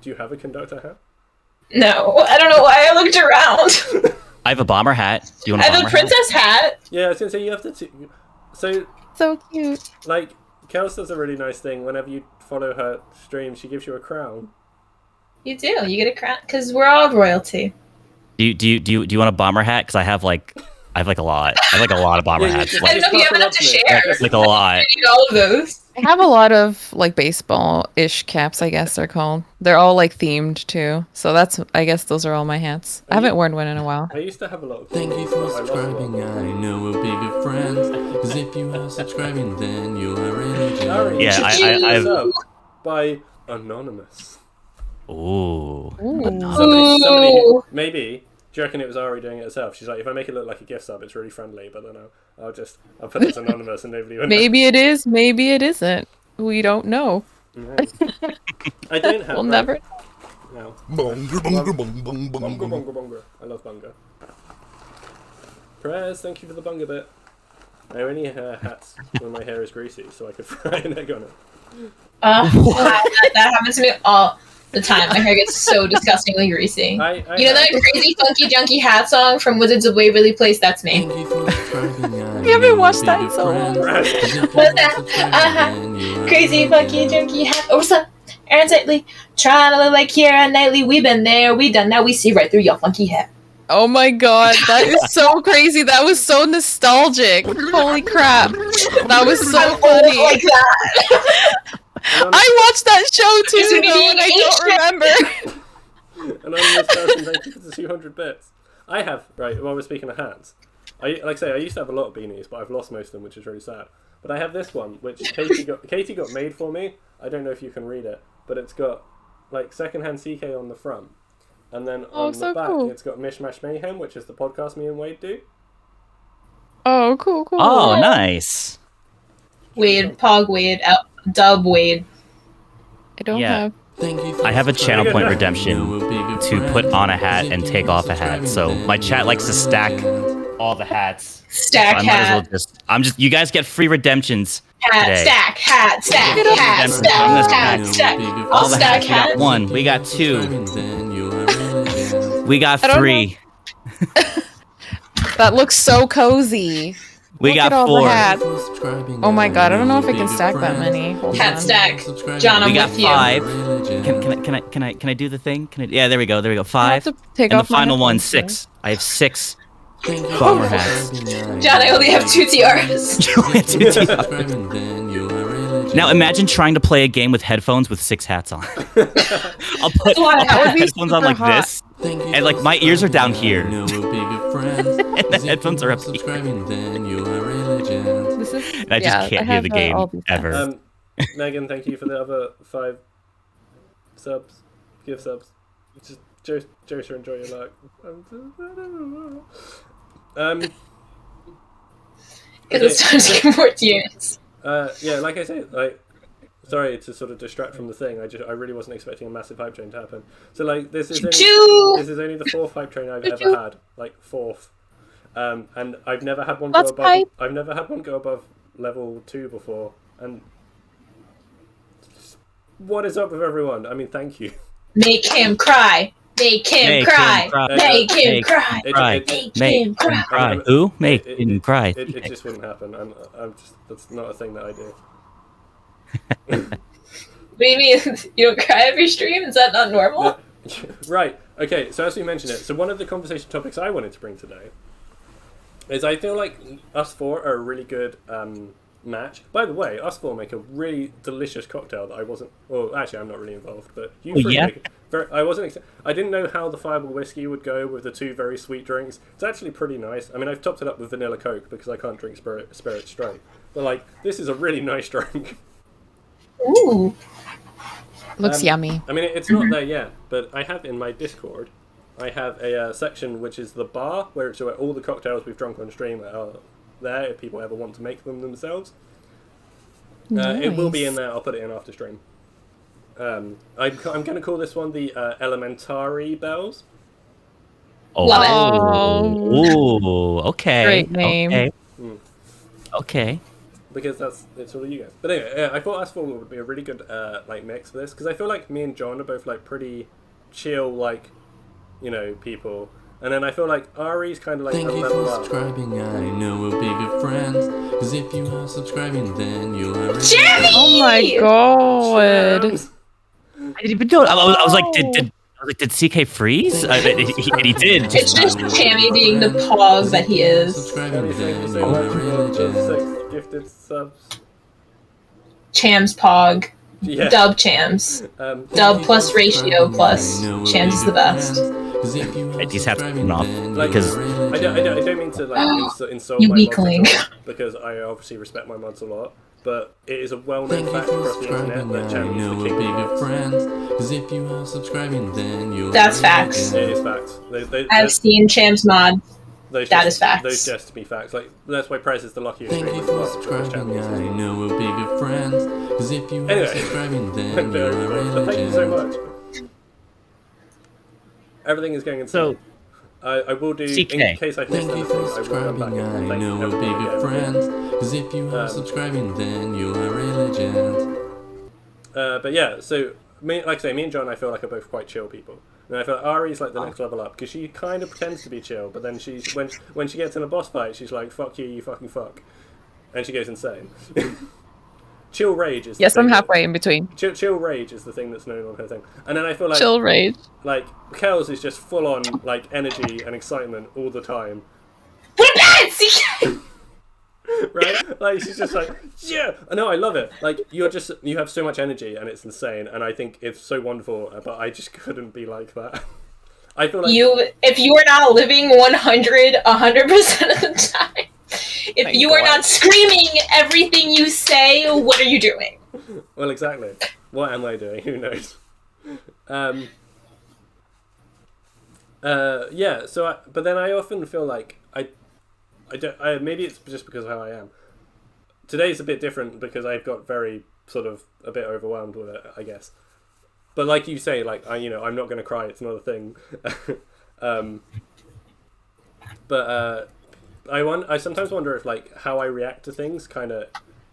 you have a conductor hat? No, I don't know why I looked around. I have a bomber hat. Do you want I a have bomber a princess hat. Yeah, I was gonna say you have to. So, So cute. like, Kels does a really nice thing. Whenever you follow her stream, she gives you a crown. You do. You get a crown because we're all royalty. Do you want a bomber hat? Because I have like a lot. I have like a lot of bomber Yeah, hats. just- I don't know if you have enough to share. Like a lot. I need all of those. I have a lot of like baseball-ish caps, I guess they're called. They're all like themed too. So I guess those are all my hats. I haven't worn one in a while. I used to have a lot of. Thank you for subscribing, I know we'll be good friends. Cause if you are subscribing, then you are really Harry, Yeah, I've I've. up by Anonymous. Ooh. Somebody, maybe. Do you reckon it was Ari doing it herself? She's like, if I make it look like a gift sub, it's really friendly, but then I'll put it as anonymous and nobody will know. Maybe it is, maybe it isn't. We don't know. No. I don't have. We'll never. No. Bonga, bonga, bonga, bonga, Bonga, bonga. bonga, bonga. I love bonga. Perez, thank you for the bonga bit. I only wear hats when my hair is greasy, so I could fry an egg on it. That happens to me all the time. My hair gets so disgustingly greasy. You know that crazy funky junky hat song from Wizards of Waverly Place? That's me. Thank you for subscribing, I We haven't know watched we'll that be in good so friends. long. Cause if you What's are that? subscribing, then you are Crazy really funky good. junky hat. Oh, what's up? Aaron Tightly. Trying to look like Keira Knightley. We been there, we done that. We see right through your funky hat. Oh my god, that is so crazy. That was so nostalgic. Holy crap. That was so I'm old funny. like that. I watched that show too, It's gonna be though, and I don't remember. Anonymous person, thank you for the 200 bits. I have, right, while we're speaking of hats, like I say, I used to have a lot of beanies, but I've lost most of them, which is really sad. But I have this one, which Katie got made for me. I don't know if you can read it, but it's got, like, SecondHand CK on the front. And then on the so back, cool. it's got Mishmash Mayhem, which is the podcast me and Wade do. Oh, cool. Oh, nice. Wade, Pog Wade, Dub Wade. I don't Yeah. have. Thank you for I have a channel subscribing, point I redemption know we'll be good to put friends. on a hat Cause and if take you are off a hat. subscribing, So then my you chat are likes to really stack good. all the hats. Stack I might as well hat. you guys get free redemptions Hat, today. stack, hat, stack, Get up. hat, I'm stack, gonna hat, stack. stack. All I'll All the stack hats. We got hats. one. We got two. Then you are really good. We got I don't three. That looks so cozy. We Look got at all the four. hats. For subscribing, Oh my god, I don't know if I we'll can be stack good that friends. many. Hold Hat on. stack. John, I'm We got with you. five. Religion. Can I do the thing? Yeah, there we go. I Five. have to take And the off my final one, headphones, too. 6. I have 6. Thank you Bomber for hats. subscribing, John, I only have 2 tiaras. subscribing, then you are religion. Now imagine trying to play a game with headphones with 6 hats on. I'll put a lot of hats. headphones on Super like hot. this. Thank you And, for like, my ears are down subscribing, here. I know we'll be good friends. And the Cause if headphones you are up here. subscribing, then you are religion. This is, And I just can't hear the game ever. Megan, thank you for the other 5 subs. Give subs. Just Joser, enjoy your luck. Because it's time to get more tiers. Yeah, like I said, like, sorry to sort of distract from the thing. I really wasn't expecting a massive hype train to happen. So like, this is only the 4th hype train I've ever had, like 4th. And I've never had one go That's above. hype. I've never had one go above level 2 before. And what is up with everyone? I mean, thank you. Make him cry. Make him cry. Make him cry. Make him cry. Cry. Who? Make It- him cry. It just wouldn't happen. I'm just, that's not a thing that I do. What do you mean? You don't cry every stream? Is that not normal? Right. Okay. So as we mentioned it, so one of the conversation topics I wanted to bring today is I feel like us 4 are a really good match. By the way, us 4 make a really delicious cocktail that I wasn't. Well, actually, I'm not really involved, but you Oh, 3 yeah? make a I wasn't. I didn't know how the Fireball whiskey would go with the two very sweet drinks. It's actually pretty nice. I mean, I've topped it up with vanilla Coke because I can't drink spirit straight. But like, this is a really nice drink. Ooh. Looks yummy. I mean, it's not there yet, but I have in my Discord, I have a section which is the bar, where it's where all the cocktails we've drunk on stream are there if people ever want to make them themselves. It will be in there. I'll put it in after stream. I'm going to call this one the Elementary Bells. Love it. Oh, okay. Great name. Okay. Okay. Because it's all of you guys. But anyway, I thought us four would be a really good mix for this, because I feel like me and John are both like pretty chill, like, you know, people. And then I feel like Ari's kind of like Thank a you level for up. subscribing, I know we'll be good friends. Cause if you are subscribing, then you are a Jeremy! Oh my god. Shams! I didn't even know. I was like, did CK freeze? He did. It's just Tammy being the pog that he is. Subscribing, Thank you then so you much are for religion. the 6 gifted subs. Chams pog. Yeah. Dub Chams. Um, Dub plus ratio plus Chams is the best. These have to come off Like, because I don't mean to like insult You my weakling. mods at all, because I obviously respect my mods a lot, but it is a well-known Thank you fact for across the internet subscribing, that I Channel know is the we'll king be of good mods. friends. Cause if you are subscribing, then you are That's a facts. It religion. is facts. I've seen Chams mod. Those That just, is facts. Those just to be facts. Like, that's why Prez is the luckiest Thank you streamer for in the world, because subscribing, Channel is I know we'll be good friends. Cause if you are Anyway. subscribing, then I'm you very are a excited. So thank you so religion. much. Everything is going insane. So- I will do, CK. in case I've missed Thank you anything, for I will come back subscribing, and I thank know we'll be everybody good again. friends. Cause if you are subscribing, then you are religions. But yeah, so like I say, me and John, I feel like are both quite chill people. And I feel like Ari's like the next level up, because she kind of pretends to be chill, but then she's when she gets in a boss fight, she's like, "Fuck you, you fucking fuck," and she goes insane. Chill rage is. Yes, the I'm thing halfway in between. Chill rage is the thing that's known on her thing, and then I feel like Chill rage. like Kels is just full on like energy and excitement all the time. Put it back! Right? Like she's just like, yeah. No, I love it. Like you have so much energy and it's insane, and I think it's so wonderful. But I just couldn't be like that. I feel like If you are not living 100% of the time, if Thank you are God. not screaming everything you say, what are you doing? Well, exactly. What am I doing? Who knows? Yeah. So, but then I often feel like I don't. Maybe it's just because of how I am. Today's a bit different because I've got very sort of a bit overwhelmed with it, I guess. But like you say, like I'm not going to cry. It's not a thing. But I sometimes wonder if like how I react to things kind of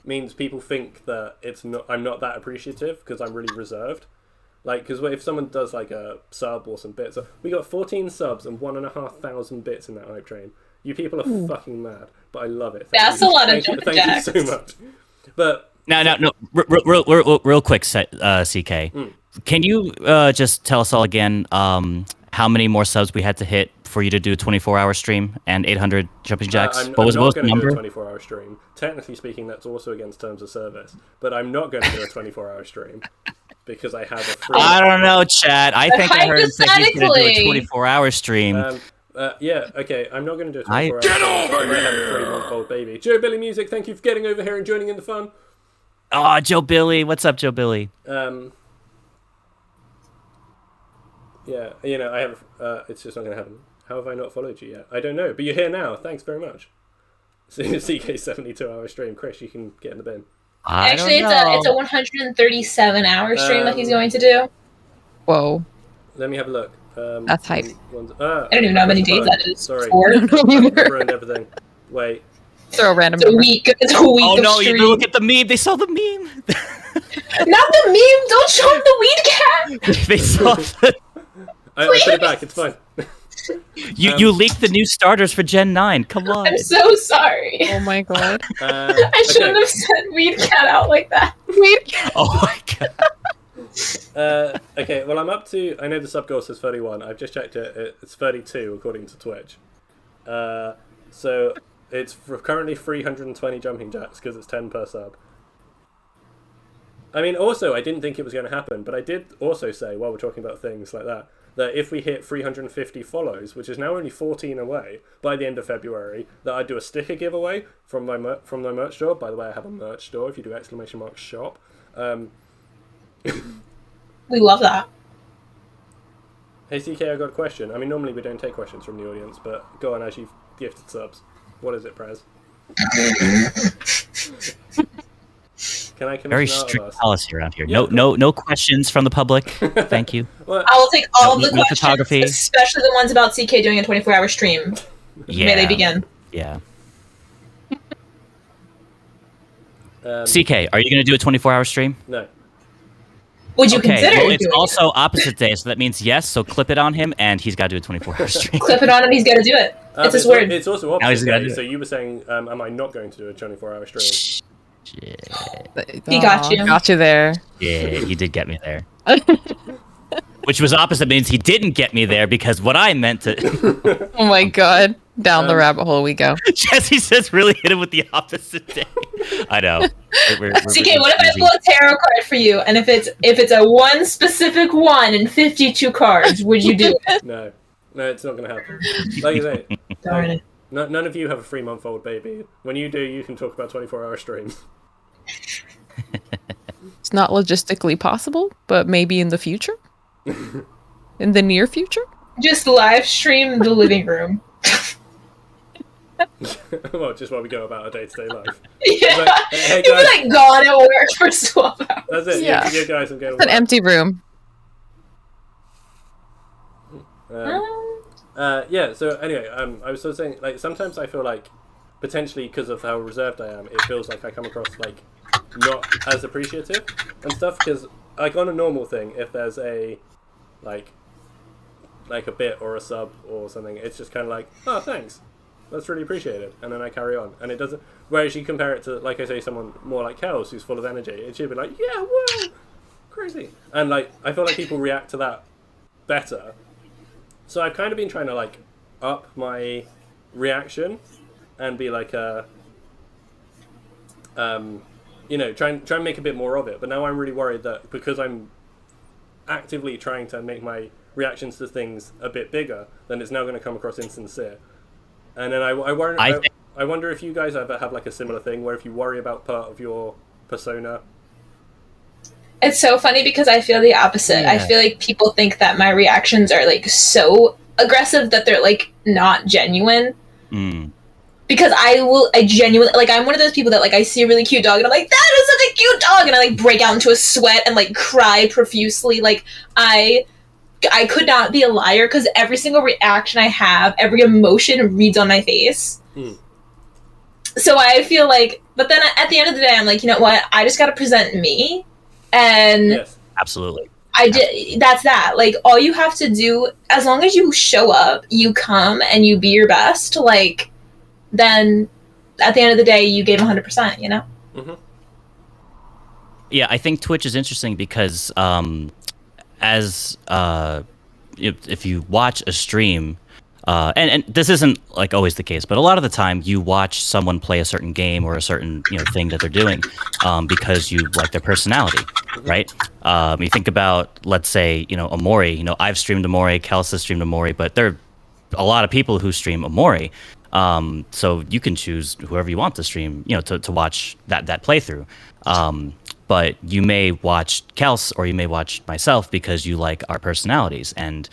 means people think that I'm not that appreciative because I'm really reserved. Like, because if someone does like a sub or some bits, we got 14 subs and 1,500 bits in that hype train. You people are fucking mad, but I love it. That's a lot of jumping Thank jacks. you so much. But no. Real quick, CK. Can you just tell us all again how many more subs we had to hit for you to do a 24-hour stream and 800 jumping jacks? I'm What was not the going to do a number? 24-hour stream. Technically speaking, that's also against terms of service. But I'm not going to do a 24-hour stream because I have a free. I don't know, Chad. I think I heard him say he's going to do a Hypothetically. 24-hour stream. Yeah, okay, I'm not going to do a 24-hour stream. I have a 3-month-old baby. Joe Billy Music, thank you for getting over here and joining in the fun. Oh, Joe Billy. What's up, Joe Billy? Yeah, I have. It's just not going to happen. How have I not followed you yet? I don't know, but you're here now. Thanks very much. CK 72-hour stream. Chris, you can get in the bin. Actually, it's a 137-hour stream that he's going to do. Whoa. Let me have a look. That's hype. I don't even know how many days that is. Sorry. 4. I ruined everything. Wait. Throw a random It's a number. week. It's a week Oh of no! You stream. look at the meme. They saw the meme. Not the meme. Don't show him the weed cat. They saw. I put it back. It's fine. You leaked the new starters for Gen 9. Come on. I'm so sorry. Oh my god. I shouldn't have said weed cat out like that. Weed cat. Oh my god. Okay, well, I'm up to. I know the sub goal says 31. I've just checked it. It's 32 according to Twitch. So it's currently 320 jumping jacks because it's 10 per sub. I mean, also, I didn't think it was going to happen, but I did also say, while we're talking about things like that, that if we hit 350 follows, which is now only 14 away, by the end of February, that I'd do a sticker giveaway from my merch store. By the way, I have a merch store if you do !shop. We love that. Hey, CK, I got a question. I mean, normally we don't take questions from the audience, but go on as you've gifted subs. What is it, Prez? Can I commission Very art of strict us? policy around here. Yeah, No questions from the public. Thank you. Well, I will take all of the No questions, photography. especially the ones about CK doing a 24-hour stream. Yeah. May they begin. Yeah. CK, are you going to do a 24-hour stream? No. Would you Okay, consider well, doing it's also opposite day, so that means yes, so clip it on him, and he's got to do a 24-hour stream. Clip it on him, he's got to do it. It's his word. It's also Now he's opposite gotta day, do so it. you were saying, am I not going to do a 24-hour stream? He got you. Got you there. Yeah, he did get me there. Which was opposite means he didn't get me there because what I meant to... Oh my god. Down the rabbit hole we go. Jesse says really hit him with the opposite day. I know. CK, what if I pull a tarot card for you, and if it's a one specific one and 52 cards, would you do it? No, it's not going to happen. Like you say, Darn it. none of you have a 3-month-old baby. When you do, you can talk about 24-hour streams. It's not logistically possible, but maybe in the future? In the near future? Just live stream the living room. Well, just while we go about our day-to-day life. Yeah. Like, hey You'd be guys, like gone at work for 12 hours. that's it. Yeah. Yeah, guys, I'm going. It's an empty room. Yeah. So anyway, I was sort of saying, like, sometimes I feel like potentially because of how reserved I am, it feels like I come across like not as appreciative and stuff. Because like on a normal thing, if there's a like a bit or a sub or something, it's just kind of like, oh, thanks. That's really appreciated, and then I carry on, and it doesn't. Whereas you compare it to, like I say, someone more like Kels, who's full of energy, it should be like, yeah, whoa, crazy, and like I feel like people react to that better. So I've kind of been trying to like up my reaction and be like try and make a bit more of it. But now I'm really worried that because I'm actively trying to make my reactions to things a bit bigger, then it's now going to come across insincere. And then I wonder if you guys ever have like a similar thing where if you worry about part of your persona. It's so funny because I feel the opposite. Yeah. I feel like people think that my reactions are like so aggressive that they're like not genuine. Because I genuinely, like, I'm one of those people that like I see a really cute dog and I'm like, that is such a cute dog, and I like break out into a sweat and like cry profusely. Like I could not be a liar because every single reaction I have, every emotion reads on my face. So I feel like, but then at the end of the day, I'm like, you know what? I just got to present me. And Yes. Absolutely. that's that. Like, all you have to do, as long as you show up, you come and you be your best, like, then at the end of the day, you gave 100%, you know? Mm-hmm. Yeah, I think Twitch is interesting because if you watch a stream, and this isn't like always the case, but a lot of the time you watch someone play a certain game or a certain thing that they're doing because you like their personality, right? You think about, let's say, Omori. I've streamed Omori, Kels has streamed Omori, but there are a lot of people who stream Omori. So you can choose whoever you want to stream, to watch that playthrough. But you may watch Kels or you may watch myself because you like our personalities. And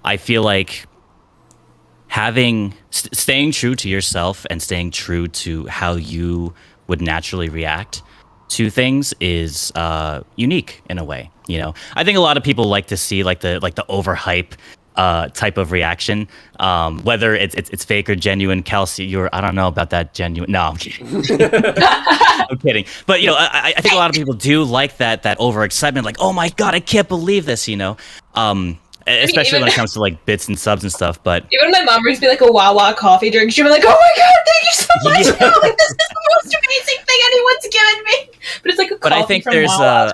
I feel like staying true to yourself and staying true to how you would naturally react to things is unique in a way. I think a lot of people like to see like the overhype type of reaction, whether it's fake or genuine. Kelsey, I don't know about that genuine. No, I'm kidding. I'm kidding. But I think a lot of people do like that overexcitement, like, oh my god, I can't believe this. Especially when it comes to like bits and subs and stuff. But even my mom brings me like a Wawa coffee drink, she'll be like, oh my god, thank you so much. Yeah. Like, this is the most amazing thing anyone's given me. But it's like a coffee but I think from there's Wawa.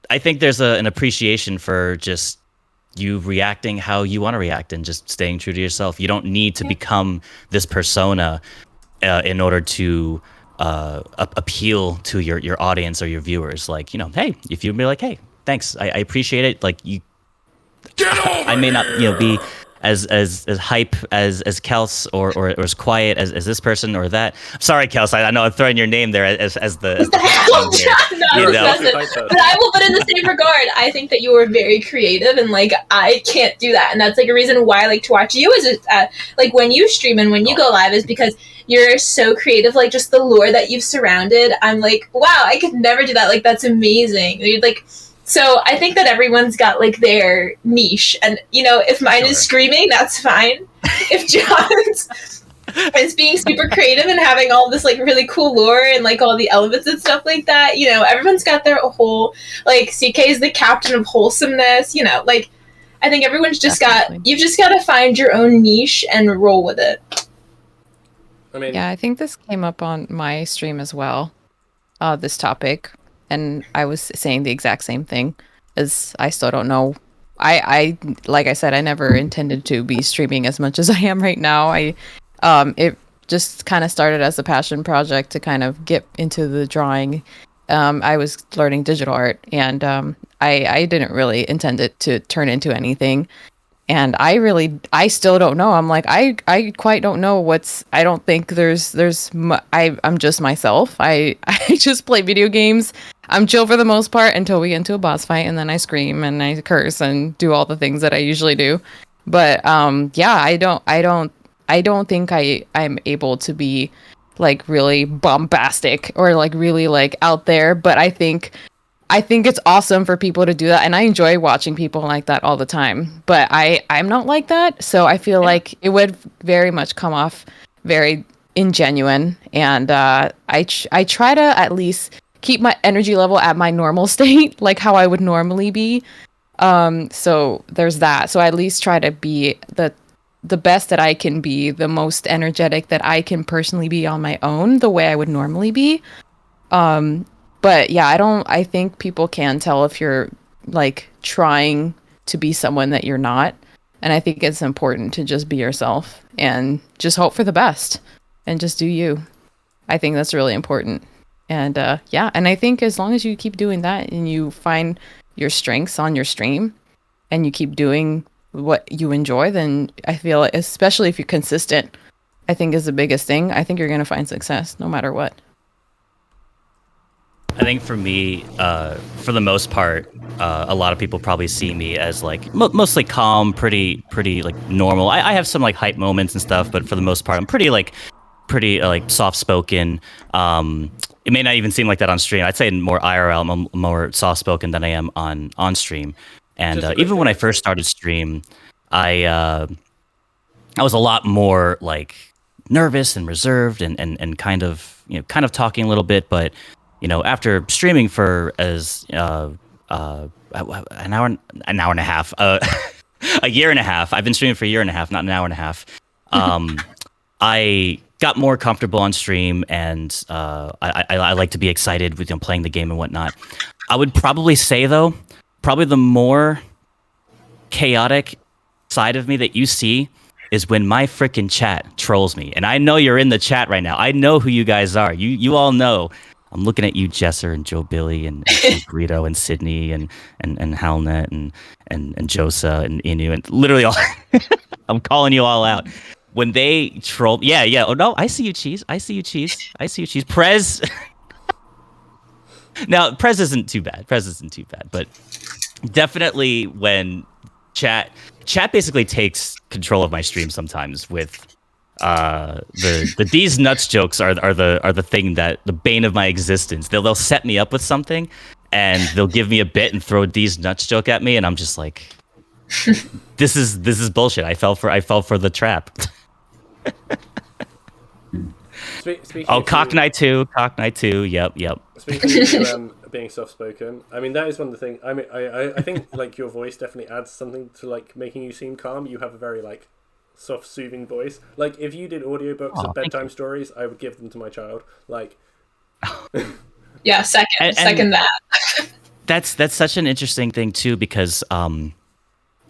I think there's an appreciation for just you reacting how you want to react and just staying true to yourself. You don't need to become this persona in order to appeal to your audience or your viewers. Like, hey, if you'd be like, hey, thanks, I appreciate it. Like, I may not, be as hype as Kels or as quiet as this person or that. Sorry, Kels, I know I'm throwing your name there as the no, but I will. But in the same regard, I think that you are very creative, and like I can't do that, and that's like a reason why I like to watch you. Is like when you stream and when you go live, is because you're so creative. Like just the lore that you've surrounded, I'm like, wow, I could never do that. Like that's amazing. You're like. So I think that everyone's got like their niche, and if mine is screaming, that's fine. If John's is being super creative and having all this like really cool lore and like all the elements and stuff like that, everyone's got their whole like CK is the captain of wholesomeness. Like I think everyone's just you've just got to find your own niche and roll with it. I mean, yeah, I think this came up on my stream as well. This topic. And I was saying the exact same thing, as I still don't know. I like I said, I never intended to be streaming as much as I am right now. It just kind of started as a passion project to kind of get into the drawing. I was learning digital art, and I didn't really intend it to turn into anything. And I still don't know. I'm like, I quite don't know I don't think I'm just myself. I just play video games. I'm chill for the most part until we get into a boss fight, and then I scream and I curse and do all the things that I usually do. But yeah, I don't think I'm able to be like really bombastic or like really like out there. But I think it's awesome for people to do that, and I enjoy watching people like that all the time. But I'm not like that, so I feel like it would very much come off very ingenuine. And I try to at least keep my energy level at my normal state, like how I would normally be. So there's that. So I at least try to be the best that I can be, the most energetic that I can personally be on my own, the way I would normally be. But yeah, I think people can tell if you're like trying to be someone that you're not. And I think it's important to just be yourself and just hope for the best and just do you. I think that's really important. And yeah, and I think as long as you keep doing that and you find your strengths on your stream and you keep doing what you enjoy, then I feel, especially if you're consistent, I think is the biggest thing. I think you're going to find success no matter what. I think for me, for the most part, a lot of people probably see me as like mostly calm, pretty like normal. I have some like hype moments and stuff, but for the most part, I'm pretty soft spoken. It may not even seem like that on stream. I'd say more IRL, I'm more soft spoken than I am on stream. And even when I first started stream, I was a lot more like nervous and reserved and kind of talking a little bit, but after streaming for as an hour and a half, a year and a half. I've been streaming for a year and a half, not an hour and a half. I got more comfortable on stream, and I like to be excited with playing the game and whatnot. I would probably say though, probably the more chaotic side of me that you see is when my freaking chat trolls me. And I know you're in the chat right now. I know who you guys are. You all know. I'm looking at you, Jesser and Joe Billy and Greedo and Sydney and Halnet and Josa and Inu and literally all. I'm calling you all out. When they troll, yeah. Oh no, I see you, Cheese. Prez. Now, Prez isn't too bad, but definitely when chat basically takes control of my stream sometimes with. The these nuts jokes are the thing that the bane of my existence. They'll set me up with something, and they'll give me a bit and throw a these nuts joke at me, and I'm just like, this is bullshit. I fell for the trap. Cock Knight 2. Yep. Speaking of being soft spoken, I mean that is one of the things. I mean, I think like your voice definitely adds something to like making you seem calm. You have a very like soft, soothing voice. Like if you did audiobooks of bedtime stories, I would give them to my child. Like, yeah, second that. That's such an interesting thing too, because I'm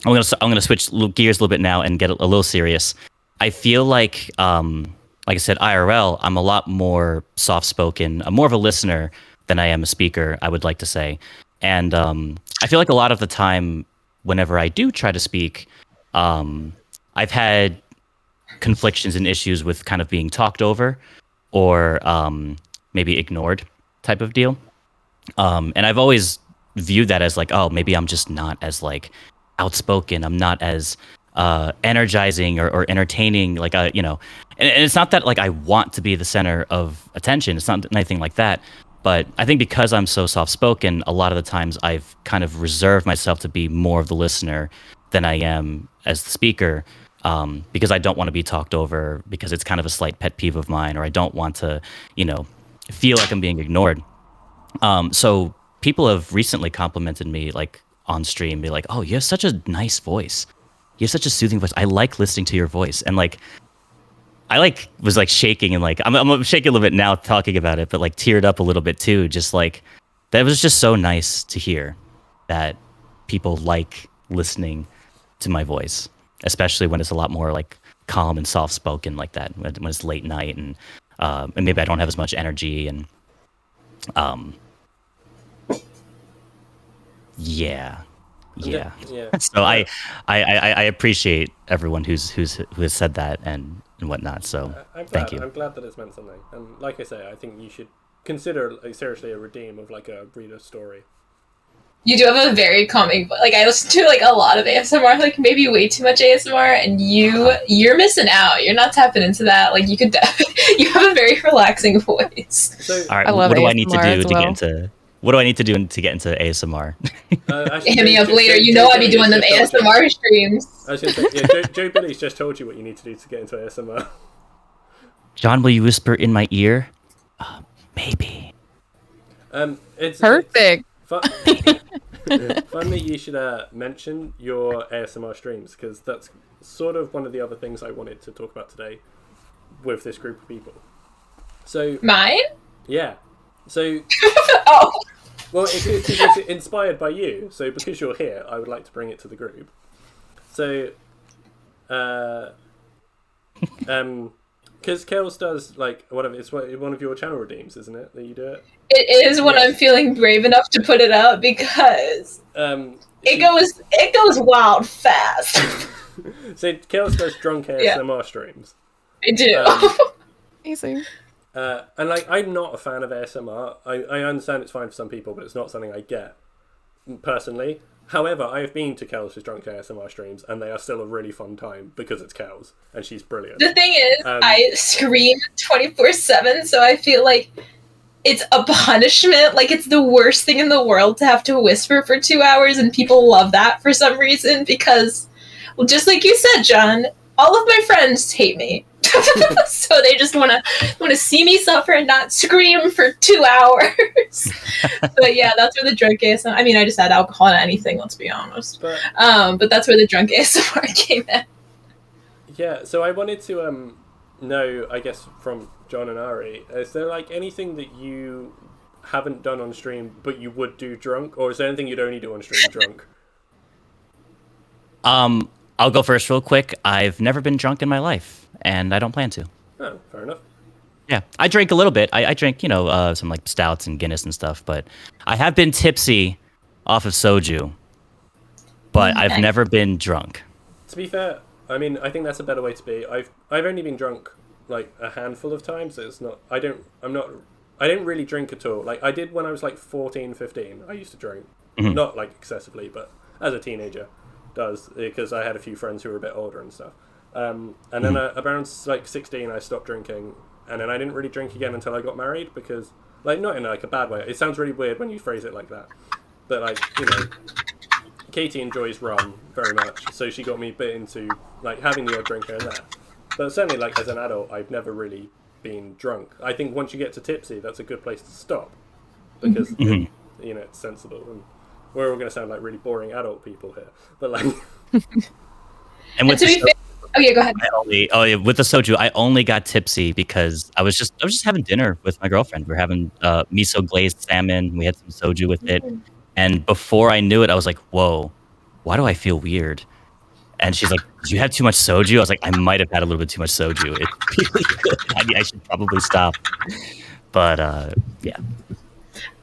gonna switch gears a little bit now and get a little serious. I feel like like I said, IRL, I'm a lot more soft-spoken. I'm more of a listener than I am a speaker, I would like to say. And I feel like a lot of the time, whenever I do try to speak, I've had conflictions and issues with kind of being talked over or maybe ignored type of deal. And I've always viewed that as like, oh, maybe I'm just not as like outspoken. I'm not as energizing or entertaining. Like, and it's not that like I want to be the center of attention. It's not anything like that. But I think because I'm so soft-spoken, a lot of the times I've kind of reserved myself to be more of the listener than I am as the speaker, because I don't want to be talked over, because it's kind of a slight pet peeve of mine, or I don't want to, feel like I'm being ignored. So people have recently complimented me like on stream, be like, "Oh, you have such a nice voice. You have such a soothing voice. I like listening to your voice." And like, I like was like shaking and like I'm shaking a little bit now talking about it, but like teared up a little bit too. Just like that was just so nice to hear that people like listening to my voice, especially when it's a lot more like calm and soft spoken like that. When it's late night and maybe I don't have as much energy and yeah. So I appreciate everyone who has said that and whatnot. So thank you. I'm glad that it's meant something. And like I say, I think you should consider like, seriously a redeem of like a reader story. You do have a very calming voice. Like I listen to like a lot of ASMR, like maybe way too much ASMR, and you're missing out. You're not tapping into that. Like you could, you have a very relaxing voice. So, all right, I love what do ASMR I need to do as to well. get into? What do I need to do to get into ASMR? Hit me up later. You know I'll be doing them ASMR streams. I was going to say, Joe Billy's just told you what you need to do to get into ASMR. John, will you whisper in my ear? Maybe. It's Perfect. Fun that you should mention your ASMR streams, because that's sort of one of the other things I wanted to talk about today with this group of people. So Mine? Yeah. So Oh. well, it's inspired by you. So because you're here, I would like to bring it to the group. So, because Kels does like whatever. It's one of your channel redeems, isn't it? That you do it. It is when I'm feeling brave enough to put it up, because it goes wild fast. So Kels does drunk ASMR streams. I do. Amazing. And like, I'm not a fan of ASMR. I understand it's fine for some people, but it's not something I get personally. However, I have been to Kels' drunk ASMR streams, and they are still a really fun time because it's Kels, and she's brilliant. The thing is, I scream 24/7, so I feel like it's a punishment. Like, it's the worst thing in the world to have to whisper for 2 hours, and people love that for some reason because, well, just like you said, John, all of my friends hate me. So they just want to see me suffer and not scream for 2 hours. But yeah, that's where the drunk ASMR. I mean, I just add alcohol to anything. Let's be honest. But that's where the drunk ASMR came in. Yeah. So I wanted to know, I guess, from John and Ari, is there like anything that you haven't done on stream but you would do drunk, or is there anything you'd only do on stream drunk? I'll go first real quick. I've never been drunk in my life, and I don't plan to. Oh, fair enough. Yeah, I drink a little bit. I drink, some like stouts and Guinness and stuff, but I have been tipsy off of soju, but I've never been drunk. To be fair, I mean, I think that's a better way to be. I've only been drunk like a handful of times. So it's not. I didn't really drink at all. Like I did when I was like 14, 15. I used to drink, not like excessively, but as a teenager. Does because I had a few friends who were a bit older and stuff, and then around like 16 I stopped drinking, and then I didn't really drink again until I got married, because like, not in like a bad way, it sounds really weird when you phrase it like that, but like, Katie enjoys rum very much, so she got me a bit into like having the odd drink here and there, but certainly like as an adult I've never really been drunk. I think once you get to tipsy, that's a good place to stop, because it's sensible. And we're all going to sound like really boring adult people here, but like. And with to be fair, oh yeah, go ahead. With the soju, I only got tipsy because I was just having dinner with my girlfriend. We were having miso glazed salmon. We had some soju with it, and before I knew it, I was like, "Whoa, why do I feel weird?" And she's like, "Did you have too much soju?" I was like, "I might have had a little bit too much soju. It's really good. I mean, I should probably stop." But yeah.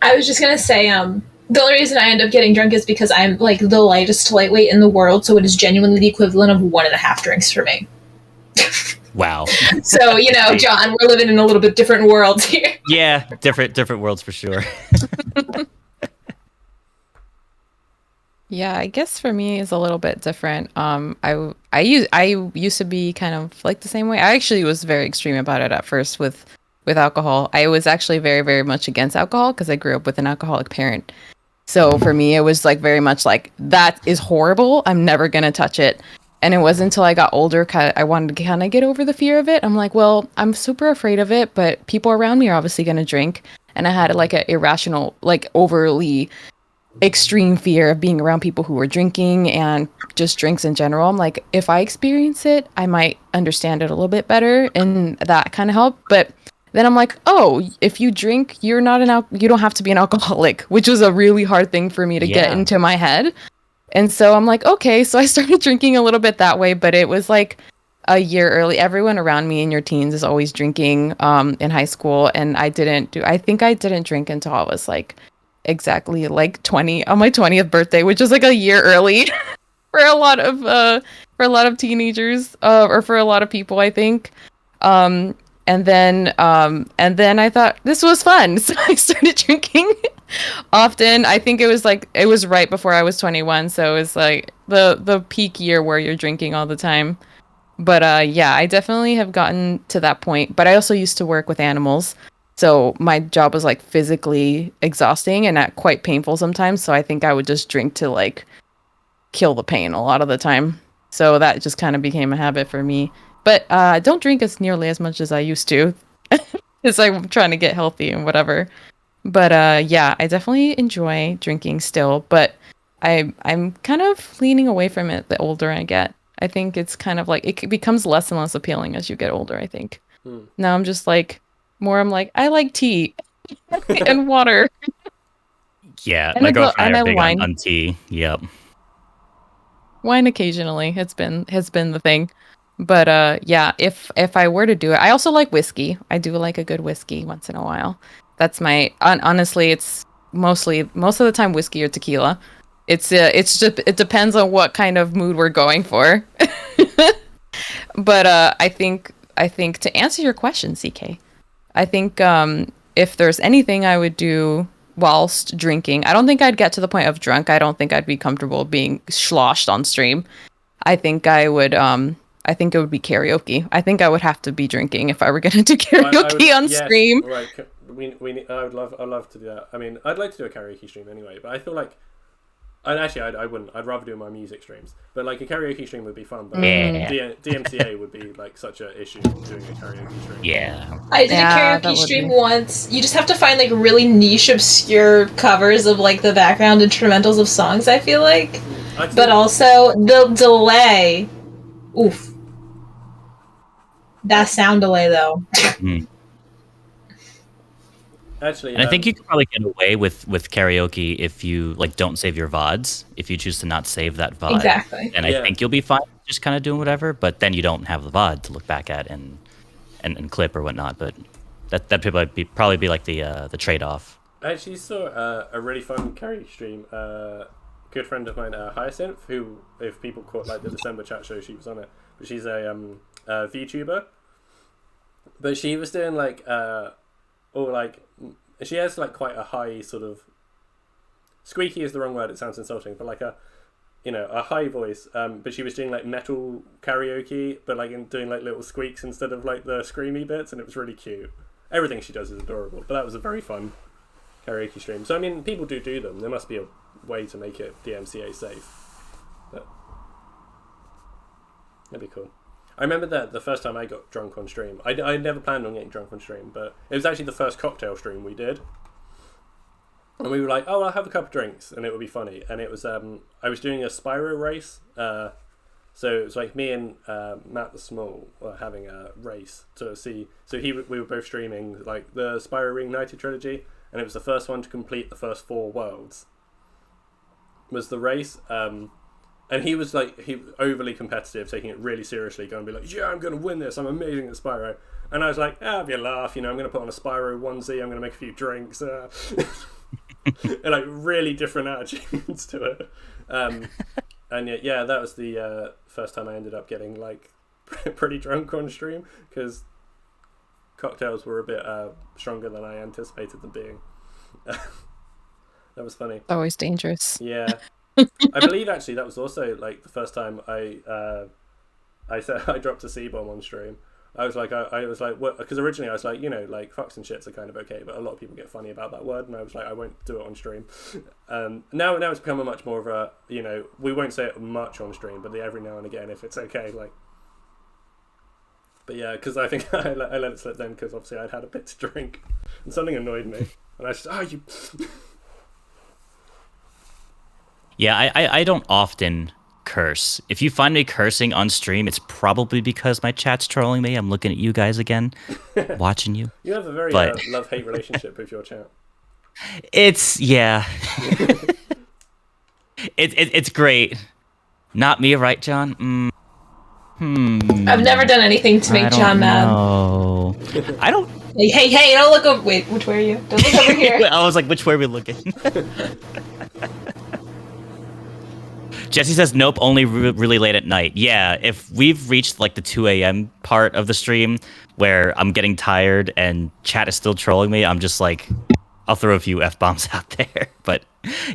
I was just gonna say, the only reason I end up getting drunk is because I'm like the lightest lightweight in the world, so it is genuinely the equivalent of 1.5 drinks for me. Wow. So, John, we're living in a little bit different worlds here. Yeah, different worlds for sure. Yeah, I guess for me it's a little bit different. I used to be kind of like the same way. I actually was very extreme about it at first with alcohol. I was actually very, very much against alcohol because I grew up with an alcoholic parent. So for me, it was like very much like, that is horrible. I'm never gonna touch it. And it wasn't until I got older, I wanted to kind of get over the fear of it. I'm like, well, I'm super afraid of it, but people around me are obviously gonna drink, and I had like an irrational, like overly extreme fear of being around people who were drinking and just drinks in general. I'm like, if I experience it, I might understand it a little bit better, and that kind of helped. But then I'm like, oh, if you drink, you don't have to be an alcoholic, which was a really hard thing for me to get into my head. And so I'm like, okay, so I started drinking a little bit that way, but it was like a year early. Everyone around me in your teens is always drinking in high school, and I think I didn't drink until I was like exactly like 20 on my 20th birthday, which is like a year early for a lot of teenagers, or for a lot of people, I think. And then I thought this was fun, so I started drinking often. I think it was right before I was 21, so it was like the peak year where you're drinking all the time. But yeah, I definitely have gotten to that point. But I also used to work with animals, so my job was like physically exhausting and quite painful sometimes. So I think I would just drink to like kill the pain a lot of the time. So that just kind of became a habit for me. But I don't drink as nearly as much as I used to. It's like I'm trying to get healthy and whatever. But yeah, I definitely enjoy drinking still. But I'm kind of leaning away from it the older I get. I think it's kind of like it becomes less and less appealing as you get older, I think. Now I'm just like, I'm like, I like tea and water. Yeah, And my I girlfriend are big wine. on tea. Yep. Wine occasionally has been the thing. But yeah, if I were to do it, I also like whiskey. I do like a good whiskey once in a while. That's my honestly, it's most of the time whiskey or tequila. It's just, it depends on what kind of mood we're going for. But I think to answer your question, CK, I think if there's anything I would do whilst drinking, I don't think I'd get to the point of drunk. I don't think I'd be comfortable being sloshed on stream. I think it would be karaoke. I think I would have to be drinking if I were going to do karaoke on stream. Right. I'd love to do that. I mean, I'd like to do a karaoke stream anyway, but I feel like, and actually I wouldn't. I'd rather do my music streams. But like a karaoke stream would be fun. But DMCA would be like such an issue doing a karaoke stream. Yeah. I did a karaoke stream once. You just have to find like really niche, obscure covers of like the background instrumentals of songs, I feel like. But also the delay. Oof. That sound delay though. Actually, and I think you could probably get away with karaoke if you like don't save your VODs. If you choose to not save that VOD, exactly. And I think you'll be fine just kind of doing whatever. But then you don't have the VOD to look back at and clip or whatnot. But that probably be like the trade off. I actually saw a really fun karaoke stream. Good friend of mine, Hyacinth, who, if people caught like the December chat show, she was on it. But she's a VTuber. But she was doing like she has like quite a high sort of, squeaky is the wrong word, it sounds insulting, but like a high voice, but she was doing like metal karaoke, but like doing like little squeaks instead of like the screamy bits, and it was really cute. Everything she does is adorable, but that was a very fun karaoke stream. So I mean, people do them. There must be a way to make it DMCA safe. But that'd be cool. I remember that the first time I got drunk on stream, I never planned on getting drunk on stream, but it was actually the first cocktail stream we did. And we were like, oh, I'll have a couple of drinks, and it would be funny. And it was, I was doing a Spyro race, so it was like me and Matt the Small were having a race to see. So we were both streaming like the Spyro Reignited trilogy, and it was the first one to complete the first 4 worlds. Was the race? And he was overly competitive, taking it really seriously, going to be like, yeah, I'm going to win this. I'm amazing at Spyro. And I was like, have your laugh. I'm going to put on a Spyro onesie. I'm going to make a few drinks. And really different attitudes to it. And yeah, that was the first time I ended up getting pretty drunk on stream, because cocktails were a bit stronger than I anticipated them being. That was funny. Always dangerous. Yeah. I believe actually that was also the first time I said I dropped a C-bomb on stream. I was like, what? Because originally I was like, fucks and shits are kind of okay, but a lot of people get funny about that word, and I was like, I won't do it on stream. Now it's become a much more of a, we won't say it much on stream, but every now and again, if it's okay, But yeah, because I think I let it slip then, because obviously I'd had a bit to drink, and something annoyed me, and I just, you. Yeah, I don't often curse. If you find me cursing on stream, it's probably because my chat's trolling me. I'm looking at you guys again, watching you. You have a very love-hate relationship with your chat. It's it's great. Not me, right, John? I've never done anything to make John mad. No, I don't. Hey! Don't look over. Wait, which way are you? Don't look over here. I was like, which way are we looking? Jesse says, nope, only really late at night. Yeah, if we've reached the 2 a.m. part of the stream where I'm getting tired and chat is still trolling me, I'm just like, I'll throw a few F-bombs out there. But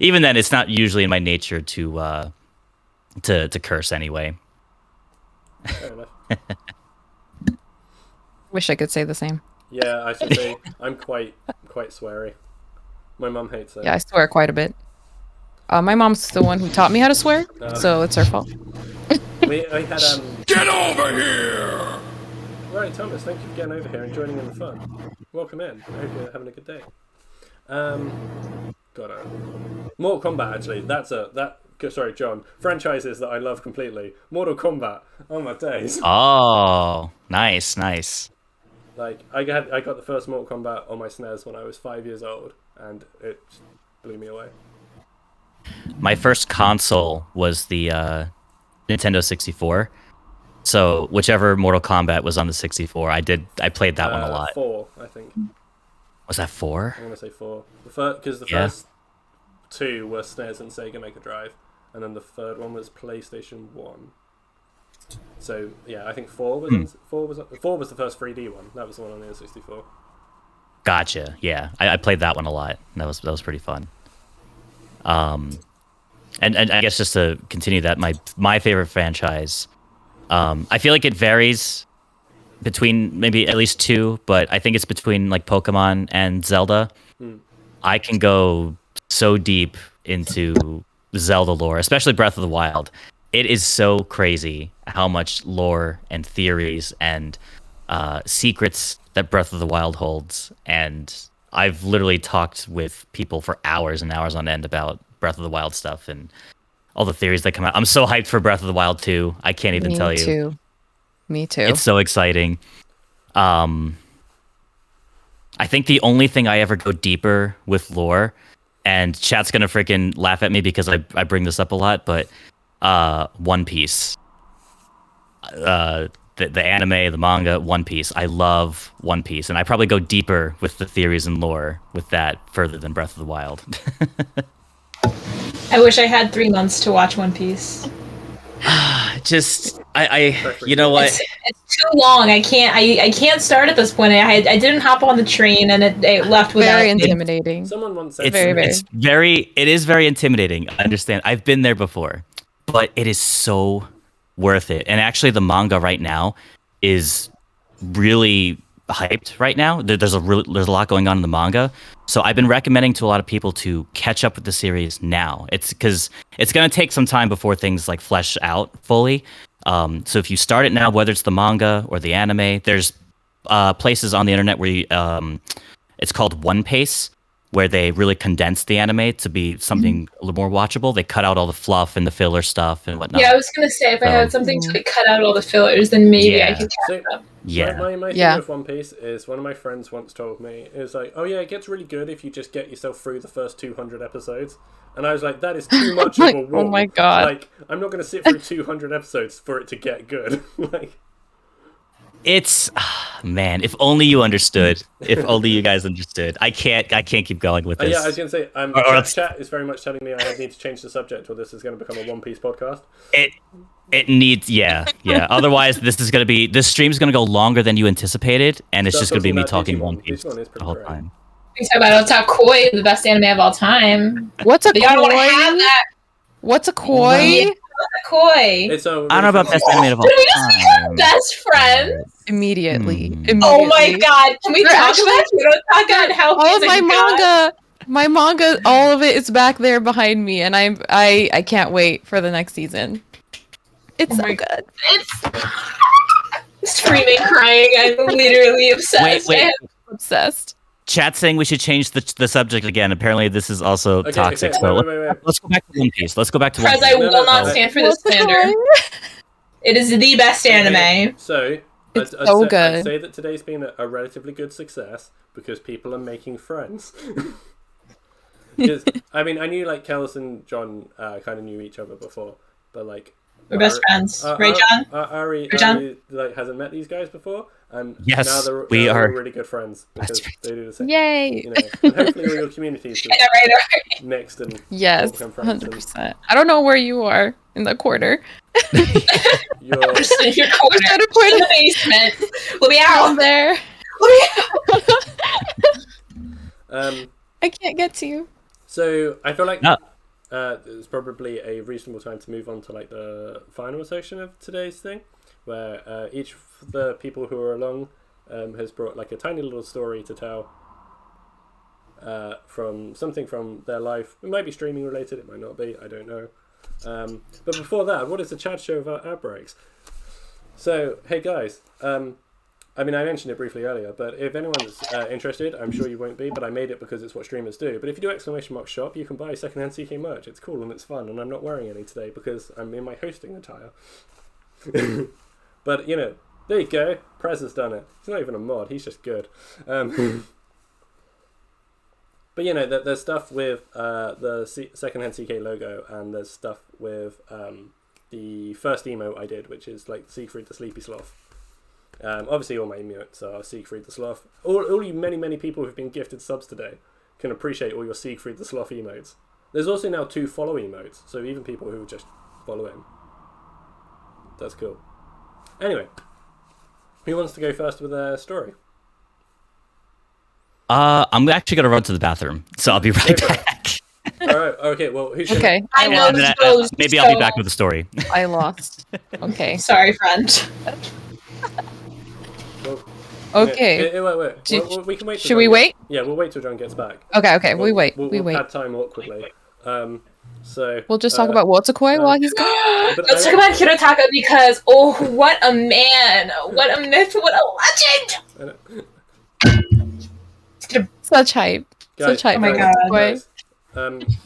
even then, it's not usually in my nature to curse anyway. Fair enough. Wish I could say the same. Yeah, I should say I'm quite sweary. My mum hates it. Yeah, I swear quite a bit. My mom's the one who taught me how to swear, so it's her fault. We had Get over here! Right, Thomas, thank you for getting over here and joining in the fun. Welcome in. I hope you're having a good day. Mortal Kombat, actually. Sorry, John. Franchises that I love completely. Mortal Kombat. Oh my days. Oh, nice. I got the first Mortal Kombat on my SNES when I was 5 years old, and it blew me away. My first console was the Nintendo 64. So whichever Mortal Kombat was on the 64, I played that one a lot. 4, I think. Was that 4? I'm gonna say 4. Because the first 2 were SNES and Sega Mega Drive, and then the third one was PlayStation 1. So yeah, I think 4 was 4 was the first 3D one. That was the one on the N64. Gotcha. Yeah, I played that one a lot. That was pretty fun. And I guess just to continue that, my favorite franchise, I feel like it varies between maybe at least 2, but I think it's between Pokemon and Zelda. I can go so deep into Zelda lore, especially Breath of the Wild. It is so crazy how much lore and theories and secrets that Breath of the Wild holds, and I've literally talked with people for hours and hours on end about Breath of the Wild stuff and all the theories that come out. I'm so hyped for Breath of the Wild 2. I can't even tell you. Me too. It's so exciting. I think the only thing I ever go deeper with lore, and chat's gonna freaking laugh at me because I bring this up a lot, but One Piece. The anime, the manga, One Piece. I love One Piece, and I probably go deeper with the theories and lore with that further than Breath of the Wild. I wish I had 3 months to watch One Piece. You know what? It's too long. I can't start at this point. I didn't hop on the train, and it left without. Very intimidating. Someone once said it is very intimidating. I understand. I've been there before, but it is so worth it. And actually, the manga right now is really hyped right now. There's a lot going on in the manga. So I've been recommending to a lot of people to catch up with the series now. It's because it's going to take some time before things flesh out fully. So if you start it now, whether it's the manga or the anime, there's places on the internet where it's called One Pace, where they really condensed the anime to be something a little more watchable. They cut out all the fluff and the filler stuff and whatnot. Yeah, I was gonna say if I had something to like cut out all the fillers, then maybe I could catch up. Yeah. My thing with One Piece is one of my friends once told me, it was like, oh yeah, it gets really good if you just get yourself through the first 200 episodes. And I was like, that is too much of a wall. Oh my god. Like, I'm not going to sit through 200 episodes for it to get good. Like, It's man, if only you understood. If only you guys understood. I can't keep going with this. yeah, I was going to say, chat is very much telling me I need to change the subject, or this is going to become a One Piece podcast. It needs, yeah. Otherwise, this stream's gonna go longer than you anticipated, and it's just gonna be me talking One Piece the whole time. We talk about Otakoi, the best anime of all time. What's a But y'all don't wanna have koi? that. What's a koi? Otakoi. It's I don't know about best anime of all Did we just become time. best friends? Immediately. Oh my god! Can we They're talk actually- about Hirotaka and how All of he's my a god? manga, all of it is back there behind me, and I can't wait for the next season. It's so good. It's screaming, crying. I'm literally obsessed. Wait. Obsessed. Chat saying we should change the subject again. Apparently, this is also toxic. Okay, So wait. let's go back to One Piece. Let's go back to One Prez, Piece. I will not stand for this What's a slander. koi? It is the best anime. So, It's so I'd good. say that today's been a relatively good success because people are making friends. 'Cause, I mean, I knew like Kels and John kind of knew each other before, but like We're best friends, right, John? Ari John? like hasn't met these guys before, and Yes, now we they're are really good friends because they do the same. Yay! You know, and hopefully all your communities Yeah, right. mixed and Yes, become friends. And 100%. I don't know where you are in the corner. you're, Just in your corner, Just just in the basement. Let me Down out. there. Let me out. I can't get to you. So I feel like No. it's probably a reasonable time to move on to like the final section of today's thing, where each of the people who are along has brought like a tiny little story to tell from something from their life. It might be streaming related, it might not be, I don't know. But before that, what is the Chad show about outbreaks? So, hey guys, I mean, I mentioned it briefly earlier, but if anyone's interested, I'm sure you won't be, but I made it because it's what streamers do. But if you do ! Shop, you can buy secondhand CK merch. It's cool and it's fun, and I'm not wearing any today because I'm in my hosting attire. But, you know, there you go. Prez has done it. He's not even a mod, he's just good. But, you know, there's stuff with the secondhand CK logo, and there's stuff with the first emote I did, which is like Siegfried the Sleepy Sloth. Obviously all my emotes are Siegfried the Sloth. All you many people who've been gifted subs today can appreciate all your Siegfried the Sloth emotes. There's also now 2 follow emotes, so even people who just follow him. That's cool. Anyway, who wants to go first with their story? I'm actually gonna run to the bathroom, so I'll be right back. Alright, okay, well, who's Okay, I know And then those, maybe I'll be so- back with the story. I lost. Okay. Sorry, friend. Well, Okay. yeah, wait. Do- We can wait. Till Should we John wait? Yeah, we'll wait till John gets back. Okay, we wait. We'll We wait. pad time awkwardly. So We'll just talk about Wotsukoi while he's gone. but Let's I- talk about Hirotaka because, oh, what a man! What a myth! What a legend! Such hype. Guys, Such hype. Oh my for God. Wotsukoi. Guys,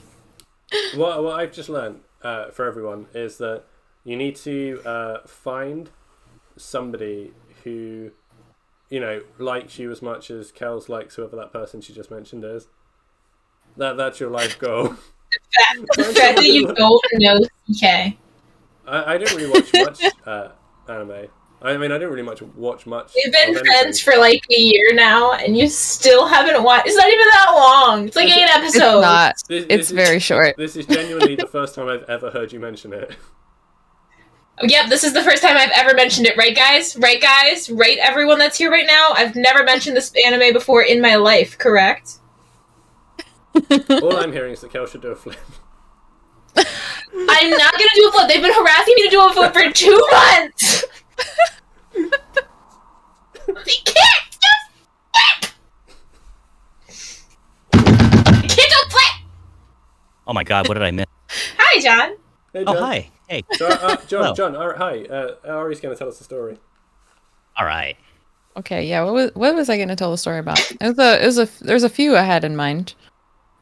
what I've just learned for everyone is that you need to find somebody who, you know, likes you as much as Kels likes whoever that person she just mentioned is. That's your life goal. The fact that you don't know CK. I don't really watch much anime. I mean, I don't really watch much. We've been of friends anything. for like a year now, and you still haven't watched. It's not even that long. It's like 8 episodes. It's not. This It's is- very short. This is genuinely the first time I've ever heard you mention it. Yep, this is the first time I've ever mentioned it. Right, guys? Right, guys? Right, everyone that's here right now? I've never mentioned this anime before in my life, correct? All I'm hearing is that Kel should do a flip. I'm not gonna do a flip. They've been harassing me to do a flip for 2 months! They can't just flip! I can't do a flip! Oh my god, what did I miss? Hi, John. Hey, Oh John. hi, hey, So, Hello. John, hi. Ari's going to tell us a story. all right. Okay, yeah. What was I gonna tell the story about? There's a few I had in mind.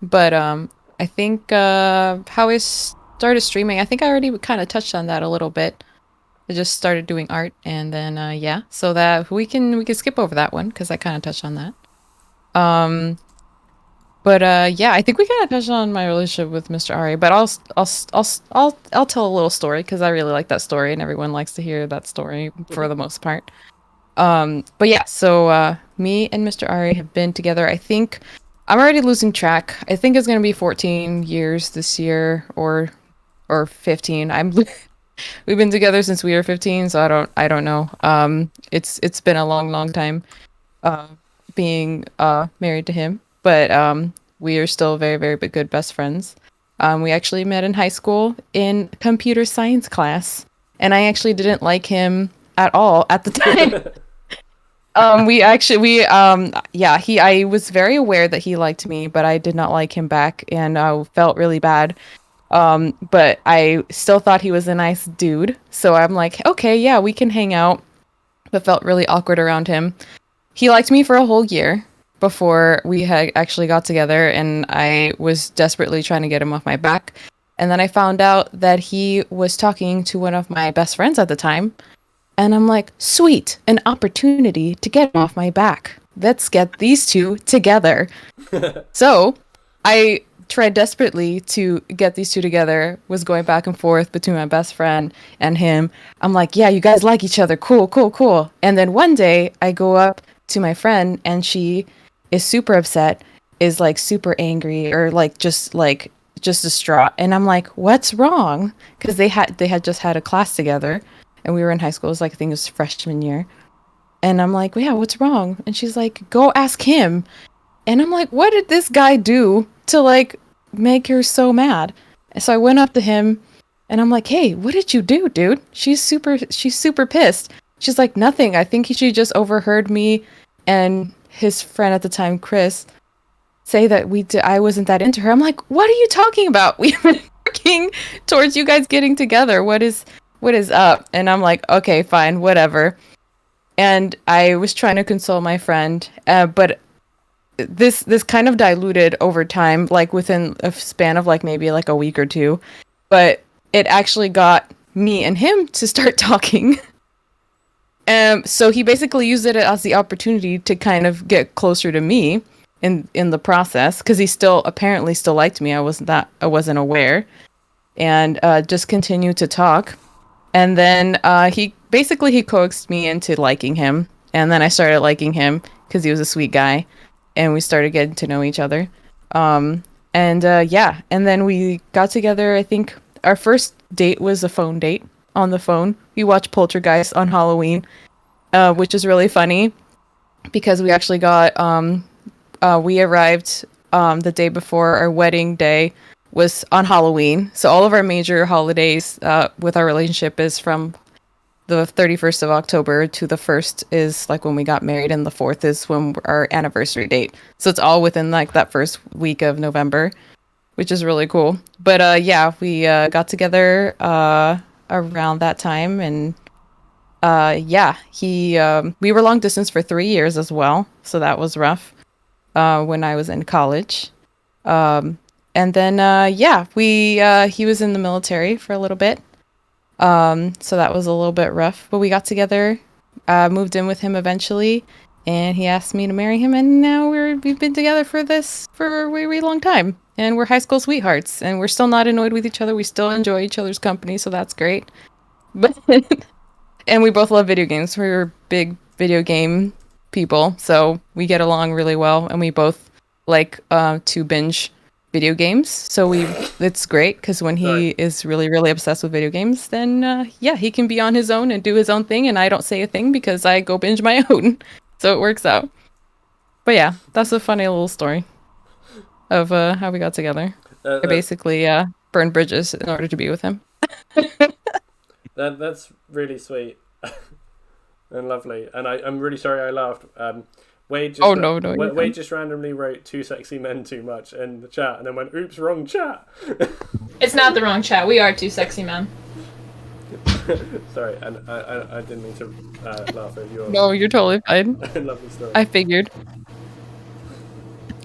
But I think how I started streaming, I think I already kind of touched on that a little bit. I just started doing art, and then yeah, so that we can skip over that one because I kind of touched on that. Um, but yeah, I think we kind of touched on my relationship with Mr. Ari, but I'll tell a little story because I really like that story, and everyone likes to hear that story for the most part. But yeah, so me and Mr. Ari have been together. I think I'm already losing track. I think it's gonna be 14 years this year, or 15. We've been together since we were 15, so I don't know. It's been a long time uh being married to him, but we are still very good best friends. We actually met in high school in computer science class, and I actually didn't like him at all at the time. Yeah, I was very aware that he liked me, but I did not like him back, and I felt really bad. But I still thought he was a nice dude, so I'm like, okay, yeah, we can hang out, but felt really awkward around him. He liked me for a whole year before we had actually got together, and I was desperately trying to get him off my back. And then I found out that he was talking to one of my best friends at the time, and I'm like, sweet, an opportunity to get him off my back. Let's get these two together. So I tried desperately to get these two together, was going back and forth between my best friend and him. I'm like, yeah, you guys like each other. Cool. And then one day I go up to my friend and she is super upset, is like super angry or just distraught. And I'm like, what's wrong? Because they had just had a class together and we were in high school. It was like, I think it was freshman year. And I'm like, well, yeah, what's wrong? And she's like, go ask him. And I'm like, what did this guy do to like make her so mad? And so I went up to him and I'm like, hey, what did you do, dude? She's super pissed. She's like, nothing. I think she just overheard me and his friend at the time, Chris, say that I wasn't that into her. I'm like, what are you talking about? We've been working towards you guys getting together. What is up? And I'm like, okay, fine, whatever. And I was trying to console my friend, but this kind of diluted over time, like within a span of like maybe like a week or two. But it actually got me and him to start talking. So he basically used it as the opportunity to kind of get closer to me in the process, because he apparently still liked me. I wasn't aware, and just continued to talk. And then he coaxed me into liking him, and then I started liking him because he was a sweet guy, and we started getting to know each other. Yeah, and then we got together. I think our first date was a phone date on the phone. We watched Poltergeist on Halloween, which is really funny because we actually we arrived the day before our wedding day was on Halloween. So all of our major holidays with our relationship is from the 31st of October to the 1st is like when we got married, and the 4th is when our anniversary date. So it's all within like that first week of November, which is really cool. But yeah, we got together around that time, and yeah, we were long distance for 3 years as well. So that was rough when I was in college. And then yeah, he was in the military for a little bit. So that was a little bit rough, but we got together, moved in with him eventually, and he asked me to marry him, and now we've been together for a really long time, and we're high school sweethearts, and we're still not annoyed with each other. We still enjoy each other's company, so that's great. But and we both love video games. We're big video game people, so we get along really well, and we both like to binge video games. So it's great because when he is really obsessed with video games, then yeah, he can be on his own and do his own thing, and I don't say a thing because I go binge my own. So it works out. But yeah, that's a funny little story of how we got together. I basically burned bridges in order to be with him. That's really sweet and lovely, and I'm really sorry I laughed. Wade just no. Wade just randomly wrote "two sexy men too much" in the chat, and then went, "Oops, wrong chat." It's not the wrong chat. We are two sexy men. Sorry, and I didn't mean to laugh at your. No, you're totally fine. Lovely story. I figured.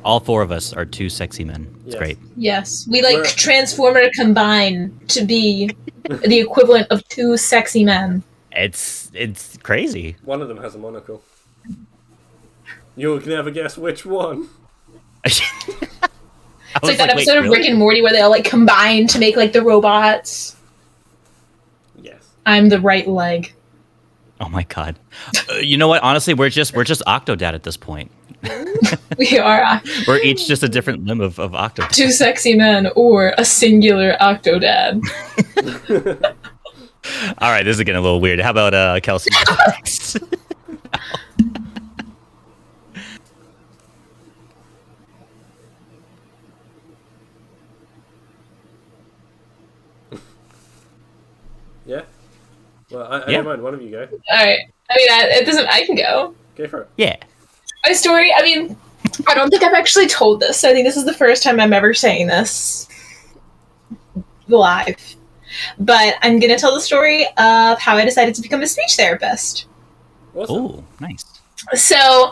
All four of us are two sexy men. It's great. Yes, we transform or combine to be the equivalent of two sexy men. It's crazy. One of them has a monocle. You'll never guess which one. It's like that episode of Rick and Morty where they all like combine to make like the robots. Yes. I'm the right leg. Oh my god. You know what? Honestly, we're just Octodad at this point. We are. We're each just a different limb of Octodad. Two sexy men or a singular Octodad. All right, this is getting a little weird. How about Kelsey? Yeah. Well, I don't mind. One of you go. All right. I mean, it doesn't. I can go. Go for it. Yeah. My story. I mean, I don't think I've actually told this. So I think this is the first time I'm ever saying this live. But I'm gonna tell the story of how I decided to become a speech therapist. Awesome. Oh, nice. So,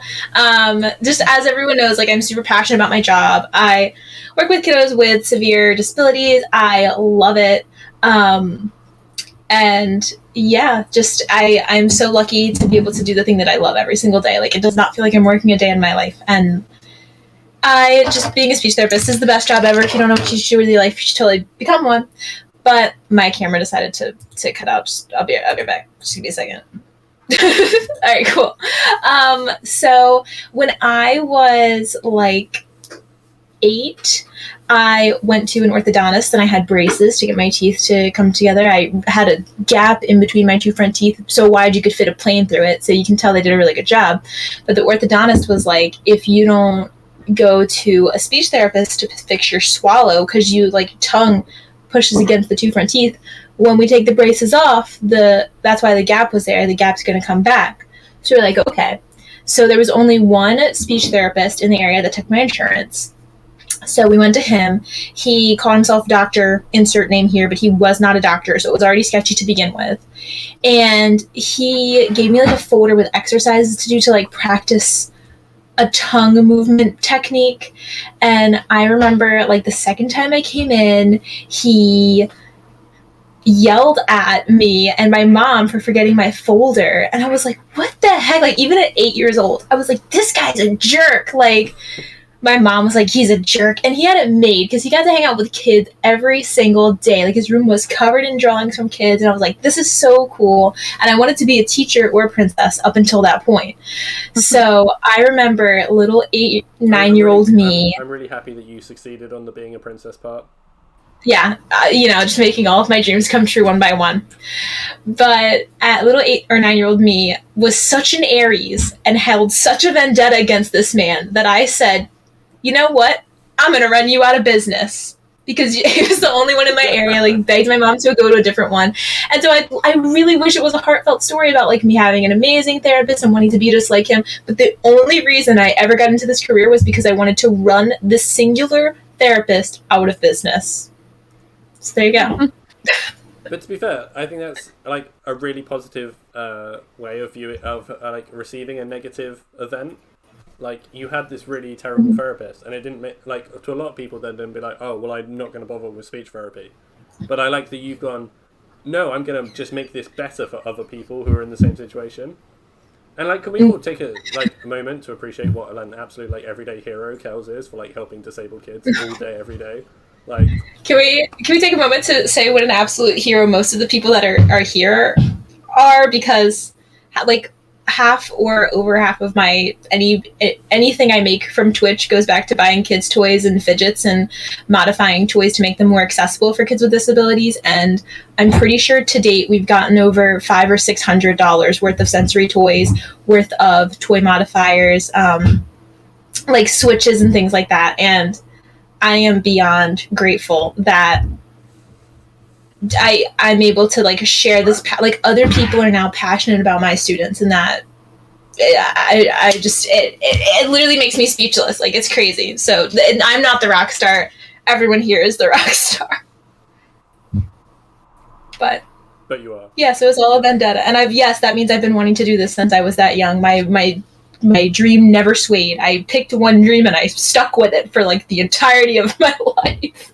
just as everyone knows, like I'm super passionate about my job. I work with kiddos with severe disabilities. I love it. And yeah, just I'm so lucky to be able to do the thing that I love every single day. Like it does not feel like I'm working a day in my life. And being a speech therapist is the best job ever. If you don't know what you should do with your life, you should totally become one. But my camera decided to cut out. I'll be right back. Just give me a second. All right, cool. So when I was like 8, I went to an orthodontist and I had braces to get my teeth to come together. I had a gap in between my two front teeth so wide you could fit a plane through it. So you can tell they did a really good job. But the orthodontist was like, if you don't go to a speech therapist to fix your swallow because you like tongue pushes against the two front teeth, when we take the braces off, that's why the gap was there. The gap's going to come back. So we're like, okay. So there was only one speech therapist in the area that took my insurance. So we went to him. He called himself Dr. Insert name here, but he was not a doctor, so it was already sketchy to begin with. And he gave me like a folder with exercises to do to like practice a tongue movement technique. And I remember like the second time I came in, he yelled at me and my mom for forgetting my folder. And I was like, what the heck? Like even at 8 years old, I was like, this guy's a jerk. Like my mom was like, he's a jerk. And he had it made because he got to hang out with kids every single day. Like his room was covered in drawings from kids. And I was like, this is so cool. And I wanted to be a teacher or a princess up until that point. So I remember little 8, 9-year-old me. I'm really happy that you succeeded on the being a princess part. Yeah, just making all of my dreams come true one by one. But at little 8 or 9-year-old me was such an Aries and held such a vendetta against this man that I said, you know what? I'm going to run you out of business. Because he was the only one in my area, like begged my mom to go to a different one. And so I really wish it was a heartfelt story about like me having an amazing therapist and wanting to be just like him. But the only reason I ever got into this career was because I wanted to run this singular therapist out of business. So there you go. But to be fair, I think that's like a really positive way of like receiving a negative event. Like you had this really terrible therapist, and it didn't make like to a lot of people. Then be like, oh well, I'm not going to bother with speech therapy. But I like that you've gone, no, I'm going to just make this better for other people who are in the same situation. And like, can we all take a moment to appreciate what an absolute like everyday hero Kels is for like helping disabled kids all day, every day. Like, can we take a moment to say what an absolute hero most of the people that are here are, because like half or over half of my anything I make from Twitch goes back to buying kids toys and fidgets and modifying toys to make them more accessible for kids with disabilities. And I'm pretty sure to date we've gotten over $500 or $600 worth of sensory toys, worth of toy modifiers, like switches and things like that. And I am beyond grateful that I'm able to like share this, like other people are now passionate about my students, and that I just it literally makes me speechless. Like it's crazy. So I'm not the rock star. Everyone here is the rock star. But you are. Yeah, so it's all a vendetta. And that means I've been wanting to do this since I was that young. My my dream never swayed. I picked one dream and I stuck with it for like the entirety of my life.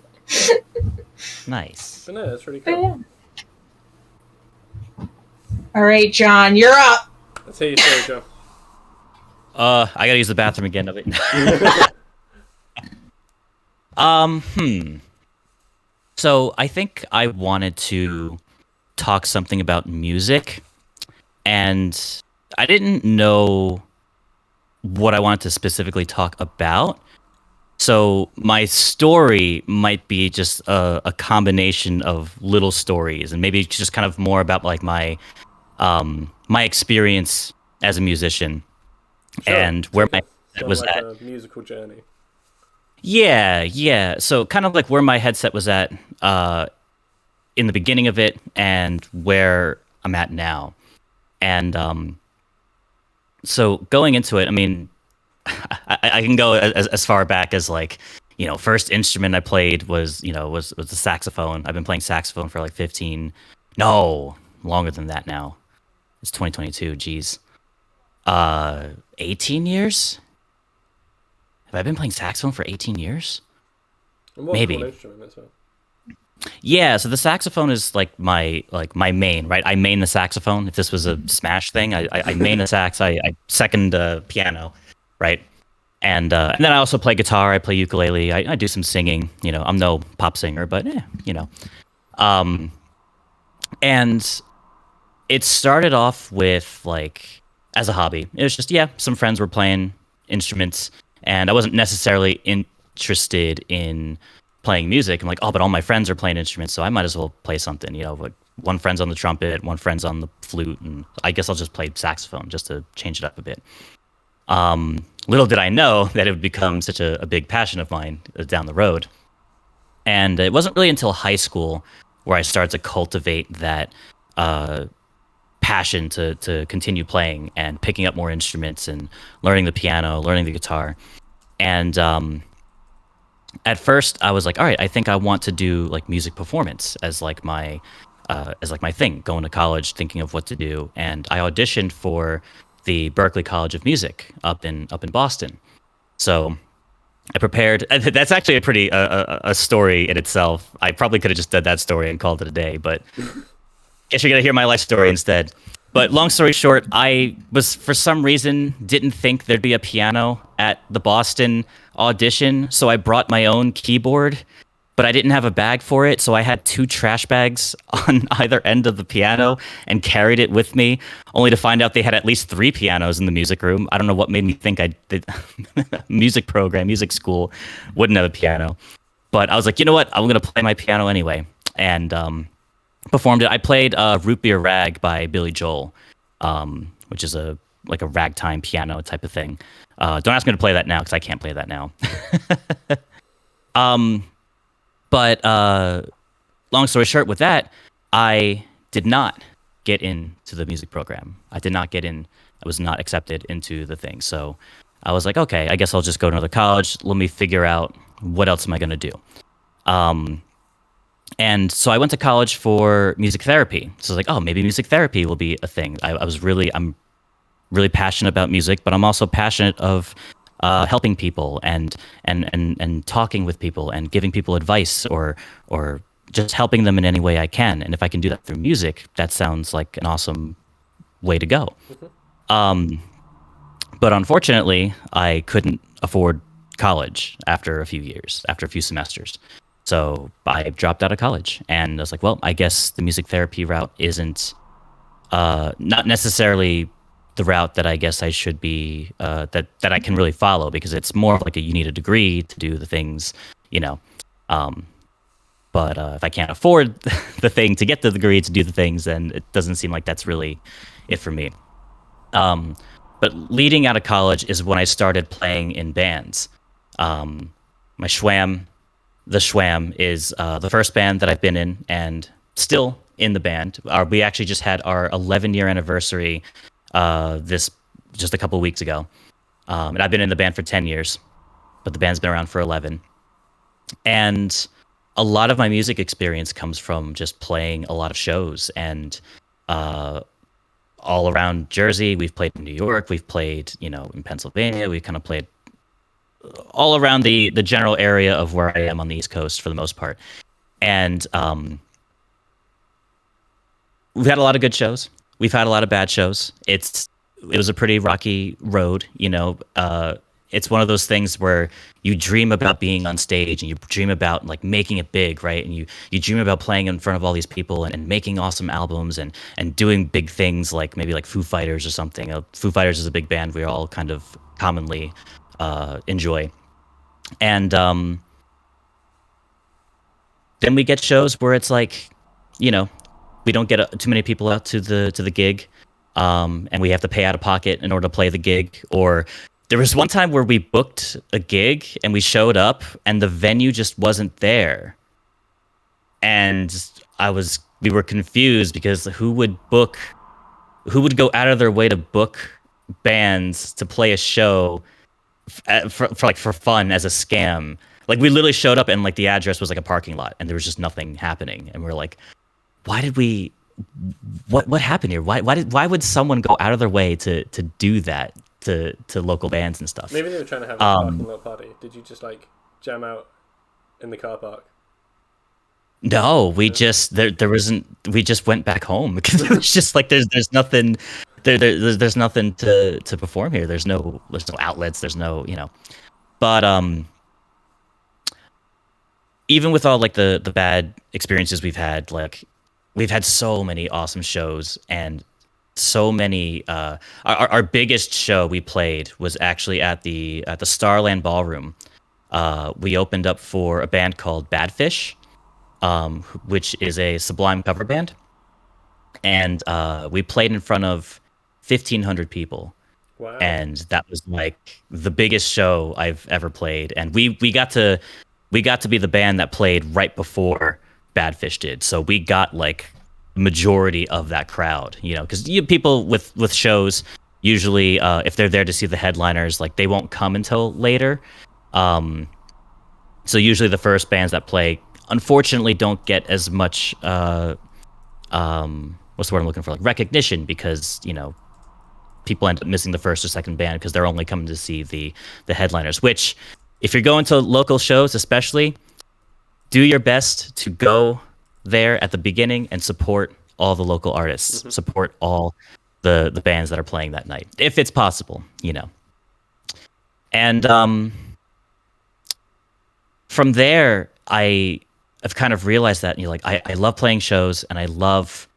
Nice. But no, that's really cool. Yeah. All right, John, you're up. Let's hear your story, John. I gotta use the bathroom again. So I think I wanted to talk something about music, and I didn't know what I wanted to specifically talk about. So my story might be just a combination of little stories, and maybe just kind of more about like my experience as a musician, Sure. and where my Sort of was like at. a musical journey. Yeah. So kind of like where my headset was at in the beginning of it, and where I'm at now. And so going into it, I mean, I can go as far back as like, first instrument I played was the saxophone. I've been playing saxophone for like 15, no, longer than that now. It's 2022. Geez, 18 years. Have I been playing saxophone for 18 years? And what Maybe. cool instrument as well. Yeah, so the saxophone is like my main, right? I main the saxophone. If this was a Smash thing, I main the sax. I second piano, right? And then I also play guitar. I play ukulele. I do some singing. I'm no pop singer, but and it started off with like as a hobby. It was just some friends were playing instruments, and I wasn't necessarily interested in playing music. I'm like, oh, but all my friends are playing instruments, so I might as well play something. Like one friend's on the trumpet, one friend's on the flute, and I guess I'll just play saxophone just to change it up a bit. Little did I know that it would become such a big passion of mine down the road. And it wasn't really until high school where I started to cultivate that passion to continue playing and picking up more instruments and learning the piano, learning the guitar. And at first I was like, all right, I think I want to do like music performance as like my thing, going to college, thinking of what to do. And I auditioned for the Berklee College of Music up in Boston. So I prepared. That's actually a pretty a story in itself. I probably could have just done that story and called it a day, but guess you're gonna hear my life story instead. But long story short, I was for some reason didn't think there'd be a piano at the Boston audition, so I brought my own keyboard, but I didn't have a bag for it, so I had 2 trash bags on either end of the piano and carried it with me, only to find out they had at least 3 pianos in the music room. I don't know what made me think I did music school wouldn't have a piano. But I was like, you know what? I'm going to play my piano anyway. And performed it. I played Root Beer Rag by Billy Joel, which is a ragtime piano type of thing. Don't ask me to play that now because I can't play that now. But long story short, with that, I did not get into the music program. I did not get in. I was not accepted into the thing. So I was like, okay, I guess I'll just go to another college. Let me figure out what else am I going to do. And so I went to college for music therapy. So I was like, oh, maybe music therapy will be a thing. I'm really passionate about music, but I'm also passionate of helping people and talking with people and giving people advice or just helping them in any way I can. And if I can do that through music, that sounds like an awesome way to go. But unfortunately, I couldn't afford college after a few semesters. So I dropped out of college, and I was like, well, I guess the music therapy route isn't not necessarily the route that I guess I should be, that I can really follow, because it's more of like you need a degree to do the things, but if I can't afford the thing to get the degree to do the things, then it doesn't seem like that's really it for me. But leading out of college is when I started playing in bands. My Schwam, the Schwam is the first band that I've been in, and still in the band. We actually just had our 11-year anniversary just a couple of weeks ago. And I've been in the band for 10 years, but the band's been around for 11. And a lot of my music experience comes from just playing a lot of shows and all around Jersey. We've played in New York. We've played, in Pennsylvania. We've kind of played all around the general area of where I am on the East Coast for the most part. And we've had a lot of good shows. We've had a lot of bad shows. It was a pretty rocky road, it's one of those things where you dream about being on stage and you dream about like making it big, right? And you dream about playing in front of all these people and making awesome albums and doing big things like maybe like Foo Fighters or something. Foo Fighters is a big band we all kind of commonly enjoy. And then we get shows where it's like, we don't get too many people out to the gig, and we have to pay out of pocket in order to play the gig. Or there was one time where we booked a gig and we showed up and the venue just wasn't there. And we were confused because who would go out of their way to book bands to play a show for fun as a scam? Like, we literally showed up and like the address was like a parking lot and there was just nothing happening. And we're like, what happened here? Why would someone go out of their way to do that to local bands and stuff? Maybe they were trying to have a parking lot party. Did you just like jam out in the car park? No, we just we just went back home because it was just like there's nothing there's nothing to perform here. There's no outlets, there's no, But even with all like the bad experiences we've had, like we've had so many awesome shows and so many. Our biggest show we played was actually at the Starland Ballroom. We opened up for a band called Badfish, which is a Sublime cover band, and we played in front of 1,500 people. Wow. And that was like the biggest show I've ever played, and we got to be the band that played right before Badfish did, so we got like majority of that crowd, because people with shows usually if they're there to see the headliners, like they won't come until later. So usually the first bands that play, unfortunately, don't get as much what's the word I'm looking for, like recognition, because people end up missing the first or second band because they're only coming to see the headliners. Which, if you're going to local shows especially, do your best to go there at the beginning and support all the local artists, support all the bands that are playing that night, if it's possible, And from there, I've kind of realized that, I love playing shows and I love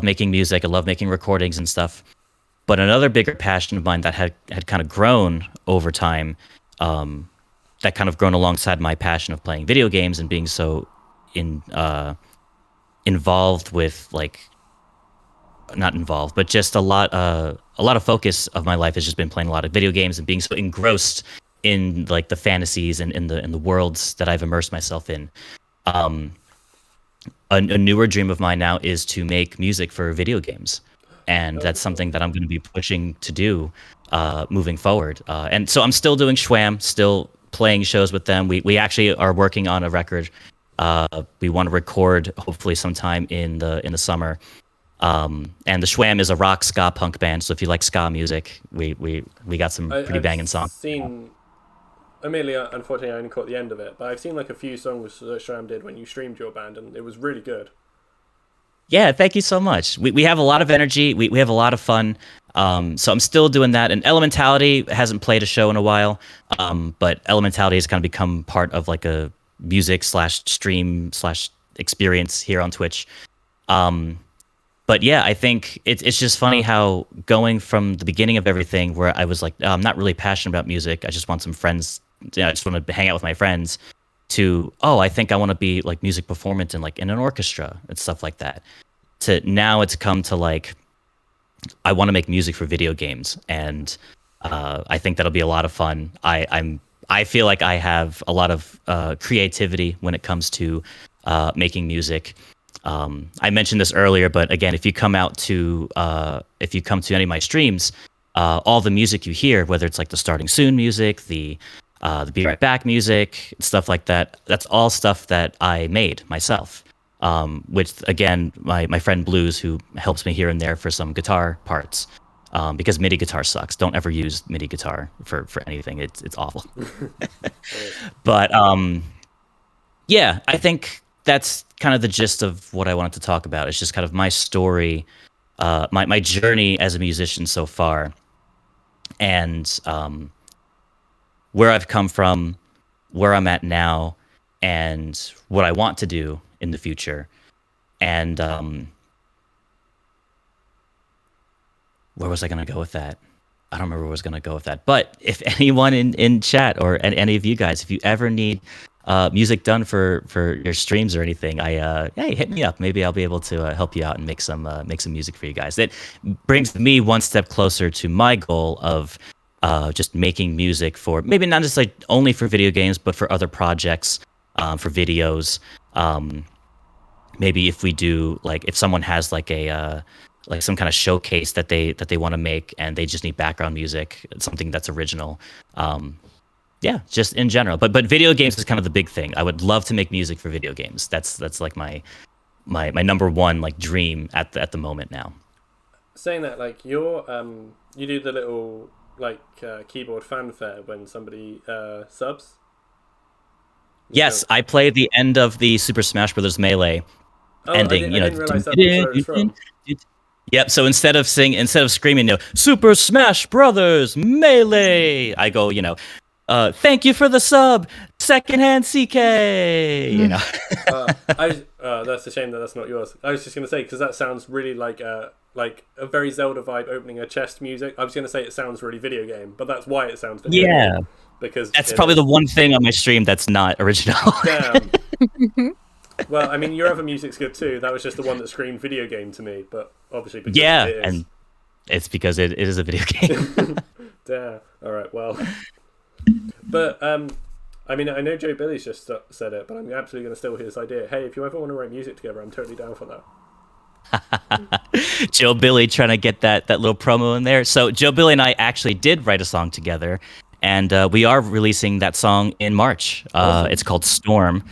making music. I love making recordings and stuff. But another bigger passion of mine that had kind of grown over time, that kind of grown alongside my passion of playing video games and being so involved with, like, not involved, but just a lot of focus of my life has just been playing a lot of video games and being so engrossed in like the fantasies and in the worlds that I've immersed myself in. A newer dream of mine now is to make music for video games, and that's something that I'm going to be pushing to do moving forward. And so I'm still doing Schwam, still playing shows with them. We actually are working on a record. We want to record hopefully sometime in the summer. And the Schwam is a rock ska punk band. So if you like ska music, we got some pretty banging songs. Admittedly, unfortunately, I only caught the end of it, but I've seen like a few songs that Schwam did when you streamed your band, and it was really good. Yeah, thank you so much. We have a lot of energy. We have a lot of fun. So I'm still doing that. And Elementality hasn't played a show in a while, but Elementality has kind of become part of like a music / stream / experience here on Twitch. But yeah, I think it's just funny how going from the beginning of everything, where I was like, oh, I'm not really passionate about music, I just want some friends, I just want to hang out with my friends, to, oh, I think I want to be like music performance and like in an orchestra and stuff like that. To now it's come to like, I want to make music for video games, and I think that'll be a lot of fun. I feel like I have a lot of creativity when it comes to making music. I mentioned this earlier, but again, if you come to any of my streams, all the music you hear, whether it's like the starting soon music, the Be Right Back music, stuff like that, that's all stuff that I made myself. which again, my friend Blues, who helps me here and there for some guitar parts, because MIDI guitar sucks. Don't ever use MIDI guitar for anything. It's awful. But yeah, I think that's kind of the gist of what I wanted to talk about. It's just kind of my story, my journey as a musician so far, and where I've come from, where I'm at now, and what I want to do in the future. And where was I going to go with that? I don't remember where I was going to go with that. But if anyone in chat or any of you guys, if you ever need music done for your streams or anything, hey, hit me up. Maybe I'll be able to help you out and make some music for you guys. That brings me one step closer to my goal of just making music for maybe not just like only for video games, but for other projects, for videos. Maybe if we do, like, if someone has like a like some kind of showcase that they want to make and they just need background music, something that's original. Yeah, just in general. But video games is kind of the big thing. I would love to make music for video games. That's like my number one like dream at the moment now. Saying that, like, you do the little like keyboard fanfare when somebody subs. Yes, I play the end of the Super Smash Bros. Melee ending. I didn't realize that's where it was from. Yep. So instead of screaming, Super Smash Brothers Melee, I go, thank you for the sub, SecondHand CK. That's a shame that's not yours. I was just gonna say, because that sounds really like a very Zelda vibe, opening a chest music. I was gonna say it sounds really video game, but that's why it sounds video game, because that's probably the one thing on my stream that's not original. Damn. Well, I mean, your other music's good too. That was just the one that screamed video game to me, but obviously because it is. And it's because it is a video game. Damn. All right. Well, but I mean, I know Joe Billy's just said it, but I'm absolutely going to steal his idea. Hey, if you ever want to write music together, I'm totally down for that. Joe Billy trying to get that little promo in there. So Joe Billy and I actually did write a song together, and we are releasing that song in March. Awesome. It's called Storm.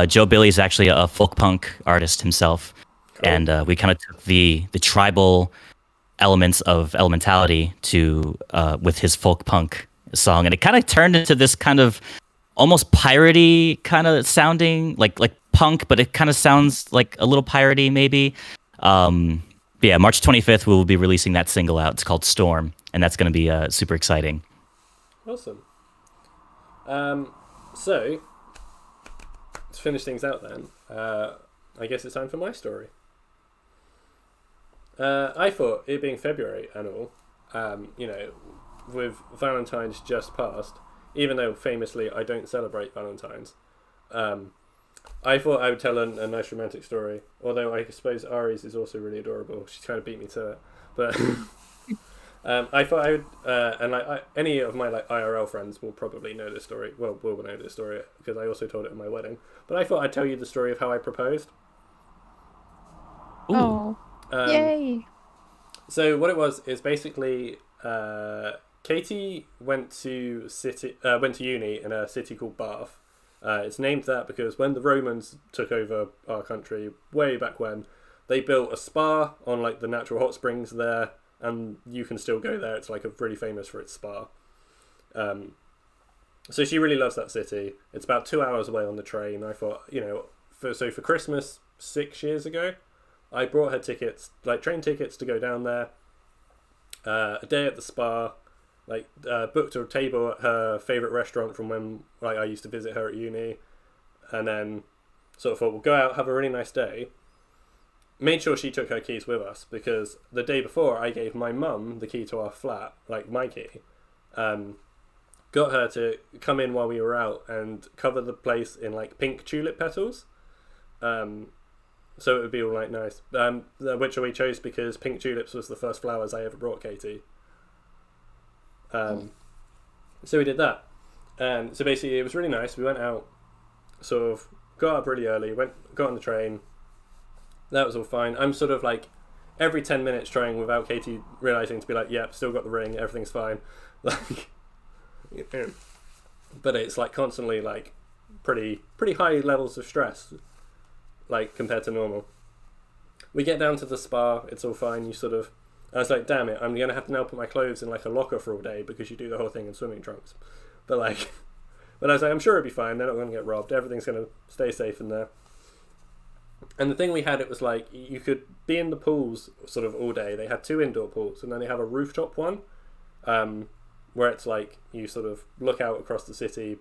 Joe Billy is actually a folk punk artist himself, cool. And we kind of took the tribal elements of Elementality to with his folk punk song, and it kind of turned into this kind of almost piratey kind of sounding, like punk, but it kind of sounds like a little piratey maybe. Yeah, March 25th we will be releasing that single out. It's called Storm, and that's going to be super exciting. Awesome. So to finish things out then, I guess it's time for my story. I thought, it being February and all, with Valentine's just passed, even though famously I don't celebrate Valentine's, I thought I would tell a nice romantic story, although I suppose Ari's is also really adorable. She's kind of beat me to it. But I thought I would, and any of my IRL friends will probably know this story. Well, will know this story because I also told it at my wedding. But I thought I'd tell you the story of how I proposed. Ooh. Yay! So what it was is basically Katie went to uni in a city called Bath. It's named that because when the Romans took over our country way back when, they built a spa on the natural hot springs there. And you can still go there. It's really famous for its spa. So she really loves that city. It's about 2 hours away on the train. I thought, for Christmas 6 years ago, I brought her tickets, train tickets to go down there. A day at the spa, booked a table at her favourite restaurant from when I used to visit her at uni. And then sort of thought, we'll go out, have a really nice day. Made sure she took her keys with us because the day before I gave my mum the key to our flat, my key. Got her to come in while we were out and cover the place in pink tulip petals. So it would be all nice. Which we chose because pink tulips was the first flowers I ever brought Katie. So we did that. And so basically it was really nice. We went out, sort of got up really early, got on the train. That was all fine. I'm sort of every 10 minutes trying without Katie realising to be yep, still got the ring, everything's fine. But it's constantly pretty high levels of stress. like compared to normal. We get down to the spa, it's all fine. I was like, damn it, I'm gonna have to now put my clothes in like a locker for all day because you do the whole thing in swimming trunks. But I was like, I'm sure it'll be fine. They're not gonna get robbed. Everything's gonna stay safe in there. And the thing we had, it was like you could be in the pools sort of all day. They had 2 indoor pools, and then they have a rooftop one, where it's like you sort of look out across the city,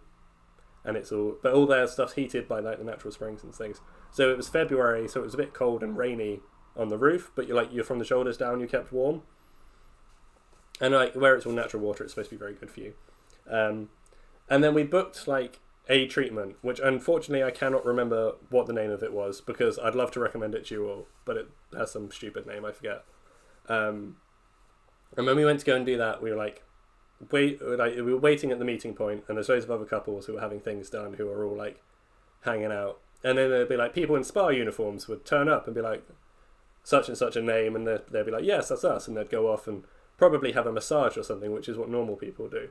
and but all their stuff's heated by like the natural springs and things. So it was February, so it was a bit cold and rainy on the roof, but you're from the shoulders down, you kept warm. And like where it's all natural water, it's supposed to be very good for you. And then we booked like a treatment, which unfortunately I cannot remember what the name of it was because I'd love to recommend it to you all, but it has some stupid name, I forget. And when we went to go and do that, we were like, we were waiting at the meeting point, and there's loads of other couples who were having things done who are all like hanging out, and then there'd be like people in spa uniforms would turn up and be like, such and such a name, and they'd be like, yes, that's us, and they'd go off and probably have a massage or something, which is what normal people do.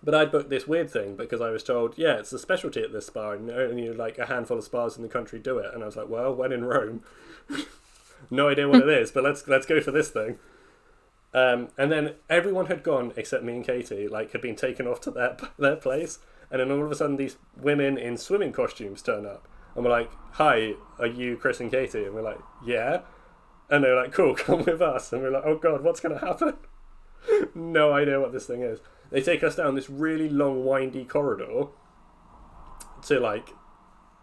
But I'd booked this weird thing because I was told, yeah, it's a specialty at this spa, and only like a handful of spas in the country do it. And I was like, well, when in Rome, no idea what it is, but let's go for this thing. And then everyone had gone except me and Katie, like had been taken off to their place, and then all of a sudden these women in swimming costumes turn up, and we're like, hi, are you Chris and Katie? And we're like, yeah. And they're like, cool, come with us. And we're like, oh god, what's going to happen? No idea what this thing is. They take us down this really long, windy corridor to like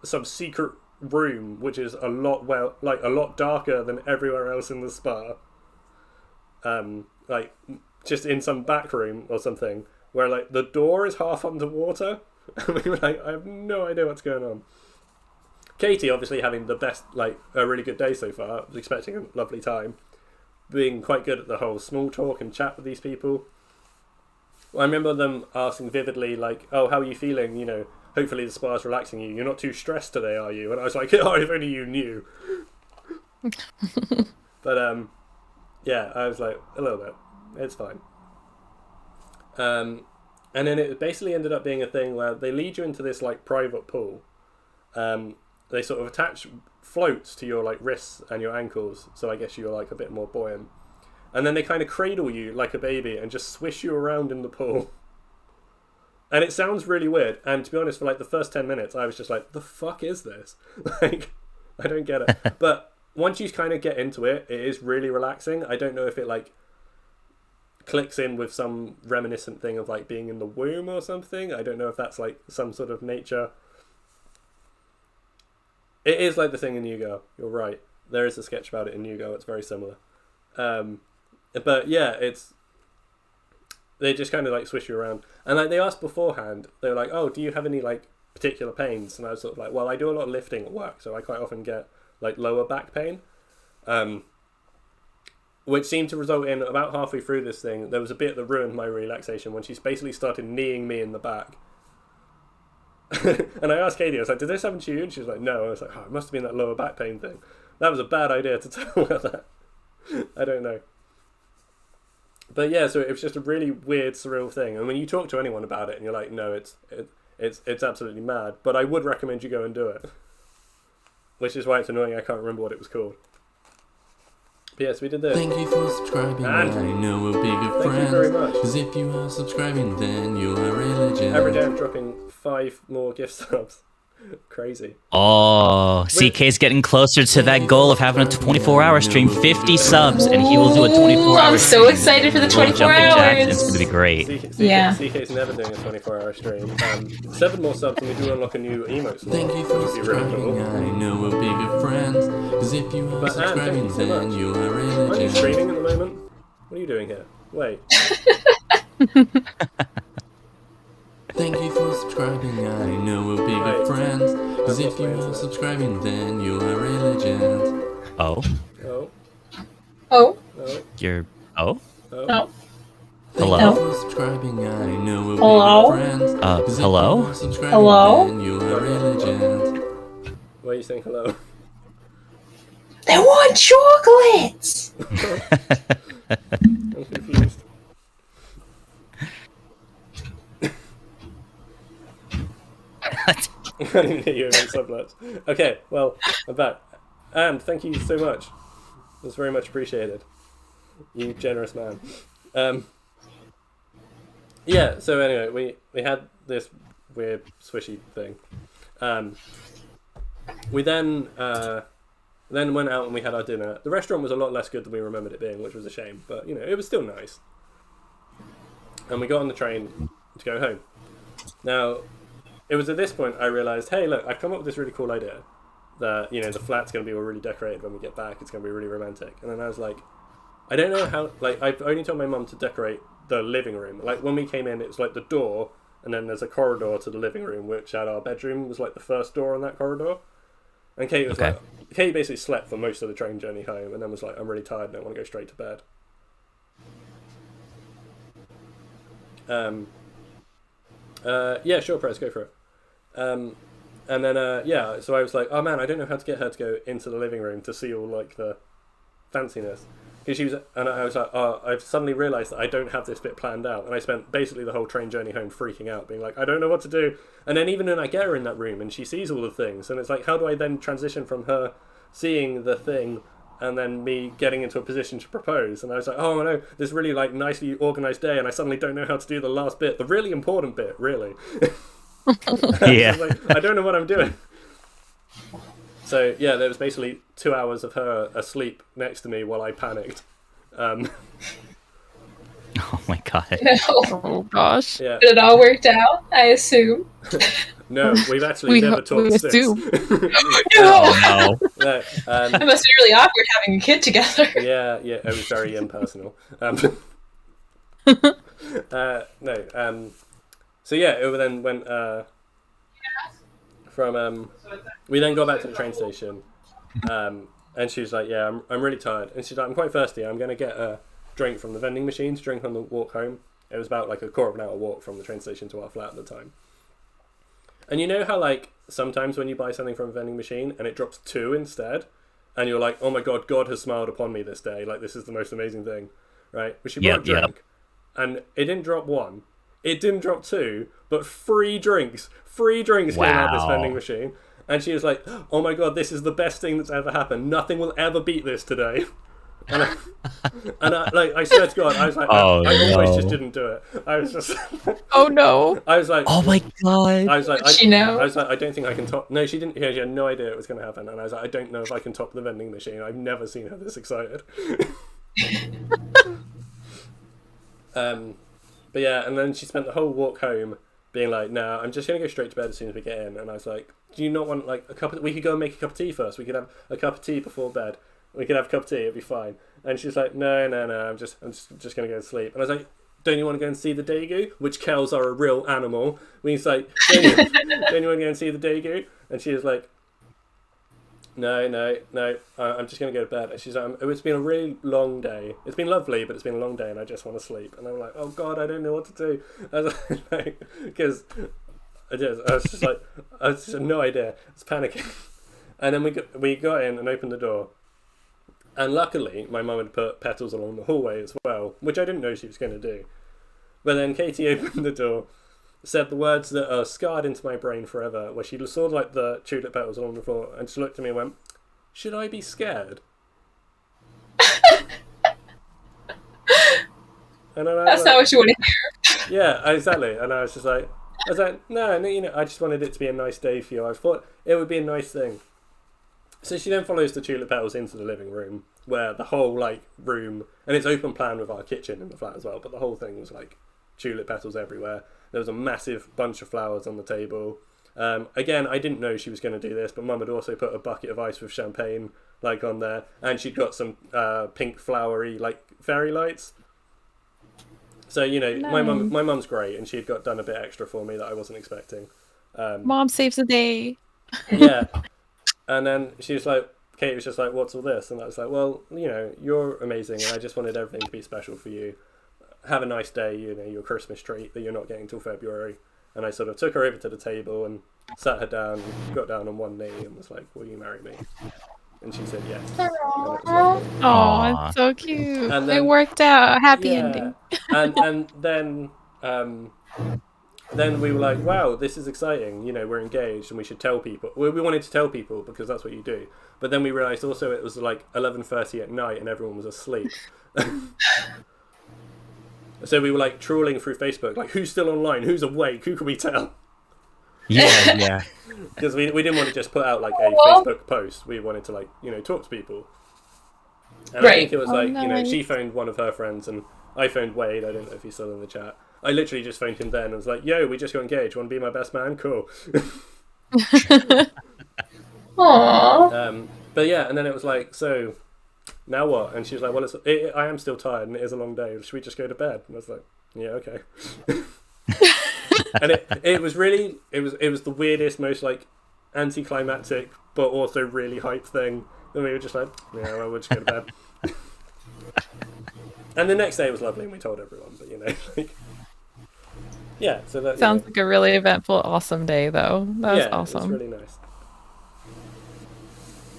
some secret room, which is a lot darker than everywhere else in the spa. Like just in some back room or something, where like the door is half underwater. And we were like, I have no idea what's going on. Katie, obviously having the best, like a really good day so far, was expecting a lovely time, being quite good at the whole small talk and chat with these people. I remember them asking vividly, like, oh, how are you feeling? You know, hopefully the spa's relaxing you. You're not too stressed today, are you? And I was like, oh, if only you knew. But, yeah, I was like, a little bit. It's fine. And then it basically ended up being a thing where they lead you into this, like, private pool. They sort of attach floats to your, like, wrists and your ankles, so I guess you're, like, a bit more buoyant. And then they kind of cradle you like a baby and just swish you around in the pool. And it sounds really weird. And to be honest, for like the first 10 minutes, I was just like, the fuck is this? Like, I don't get it. But once you kind of get into it, it is really relaxing. I don't know if it like clicks in with some reminiscent thing of like being in the womb or something. I don't know if that's like some sort of nature. It is like the thing in New Girl. You're right. There is a sketch about it in New Girl. It's very similar. But yeah, they just kind of like swish you around, and like they asked beforehand, they were like, oh, do you have any like particular pains? And I was sort of like, well, I do a lot of lifting at work, so I quite often get like lower back pain, which seemed to result in about halfway through this thing, there was a bit that ruined my relaxation when she basically started kneeing me in the back. And I asked Katie, I was like, did this happen to you? And she was like, no. I was like, oh, it must have been that lower back pain thing. That was a bad idea to tell her that. I don't know. But yeah, so it was just a really weird, surreal thing. And when you talk to anyone about it and you're like, no, it's absolutely mad. But I would recommend you go and do it. Which is why it's annoying I can't remember what it was called. But yes, we did this. Thank you for subscribing. And I know we'll be good friends. Thank you very much. Because if you are subscribing, then you are a legend. Every day I'm dropping 5 more gift subs. Crazy. Oh, CK's getting closer to that goal of having a 24-hour stream, 50 subs, and he will do a 24-hour I'm so excited for the 24 hours. It's going to be great. Yeah. CK's never doing a 24-hour stream. 7 more subs and we do unlock a new emote slot. Thank you for subscribing. I know we'll be good friends. Because if you are subscribing, then you are a legend. Are you streaming at the moment? What are you doing here? Wait. Thank you for subscribing, I know we'll be good friends. Because if you are subscribing, then you are a legend. Oh? Oh. Oh. Oh. You're... Oh? Oh. No. Hello? Thank you for subscribing, I know we'll Hello? be good friends. 'Cause if hello? you are subscribing, Hello? then you are a legend. Why are you saying hello? They want chocolates! I'm confused. I didn't hear you over the sublet. Okay, well, I'm back. And thank you so much. It was very much appreciated. You generous man. Yeah, so anyway, we had this weird swishy thing. We then went out and we had our dinner. The restaurant was a lot less good than we remembered it being, which was a shame, but it was still nice. And we got on the train to go home. Now, it was at this point I realised, hey, look, I've come up with this really cool idea that, the flat's going to be all really decorated when we get back. It's going to be really romantic. And then I was like, I don't know how, I've only told my mum to decorate the living room. Like, when we came in, it was like the door, and then there's a corridor to the living room, which at our bedroom was like the first door on that corridor. And Kate was Kate basically slept for most of the train journey home, and then was like, I'm really tired and I want to go straight to bed. Yeah, sure, Prez, go for it. And then, so I was like, oh man, I don't know how to get her to go into the living room to see all, like, the fanciness. Because I was like, oh, I've suddenly realised that I don't have this bit planned out. And I spent basically the whole train journey home freaking out, being like, I don't know what to do. And then even when I get her in that room and she sees all the things, and it's like, how do I then transition from her seeing the thing and then me getting into a position to propose? And I was like, oh no, this really like nicely organised day, and I suddenly don't know how to do the last bit, the really important bit, really. Yeah. I don't know what I'm doing. So yeah, there was basically 2 hours of her asleep next to me while I panicked. Oh my god. No. Oh gosh. Yeah. But it all worked out, I assume. No, we've actually never talked since. No. Oh no. No, It must be really awkward having a kid together. yeah, it was very impersonal. So yeah, it then went from we then got back to the train station, and she was like, yeah, I'm really tired, and she's like, I'm quite thirsty, I'm gonna get a drink from the vending machine to drink on the walk home. It was about like a quarter of an hour walk from the train station to our flat at the time. And you know how like sometimes when you buy something from a vending machine and it drops 2 instead, and you're like, oh my god, God has smiled upon me this day, like this is the most amazing thing, right? But she bought a drink, and it didn't drop 1, it didn't drop 2, but 3 drinks came out of this vending machine. And she was like, oh my god, this is the best thing that's ever happened, nothing will ever beat this today. And I swear to God, I was like, I almost just didn't do it. I was just, Oh no. I was like, Oh my god. I was like, Did she know? I was like, I don't think I can top. No, she didn't. She had no idea it was going to happen. And I was like, I don't know if I can top the vending machine. I've never seen her this excited. But yeah, and then she spent the whole walk home being like, nah, I'm just going to go straight to bed as soon as we get in. And I was like, do you not want like a cup of... We could go and make a cup of tea first. We could have a cup of tea before bed. We could have a cup of tea, it'd be fine. And she's like, no, I'm just going to go to sleep. And I was like, don't you want to go and see the daegu? Which cows are a real animal. And he's like, don't you want to go and see the daegu? And she was like, no, I'm just going to go to bed. And she's like, it's been a really long day. It's been lovely, but it's been a long day and I just want to sleep. And I'm like, oh God, I don't know what to do. I was like, because I just had no idea. I was panicking. And then we got in and opened the door. And luckily, my mum had put petals along the hallway as well, which I didn't know she was going to do. But then Katie opened the door, said the words that are scarred into my brain forever, where she saw like the tulip petals along the floor, and she looked at me and went, should I be scared? And then That's not what you want to hear. Yeah, exactly. And I was like, no, I just wanted it to be a nice day for you. I thought it would be a nice thing. So she then follows the tulip petals into the living room, where the whole like room, and it's open plan with our kitchen in the flat as well, but the whole thing was like tulip petals everywhere. There was a massive bunch of flowers on the table. Again, I didn't know she was going to do this, but Mum had also put a bucket of ice with champagne like on there, and she'd got some pink flowery like fairy lights. So nice. my mum's great, and she'd done a bit extra for me that I wasn't expecting. Mom saves the day. Yeah. And then she was like, Kate was just like, what's all this? And I was like, well, you're amazing, and I just wanted everything to be special for you. Have a nice day, your Christmas treat that you're not getting till February. And I sort of took her over to the table and sat her down, got down on one knee and was like, will you marry me? And she said yes. Oh, it's so cute. And then, it worked out. Happy ending. and then then we were like, wow, this is exciting. You know, we're engaged and we should tell people. Well, we wanted to tell people because that's what you do. But then we realised also it was like 11:30 at night and everyone was asleep. So we were like trawling through Facebook, like who's still online, who's awake, who can we tell? Yeah. Because we didn't want to just put out like a Facebook post. We wanted to like, you know, talk to people. And I think it was like, you know, she phoned one of her friends and I phoned Wade. I don't know if he's still in the chat. I literally just phoned him then and was like, yo, we just got engaged. Want to be my best man? Cool. Aww. But yeah, and then it was like, so now what? And she was like, well, I am still tired and it is a long day. Should we just go to bed? And I was like, yeah, okay. And it was really, it was the weirdest, most like anticlimactic, but also really hype thing. And we were just like, yeah, well, we'll just go to bed. And the next day was lovely and we told everyone, but you know, like, yeah, so that Sounds like a really eventful, awesome day, though. That was awesome. It was really nice.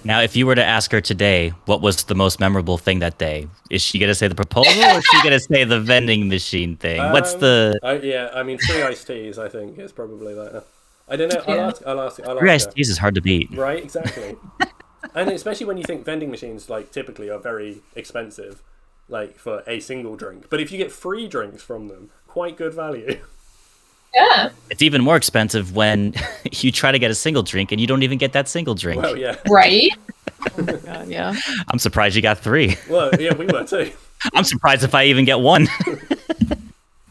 Now, if you were to ask her today, what was the most memorable thing that day? Is she going to say the proposal or is she going to say the vending machine thing? What's the... I mean, 3 iced teas, I think, is probably that. I don't know. I'll ask 3 iced teas is hard to beat. Right, exactly. And especially when you think vending machines, like, typically are very expensive, like, for a single drink. But if you get free drinks from them, quite good value. Yeah. It's even more expensive when you try to get a single drink and you don't even get that single drink. Well, yeah. Right? Oh my God, yeah. I'm surprised you got 3. Well, yeah, we were too. I'm surprised if I even get 1.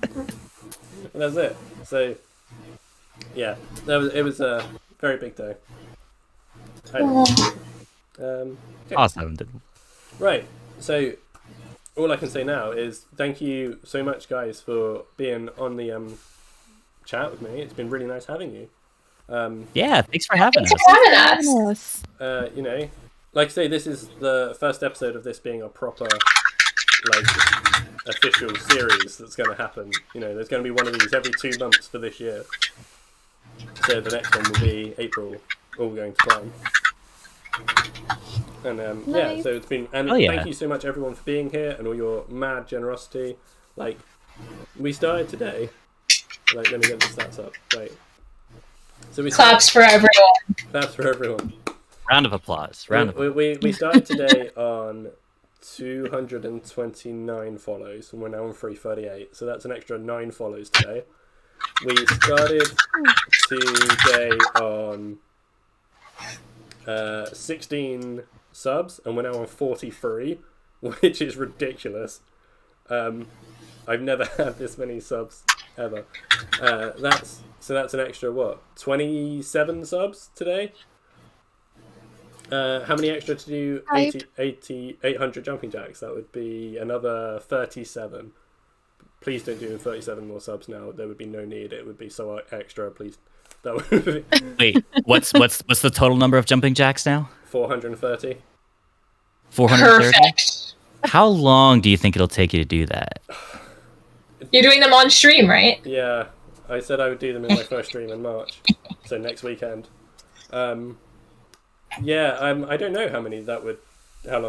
And that's it. So, yeah, it was a very big day. Okay. Awesome. Right, so all I can say now is thank you so much, guys, for being on the chat with me. It's been really nice having you. Yeah, thanks for having us. Thanks for having us. You know, like I say, this is the first episode of this being a proper, like, official series that's going to happen. You know, there's going to be one of these every 2 months for this year. So the next one will be April, all going to plan. And yeah, so it's been, and thank you so much everyone for being here and all your mad generosity. Like, we started today. Like, let me get the stats up. Wait. So we Claps for everyone. Claps for everyone. Round of applause. We started today on 229 follows, and we're now on 338. So that's an extra 9 follows today. We started today on 16 subs, and we're now on 43, which is ridiculous. I've never had this many subs ever. That's an extra, what, 27 subs today? How many extra to do 800 jumping jacks? That would be another 37. Please don't do 37 more subs now. There would be no need. It would be so extra. Please. That would be... Wait, what's the total number of jumping jacks now? 430. 430? Perfect. How long do you think it'll take you to do that? You're doing them on stream, right? Yeah, I said I would do them in my first stream in March, so next weekend. Yeah, I don't know how long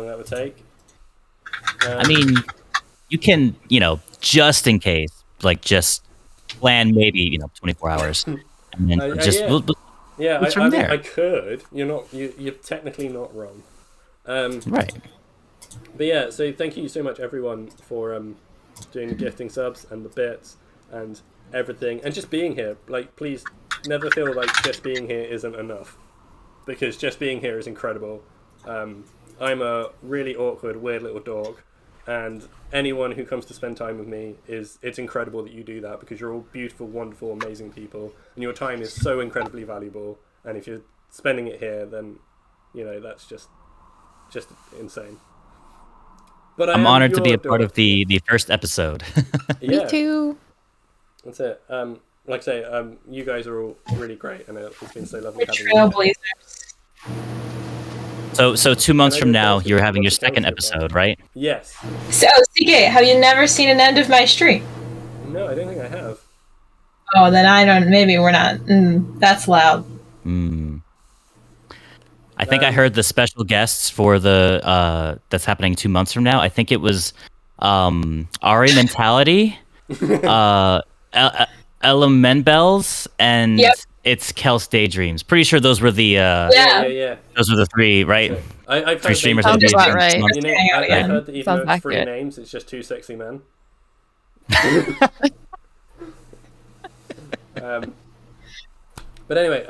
that would take. I mean, you can, just in case, like, just plan maybe, 24 hours, and then from there. I could. You're technically not wrong. Right. But yeah, so thank you so much, everyone, for doing the gifting subs and the bits and everything, and just being here. Like, please never feel like just being here isn't enough, because just being here is incredible. I'm a really awkward, weird little dog, and anyone who comes to spend time with me it's incredible that you do that, because you're all beautiful, wonderful, amazing people, and your time is so incredibly valuable. And if you're spending it here, then that's just insane. But I'm honored to be a part of the first episode. Yeah. Me too. That's it. Like I say, you guys are all really great, and it's been so lovely having you. Trailblazers. So 2 months from now, you're having your second episode, right? Yes. So, CK, have you never seen an end of my stream? No, I don't think I have. Oh, then I don't. Maybe we're not. That's loud. I think I heard the special guests for the that's happening 2 months from now. I think it was Ari Mentality, Elementals and Yep. it's Kel's Daydreams. Pretty sure those were the Yeah. those were the three, right? So, I've Three heard streamers that that Sounds did about Daydreams. right. You know, Hang out I've again. heard that even Sounds though it's three accurate. names, it's just two sexy men. But anyway,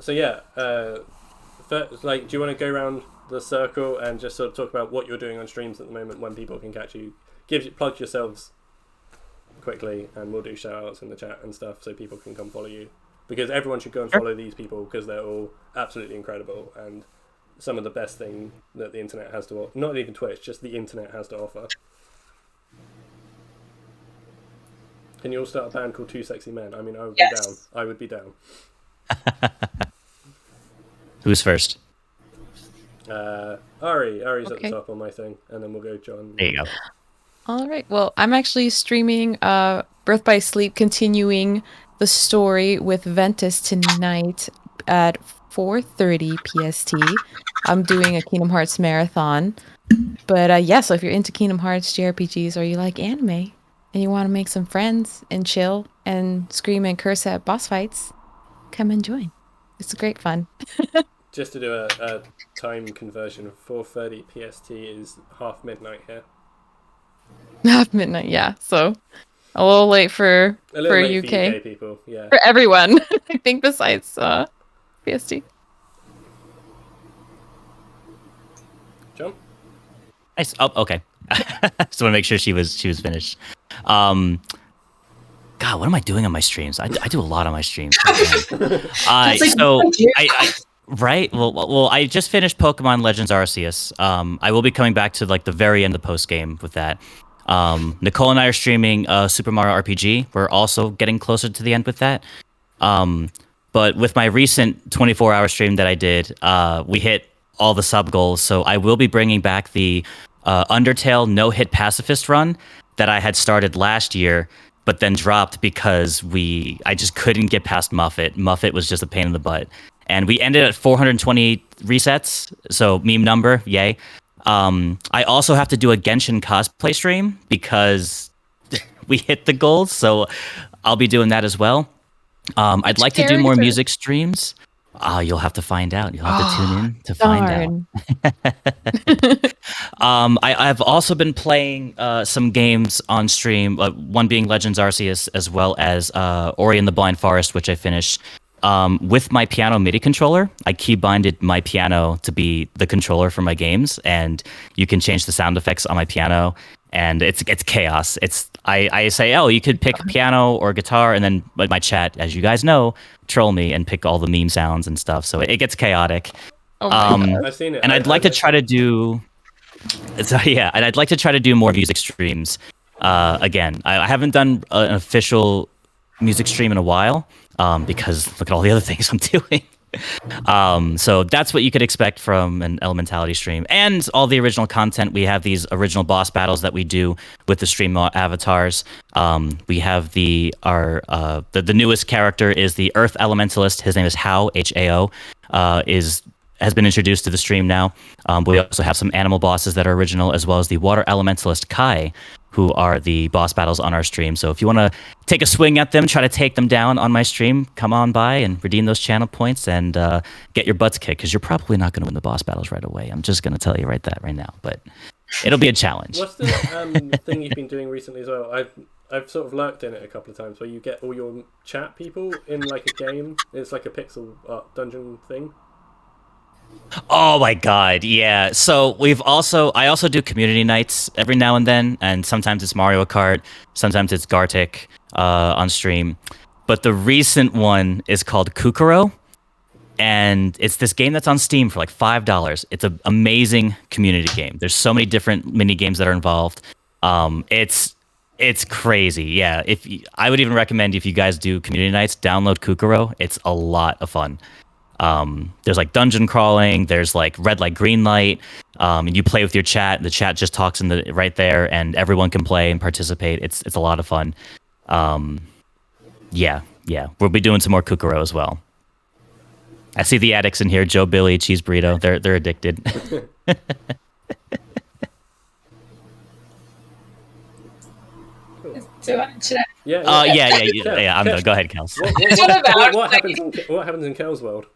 so yeah, first, like, do you want to go around the circle and just sort of talk about what you're doing on streams at the moment, when people can catch you? Plug yourselves quickly, and we'll do shout outs in the chat and stuff so people can come follow you, because everyone should go and follow these people because they're all absolutely incredible and some of the best thing that the internet has to offer. Not even Twitch, just the internet has to offer. Can you all start a band called Two Sexy Men? I mean, I would be down. I would be down. Who's first? Ari's at Okay. the top on my thing, and then we'll go John. There you go. All right. Well, I'm actually streaming Birth by Sleep, continuing the story with Ventus tonight at 4:30 PST. I'm doing a Kingdom Hearts marathon. But yeah, so if you're into Kingdom Hearts JRPGs or you like anime and you want to make some friends and chill and scream and curse at boss fights, come and join. It's great fun. Just to do a time conversion, 4:30 PST is half midnight here. Not midnight, yeah. So a little late for A little late UK. for UK people, yeah. For everyone, I think, besides PST. John? Nice. Oh, okay. Just want to make sure she was finished. God, what am I doing on my streams? I do a lot on my streams. Like, So what do you- right. Well, I just finished Pokemon Legends Arceus. I will be coming back to like the very end of the post game with that. Nicole and I are streaming Super Mario RPG. We're also getting closer to the end with that. But with my recent 24-hour stream that I did, we hit all the sub goals. So I will be bringing back the Undertale no-hit pacifist run that I had started last year, but then dropped because I just couldn't get past Muffet. Muffet was just a pain in the butt. And we ended at 420 resets, so meme number, yay. I also have to do a Genshin cosplay stream because we hit the goals, so I'll be doing that as well. I'd like to do more character? music streams. You'll have to find out. You'll have to tune in to find out. I've also been playing some games on stream, one being Legends Arceus, as well as Ori and the Blind Forest, which I finished. With my piano MIDI controller, I keybinded my piano to be the controller for my games, and you can change the sound effects on my piano, and it's chaos. I say, oh, you could pick piano or guitar, and then my chat, as you guys know, troll me and pick all the meme sounds and stuff. So it gets chaotic. Oh my God. I've seen it. And I'd like to try to do. So yeah, and I'd like to try to do more music streams. Again, I haven't done an official music stream in a while because look at all the other things I'm doing. So that's what you could expect from an Elementality stream, and all the original content. We have these original boss battles that we do with the stream avatars. We have the newest character is the Earth Elementalist. His name is Hao, Hao. Has been introduced to the stream now. We also have some animal bosses that are original, as well as the Water Elementalist Kai, who are the boss battles on our stream. So if you want to take a swing at them, try to take them down on my stream, come on by and redeem those channel points and get your butts kicked, because you're probably not going to win the boss battles right away. I'm just going to tell you right now, but it'll be a challenge. What's the thing you've been doing recently as well? I've sort of lurked in it a couple of times, where you get all your chat people in like a game. It's like a pixel art dungeon thing. Oh my god, yeah. So I also do community nights every now and then, and sometimes it's Mario Kart, sometimes it's Gartic on stream. But the recent one is called Kukuro, and it's this game that's on Steam for like $5. It's an amazing community game. There's so many different mini games that are involved. It's crazy, yeah. I would even recommend, if you guys do community nights, download Kukuro. It's a lot of fun. There's like dungeon crawling, there's like red light, green light, and you play with your chat. The chat just talks right there, and everyone can play and participate. It's a lot of fun. Yeah, we'll be doing some more Kukuro as well. I see the addicts in here: Joe, Billy, Cheese Burrito. They're addicted. Should I Yeah. I'm done. Go ahead, Kels. What happens in Kel's world?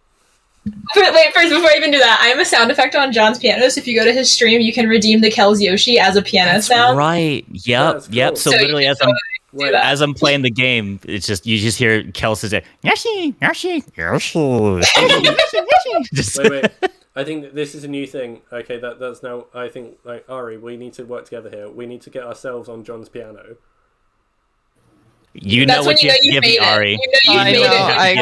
Wait, first, before I even do that, I am a sound effect on John's piano, so if you go to his stream, you can redeem the Kel's Yoshi as a piano sound. Right. Yep. Cool. So literally, as I'm playing the game, it's just you just hear Kels say Yoshi. Wait. I think this is a new thing. Okay, that's now. I think like Ari, we need to work together here. We need to get ourselves on John's piano. You know what you have to give me, Ari. I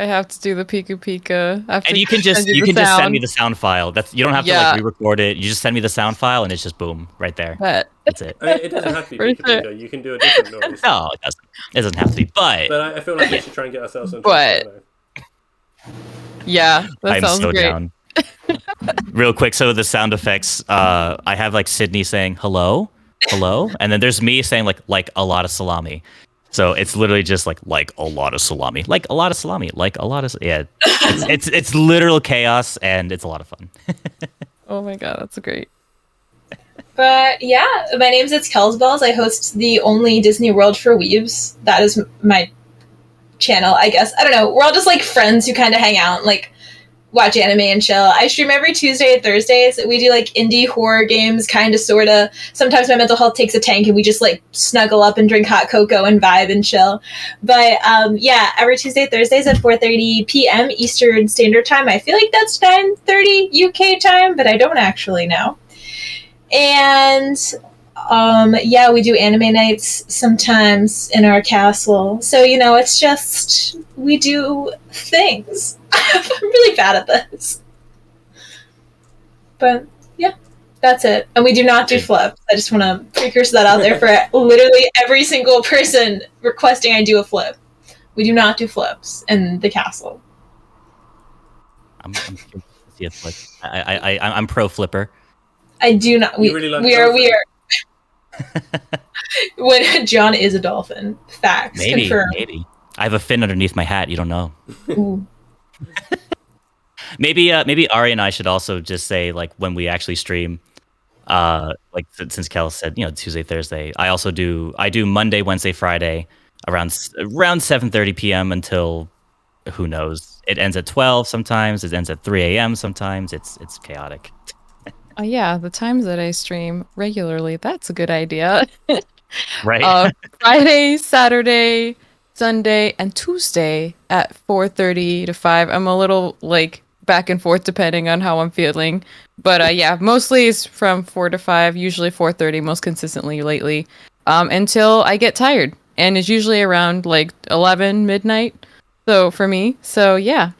have to do the Pika Pika. And you can just send me the sound file. You don't have to like re-record it. You just send me the sound file, and it's just boom right there. That's it. It doesn't have to be Pika Pika. You can do a different noise. No, it doesn't. It doesn't have to be. But I feel like we should try and get ourselves on John's piano. Yeah, that sounds great. Down. Real quick, so the sound effects. I have like Sydney saying hello, and then there's me saying like a lot of salami. So it's literally just like a lot of salami, like a lot of salami, like a lot of it's literal chaos, and it's a lot of fun. Oh my god, that's great. But yeah, my name's It's Kells Bells. I host the only Disney World for weebs. That is my channel, I guess. I don't know. We're all just like friends who kind of hang out, like watch anime and chill. I stream every Tuesday and Thursdays. We do like indie horror games, kind of, sort of. Sometimes my mental health takes a tank and we just like snuggle up and drink hot cocoa and vibe and chill. But yeah, every Tuesday, Thursdays at 4:30 p.m. Eastern Standard Time. I feel like that's 9:30 UK time, but I don't actually know. And yeah, we do anime nights sometimes in our castle. So, you know, it's just, we do things. I'm really bad at this. But, yeah, that's it. And we do not do flips. I just want to precursor that out there for literally every single person requesting I do a flip. We do not do flips in the castle. I'm see a flip. I'm pro flipper. I do not. We are. When John is a dolphin. Facts. Maybe. Confirmed. Maybe. I have a fin underneath my hat. You don't know. Maybe Ari and I should also just say, like, when we actually stream, like since Kel said, you know, Tuesday, Thursday. I do Monday, Wednesday, Friday around 7:30 p.m. until who knows. It ends at 12 sometimes. It ends at 3 a.m. sometimes. It's chaotic. Yeah, the times that I stream regularly, that's a good idea. Right. Friday, Saturday, Sunday, and Tuesday at 4:30 to 5. I'm a little like back and forth depending on how I'm feeling. But yeah, mostly it's from 4 to 5, usually 4:30 most consistently lately, until I get tired. And it's usually around like 11 midnight. So for me, so yeah.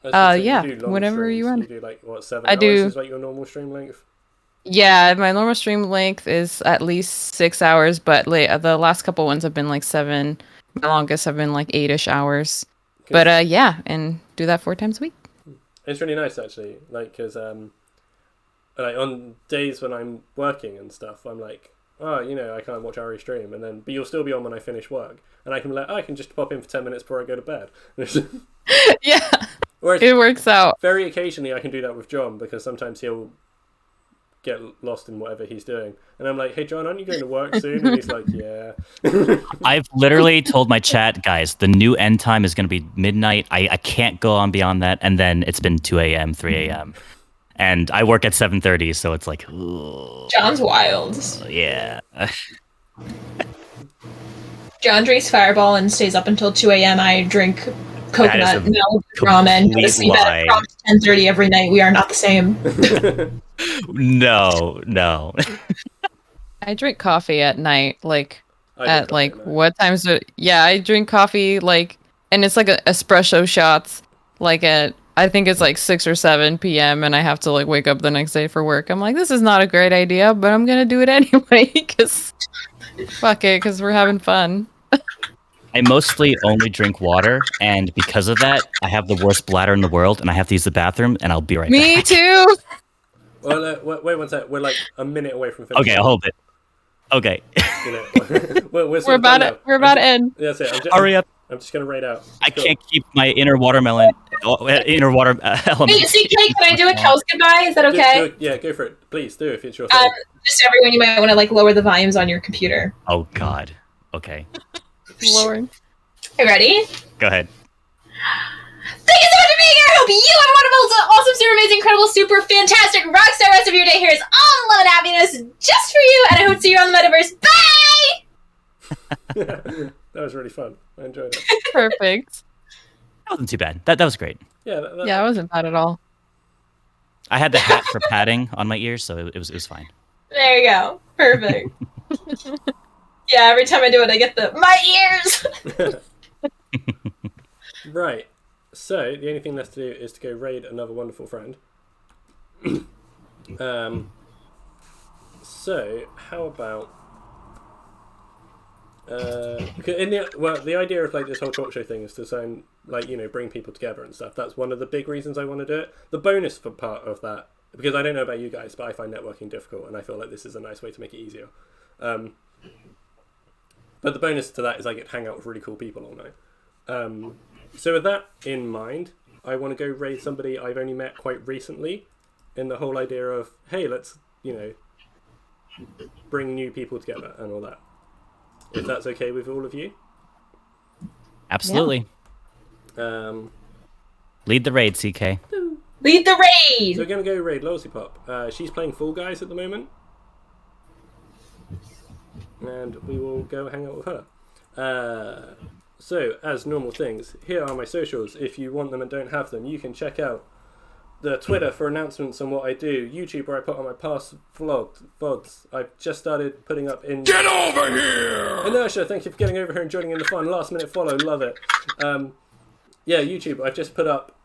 Yeah, whenever you want. You do like what, 7 hours is like your normal stream length? Yeah, my normal stream length is at least 6 hours, but the last couple ones have been like 7. My longest have been like 8-ish hours. Good. But yeah, and do that 4 times a week. It's really nice actually, like because like on days when I'm working and stuff, I'm like, oh, you know, I can't watch Ari stream, but you'll still be on when I finish work, and I can be like, oh, I can just pop in for 10 minutes before I go to bed. Yeah. Whereas it works out. Very occasionally I can do that with John, because sometimes he'll get lost in whatever he's doing. And I'm like, hey, John, aren't you going to work soon? And he's like, yeah. I've literally told my chat, guys, the new end time is going to be midnight. I can't go on beyond that. And then it's been 2 a.m., 3 a.m. And I work at 7:30, so it's like... Ugh. John's wild. Yeah. John drinks Fireball and stays up until 2 a.m. I drink coconut milk, ramen, go to sleep at 10:30 every night. We are not the same. No. I drink coffee at night, what times I drink coffee, like, and it's like espresso shots, like at, I think it's like 6 or 7 p.m. and I have to like wake up the next day for work. I'm like, this is not a great idea, but I'm gonna do it anyway, because fuck it, because we're having fun. I mostly only drink water, and because of that, I have the worst bladder in the world, and I have to use the bathroom, and I'll be right back. Me too! Well, wait one sec. We're like a minute away from finishing. Okay, I'll hold it. Okay. We're about to end. That's it. Hurry up. I'm just going to raid out. I can't keep my inner water element element. Hey, CK, can I do a Kel's goodbye? Is that okay? Go for it. Please do, if it's your thing. Just everyone, you might want to like lower the volumes on your computer. Oh, God. Okay. Lord. Are you ready? Go ahead. Thank you so much for being here! I hope you have a wonderful, awesome, super amazing, incredible, super fantastic, rockstar rest of your day. Here's all love and happiness just for you, and I hope to see you on the metaverse. Bye! That was really fun. I enjoyed it. Perfect. That wasn't too bad. That was great. Yeah, Yeah, it wasn't bad at all. I had the hat for padding on my ears, so it was fine. There you go. Perfect. Yeah, every time I do it, I get my ears! Right. So, the only thing left to do is to go raid another wonderful friend. So, how about... the idea of like this whole talk show thing is to sound like, you know, bring people together and stuff. That's one of the big reasons I want to do it. The bonus for part of that, because I don't know about you guys, but I find networking difficult, and I feel like this is a nice way to make it easier. But the bonus to that is I get to hang out with really cool people all night. So with that in mind, I want to go raid somebody I've only met quite recently, in the whole idea of, hey, let's, you know, bring new people together and all that. If that's okay with all of you. Absolutely. Lead the raid, CK. Lead the raid! So we're going to go raid Lollipop. She's playing Fall Guys at the moment. And we will go hang out with her. So, as normal things, here are my socials. If you want them and don't have them, you can check out the Twitter for announcements on what I do. YouTube, where I put on my past VODs. I've just started putting up in... Get over here! Inertia, thank you for getting over here and joining in the fun. Last minute follow, love it. Yeah, YouTube, I've just put up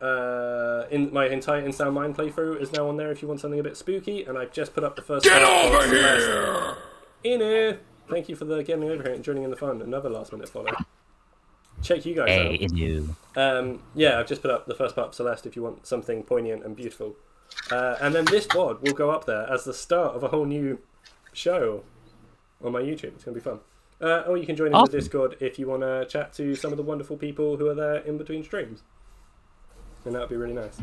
in my entire In Sound Mind playthrough is now on there if you want something a bit spooky, and I've just put up the first... Get over Celeste. here! Inu, thank you for getting over here and joining in the fun. Another last minute follow. Check you guys out. Hey, you. Yeah, I've just put up the first part of Celeste if you want something poignant and beautiful. And then this VOD will go up there as the start of a whole new show on my YouTube. It's going to be fun. Or you can join in the Discord if you want to chat to some of the wonderful people who are there in between streams. And that would be really nice.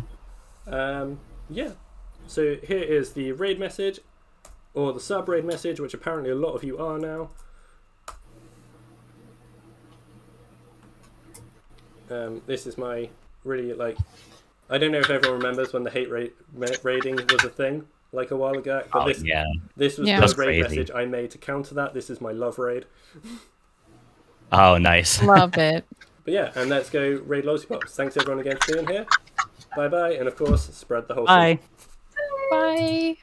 Yeah. So here is the raid message, or the sub-raid message, which apparently a lot of you are now. This is my really, like, I don't know if everyone remembers when the hate raiding was a thing, like a while ago, but this was the raid message I made to counter that. This is my love raid. Oh, nice. Love it. But yeah, and let's go raid Lollipops. Thanks everyone again for being here. Bye bye, and of course, spread the whole Bye. thing. Bye.